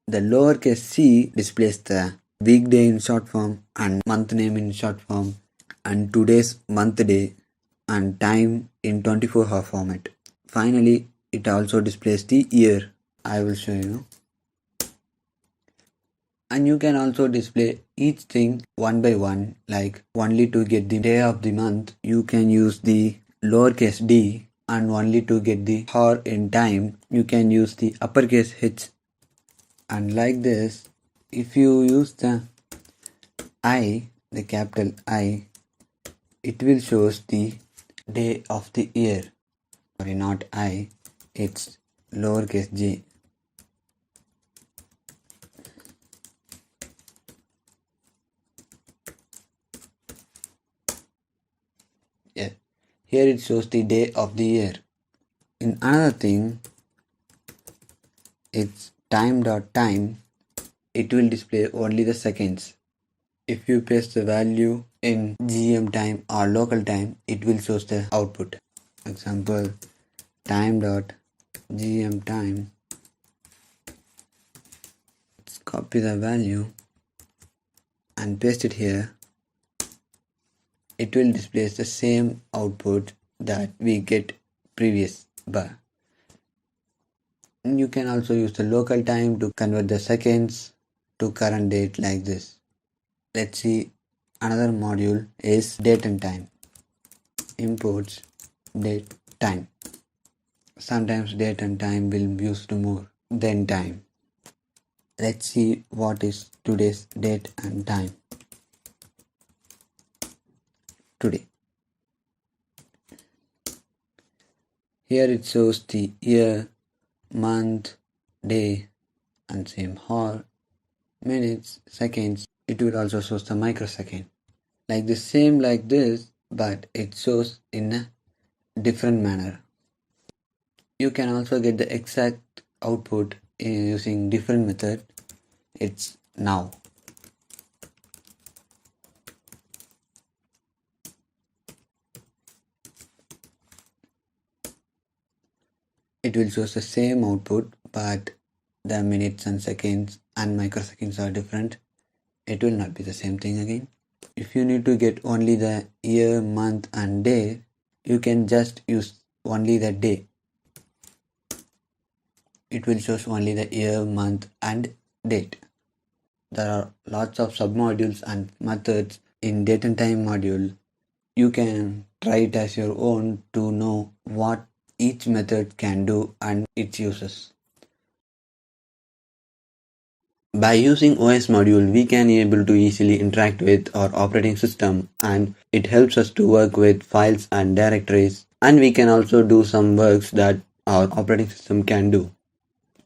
The lowercase c displays the weekday in short form and month name in short form and today's month day and time in 24-hour format. Finally, it also displays the year. I will show you. And you can also display each thing one by one, like only to get the day of the month you can use the lowercase d, and only to get the hour in time you can use the uppercase h. And like this, if you use the I, the capital I, it will show the day of the year. Sorry, not I, it's lowercase g. Yeah. Here it shows the day of the year. In another thing, it's time.time. It will display only the seconds. If you paste the value in GM time or local time, it will show the output. Example, time.gm time. Let's copy the value and paste it here. It will display the same output that we get previous bar. You can also use the local time to convert the seconds to current date like this. Let's see, another module is date and time. Imports date time. Sometimes date and time will be used more than time. Let's see what is today's date and time. Today. Here it shows the year, month, day, and same hour, minutes, seconds. It will also show the microsecond. Like the same like this, but it shows in a different manner. You can also get the exact output using different method. It's now. It will show the same output, but the minutes and seconds and microseconds are different. It will not be the same thing again. If you need to get only the year, month and day, you can just use only the day. It will show only the year, month and date. There are lots of submodules and methods in date and time module. You can try it as your own to know what each method can do and its uses. By using OS module, we can be able to easily interact with our operating system, and it helps us to work with files and directories, and we can also do some works that our operating system can do.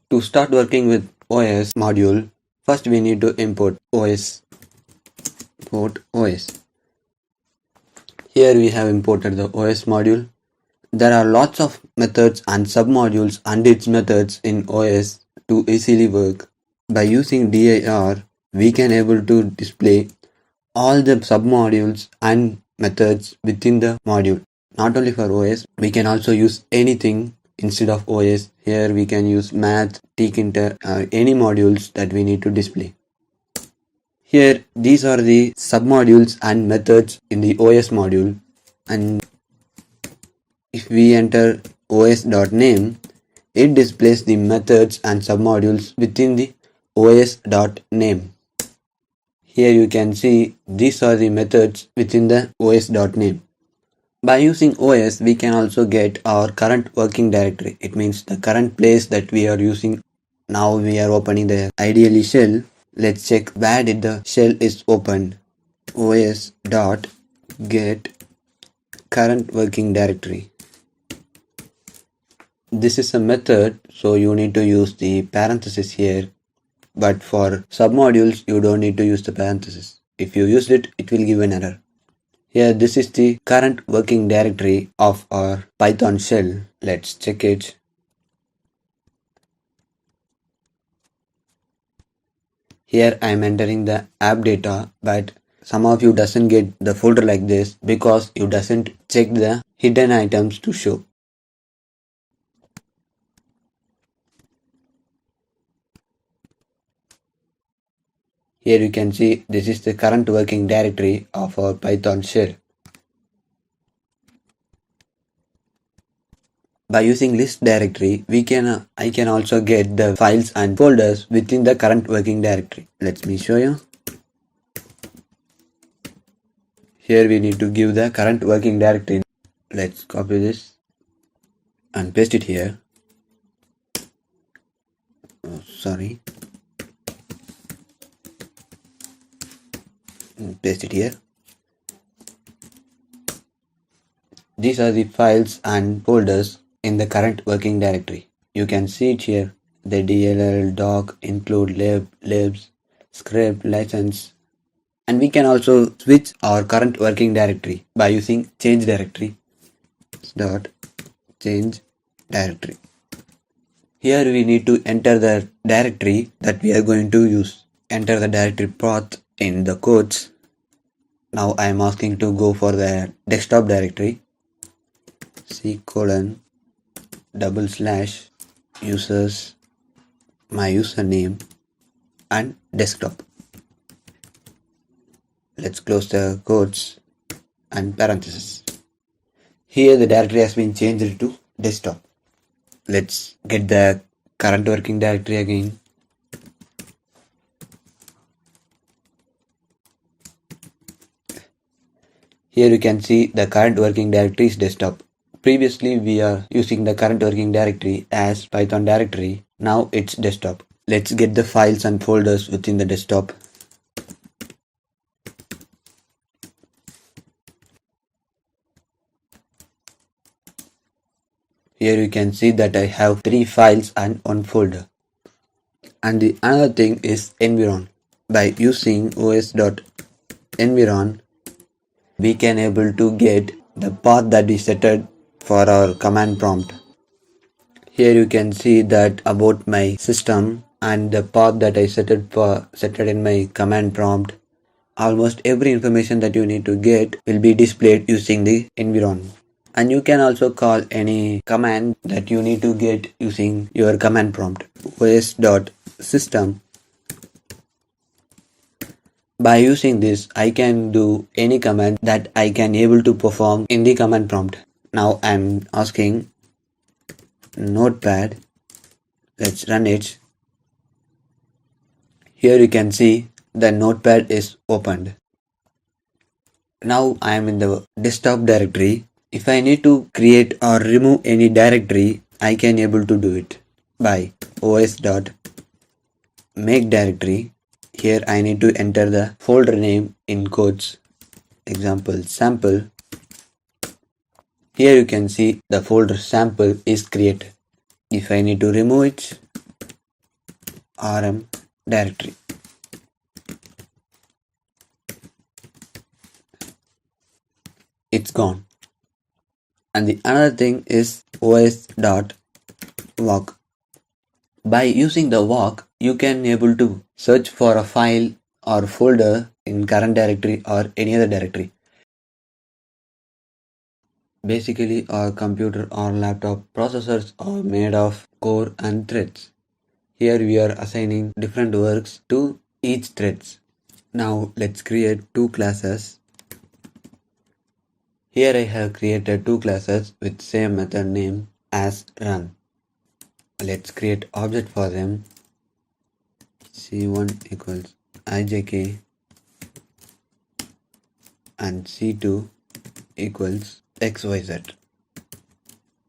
To start working with OS module, first we need to import OS. Here we have imported the OS module. There are lots of methods and submodules and its methods in OS to easily work. By using dir, we can able to display all the submodules and methods within the module. Not only for OS, we can also use anything instead of OS. Here we can use math, tkinter, any modules that we need to display. Here these are the submodules and methods in the OS module, and if we enter os.name, it displays the methods and submodules within the os.name. Here you can see these are the methods within the os.name. By using OS, we can also get our current working directory. It means the current place that we are using. Now we are opening the IDLE shell. Let's check where did the shell is opened. os.get current working directory. This is a method, so you need to use the parenthesis here, but for submodules you don't need to use the parenthesis. If you use it, it will give an error. Here this is the current working directory of our Python shell. Let's check it. Here I am entering the app data, but some of you doesn't get the folder like this because you doesn't check the hidden items to show. Here you can see this is the current working directory of our Python shell. By using list directory, I can also get the files and folders within the current working directory. Let me show you. Here we need to give the current working directory. Let's copy this and paste it here. Paste it here. These are the files and folders in the current working directory. You can see it here. The DLL, doc, include, libs, script, license. And we can also switch our current working directory by using change directory. Change directory. Here we need to enter the directory that we are going to use. Enter the directory path in the codes. Now I am asking to go for the desktop directory. C:/users, my username and desktop. Let's close the quotes and parentheses. Here the directory has been changed to desktop. Let's get the current working directory again. Here you can see the current working directory is desktop. Previously we are using the current working directory as Python directory. Now it's desktop. Let's get the files and folders within the desktop. Here you can see that I have 3 files and 1 folder. And the another thing is environ. By using os.environ, we can able to get the path that is set for our command prompt. Here you can see that about my system and the path that I set in my command prompt. Almost every information that you need to get will be displayed using the environ. And you can also call any command that you need to get using your command prompt. os.system. By using this, I can do any command that I can able to perform in the command prompt. Now I'm asking notepad. Let's run it. Here you can see the notepad is opened. Now I am in the desktop directory. If I need to create or remove any directory, I can able to do it by os.make directory. Here I need to enter the folder name in quotes. Example sample. Here you can see the folder sample is created. If I need to remove it, rm directory. It's gone. And the another thing is os.walk. By using the walk, you can able to search for a file or folder in current directory or any other directory. Basically, our computer or laptop processors are made of core and threads. Here we are assigning different works to each threads. Now let's create 2 classes. Here I have created 2 classes with same method name as run. Let's create object for them. C1 equals ijk and C2 equals xyz.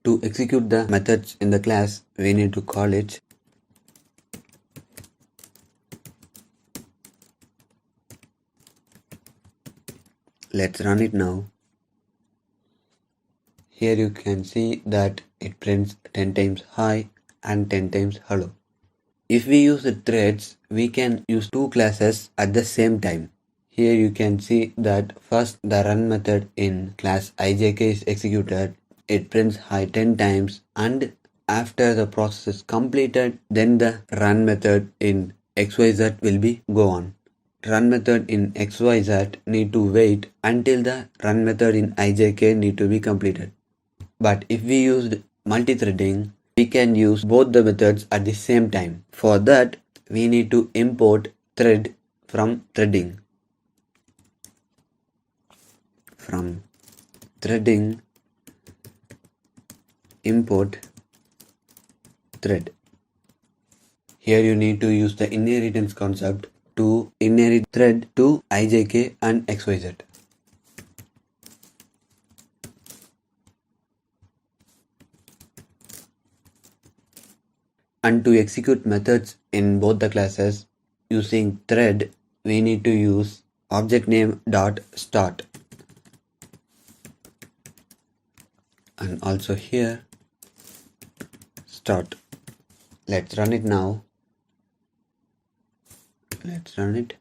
To execute the methods in the class, we need to call it let's run it now. Here you can see that it prints 10 times hi and 10 times hello. If we use the threads, we can use 2 classes at the same time. Here you can see that first the run method in class ijk is executed. It prints hi 10 times, and after the process is completed, then the run method in xyz will be go on. Run method in xyz need to wait until the run method in ijk need to be completed. But if we used multithreading, we can use both the methods at the same time. For that, we need to import thread from threading. From threading, import thread. Here you need to use the inheritance concept to inherit thread to ijk and xyz. And to execute methods in both the classes using thread, we need to use object name dot start. And also here start. Let's run it now. Let's run it.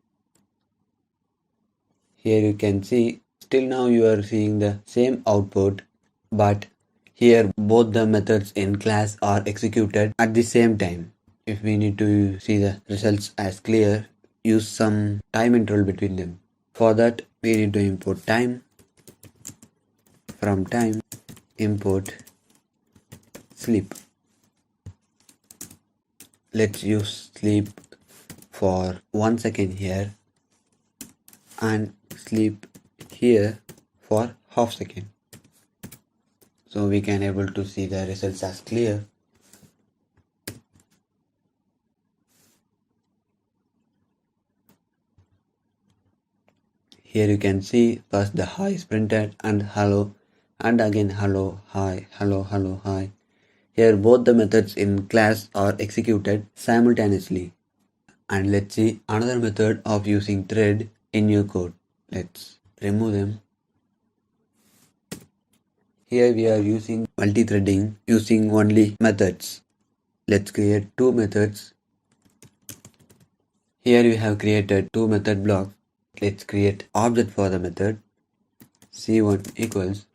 Here you can see still now you are seeing the same output, but here both the methods in class are executed at the same time. If we need to see the results as clear, use some time interval between them. For that, we need to import time. From time, import sleep. Let's use sleep for 1 second here and sleep here for half second. So we can able to see the results as clear. Here you can see first the hi is printed and hello, and again hello, hi, hello, hello, hi. Here both the methods in class are executed simultaneously. And let's see another method of using thread in your code. Let's remove them. Here we are using multithreading using only methods. Let's create two methods. Here we have created two method blocks. Let's create object for the method. C1 equals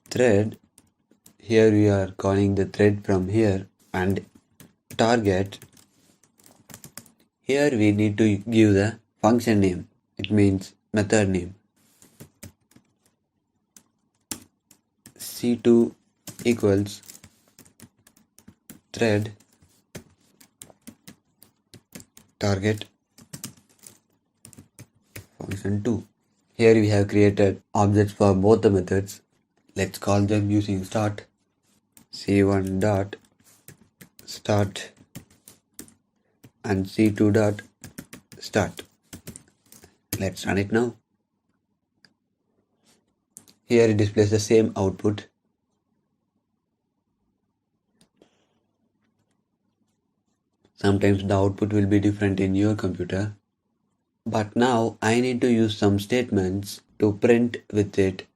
thread. Here we are calling the thread from here, and target. Here we need to give the function name. It means method name. C2 equals thread target function 2. Here we have created objects for both the methods. Let's call them using start. C1 dot start and C2 dot start. Let's run it now. Here it displays the same output. Sometimes the output will be different in your computer. But now I need to use some statements to print with it.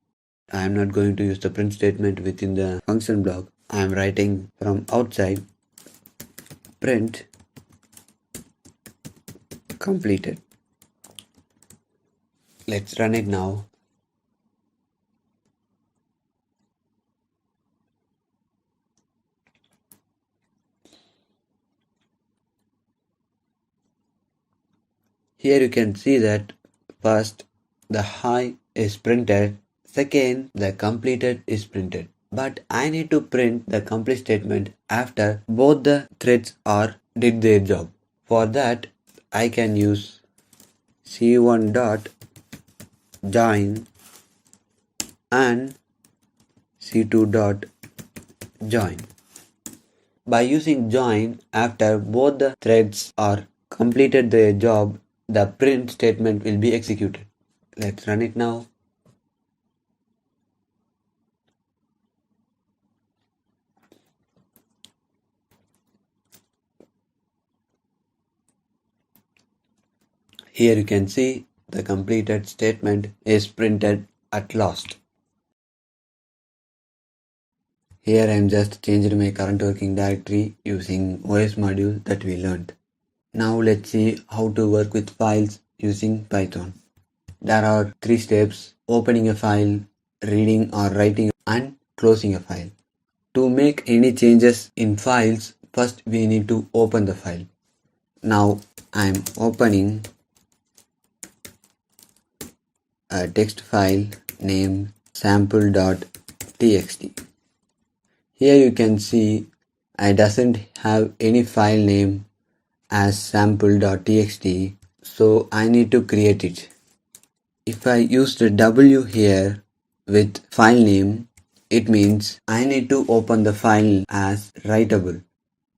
I am not going to use the print statement within the function block. I am writing from outside print completed. Let's run it now. Here you can see that first the hi is printed, second the completed is printed. But I need to print the complete statement after both the threads did their job. For that I can use C1 dot join and C2 dot join. By using join after both the threads are completed their job, the print statement will be executed. Let's run it now. Here you can see the completed statement is printed at last. Here I am just changing my current working directory using OS module that we learned. Now let's see how to work with files using Python. There are 3 steps: opening a file, reading or writing, and closing a file. To make any changes in files, first we need to open the file. Now I am opening a text file named sample.txt. Here you can see I doesn't have any file name as sample.txt, so I need to create it. If I use the W here with file name, it means I need to open the file as writable.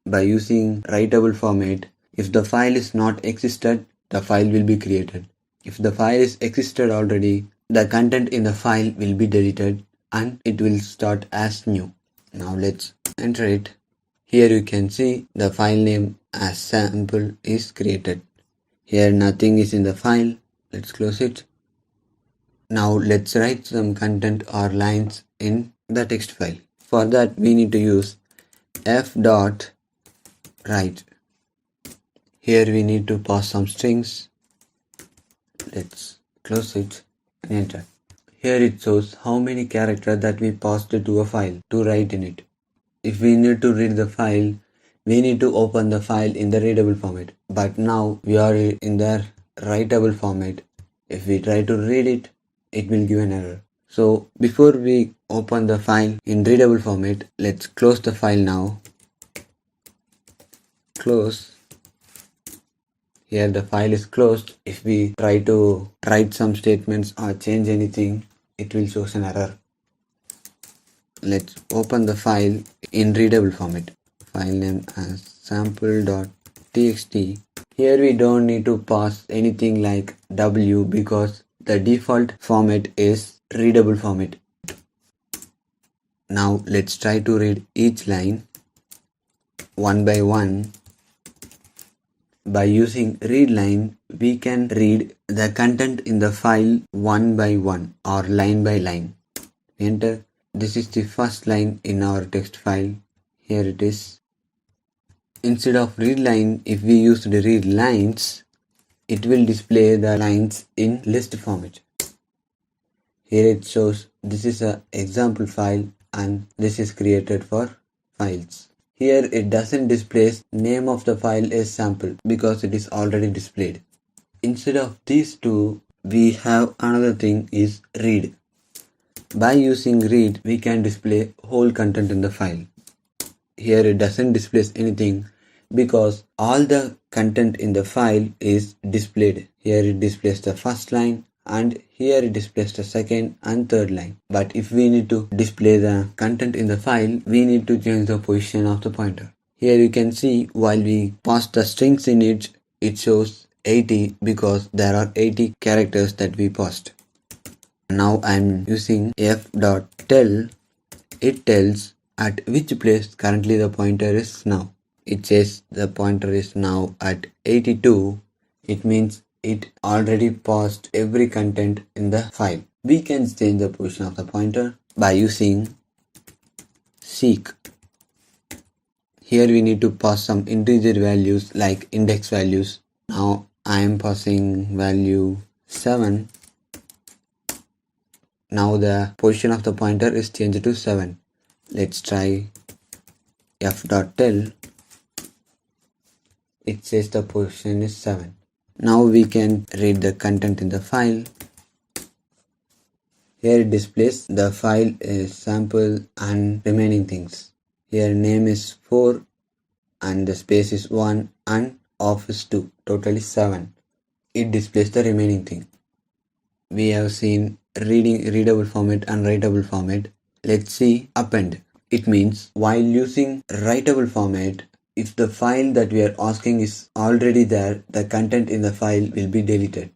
By using writable format, if the file is not existed, the file will be created. If the file is existed already, the content in the file will be deleted and it will start as new. Now let's enter it. Here you can see the file name as sample is created. Here nothing is in the file. Let's close it. Now let's write some content or lines in the text file. For that we need to use f.write. Here we need to pass some strings. Let's close it and enter. Here it shows how many characters that we passed to a file to write in it. If we need to read the file, we need to open the file in the readable format. But now we are in the writable format. If we try to read it, it will give an error. So before we open the file in readable format, let's close the file now. Close. Here the file is closed. If we try to write some statements or change anything, it will show an error. Let's open the file in readable format. File name as sample.txt. Here we don't need to pass anything like W because the default format is readable format. Now let's try to read each line one by one. By using read line, we can read the content in the file one by one or line by line. Enter. This is the first line in our text file. Here it is. Instead of read line, if we use the read lines, it will display the lines in list format. Here it shows this is an example file and this is created for files. Here it doesn't display name of the file as sample because it is already displayed. Instead of these two, we have another thing is read. By using read, we can display whole content in the file. Here it doesn't display anything because all the content in the file is displayed. Here it displays the first line and here it displays the second and third line. But if we need to display the content in the file, we need to change the position of the pointer. Here you can see while we pass the strings in it, it shows 80 because there are 80 characters that we passed. Now I am using f.tell. It tells at which place currently the pointer is now. It says the pointer is now at 82. It means it already passed every content in the file. We can change the position of the pointer by using seek. Here we need to pass some integer values like index values. Now I am passing value 7. Now the position of the pointer is changed to 7. Let's try f.tell. It says the position is 7. Now we can read the content in the file. Here it displays the file is sample and remaining things. Here name is 4 and the space is 1 and off is 2. Total is 7. It displays the remaining thing. We have seen readable format and writable format. Let's see append. It means while using writable format, if the file that we are asking is already there, the content in the file will be deleted.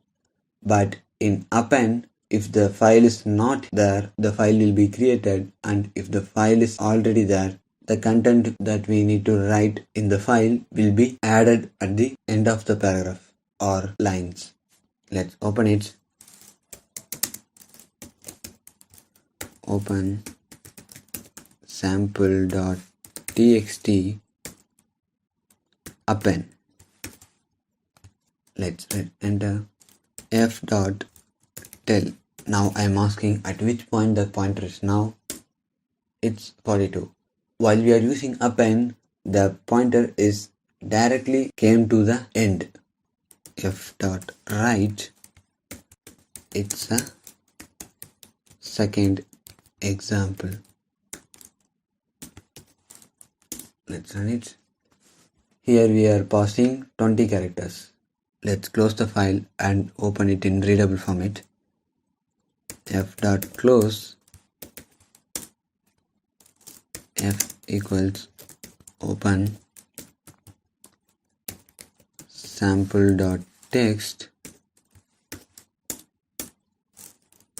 But in append, if the file is not there, the file will be created, and if the file is already there, the content that we need to write in the file will be added at the end of the paragraph or lines. Let's open it. Open sample.txt append. Let's enter f.tell. Now I am asking at which point the pointer is now. It's 42. While we are using append, the pointer is directly came to the end. f.write. It's a second example. Let's run it. Here we are passing 20 characters. Let's close the file and open it in readable format. f.close. F equals open sample.txt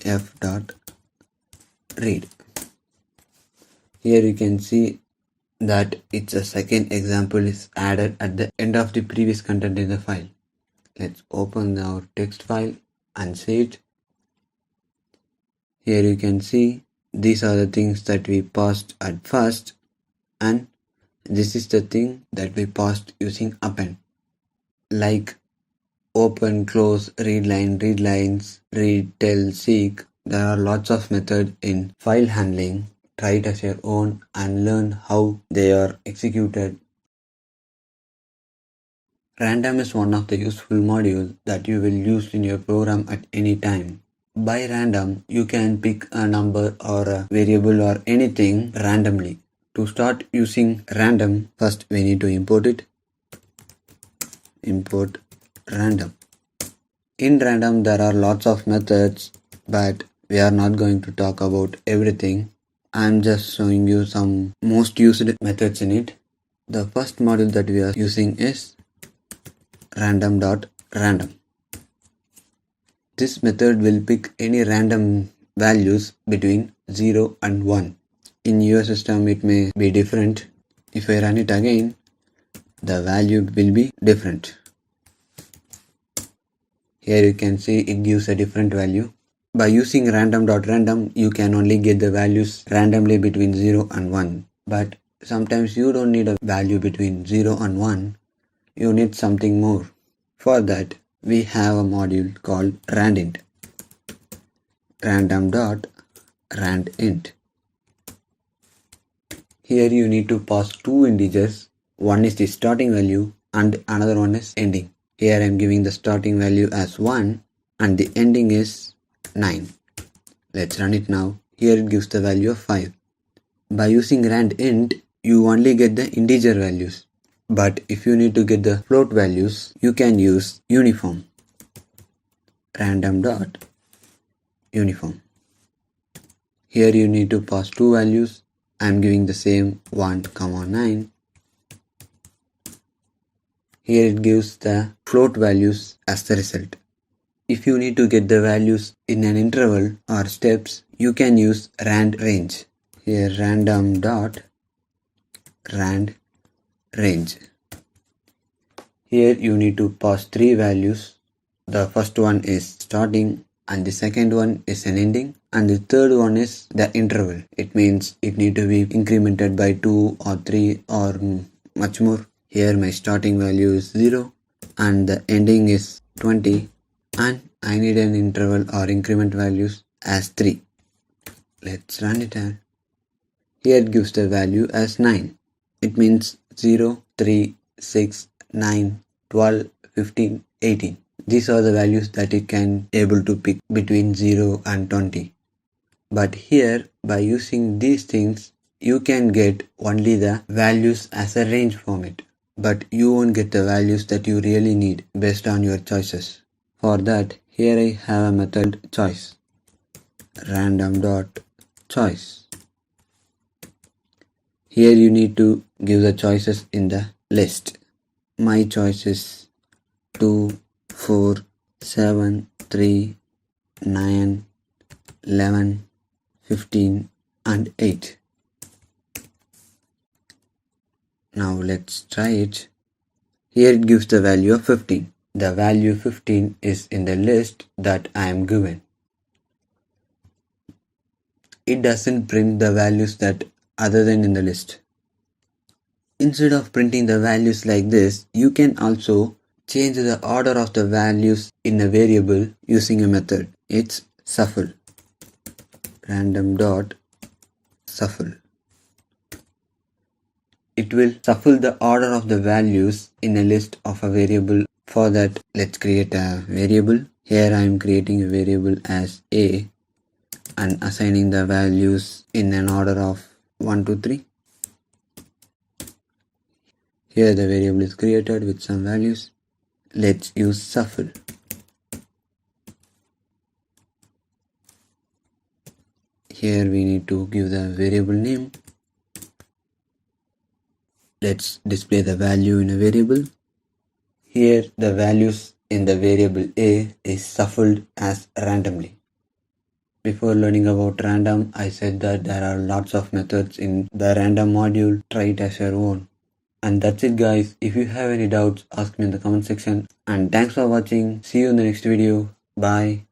f.read. Here you can see that it's a second example is added at the end of the previous content in the file. Let's open our text file and see it. Here you can see these are the things that we passed at first, and this is the thing that we passed using append, like open, close, read line, read lines, read, tell, seek. There are lots of methods in file handling. Try it as your own and learn how they are executed. Random is one of the useful modules that you will use in your program at any time. By random, you can pick a number or a variable or anything randomly. To start using random, first we need to import it. Import random. In random, there are lots of methods, but we are not going to talk about everything. I'm just showing you some most used methods in it. The first module that we are using is random.random. This method will pick any random values between 0 and 1. In your system it may be different. If I run it again, the value will be different. Here you can see it gives a different value. By using random.random, you can only get the values randomly between 0 and 1. But sometimes you don't need a value between 0 and 1. You need something more. For that, we have a module called randint. Random.randint. Here you need to pass two integers. One is the starting value and another one is ending. Here I am giving the starting value as 1 and the ending is 9. Let's run it now. Here it gives the value of 5. By using randint, you only get the integer values. But if you need to get the float values, you can use uniform. Random.uniform. Here you need to pass two values. I am giving the same 1, 9. Here it gives the float values as the result. If you need to get the values in an interval or steps, you can use rand range. Here random.rand range. Here you need to pass three values. The first one is starting and the second one is an ending and the third one is the interval. It means it need to be incremented by 2 or 3 or much more. Here my starting value is 0 and the ending is 20 and I need an interval or increment values as 3. Let's run it out. Here it gives the value as 9. It means 0, 3, 6, 9, 12, 15, 18. These are the values that it can able to pick between 0 and 20. But here by using these things you can get only the values as a range format. But you won't get the values that you really need based on your choices. For that, here I have a method choice. Random.choice. Here you need to give the choices in the list. My choice is 2, 4, 7, 3, 9, 11, 15 and 8. Now let's try it. Here it gives the value of 15. The value 15 is in the list that I am given. It doesn't print the values that other than in the list. Instead of printing the values like this, you can also change the order of the values in a variable using a method. It's shuffle. Random.shuffle. It will shuffle the order of the values in a list of a variable. For that, let's create a variable. Here I am creating a variable as A and assigning the values in an order of 1 to 3. Here the variable is created with some values. Let's use shuffle. Here we need to give the variable name. Let's display the value in a variable. Here the values in the variable A is shuffled as randomly. Before learning about random, I said that there are lots of methods in the random module. Try it as your own. And that's it guys. If you have any doubts, ask me in the comment section. And thanks for watching. See you in the next video. Bye.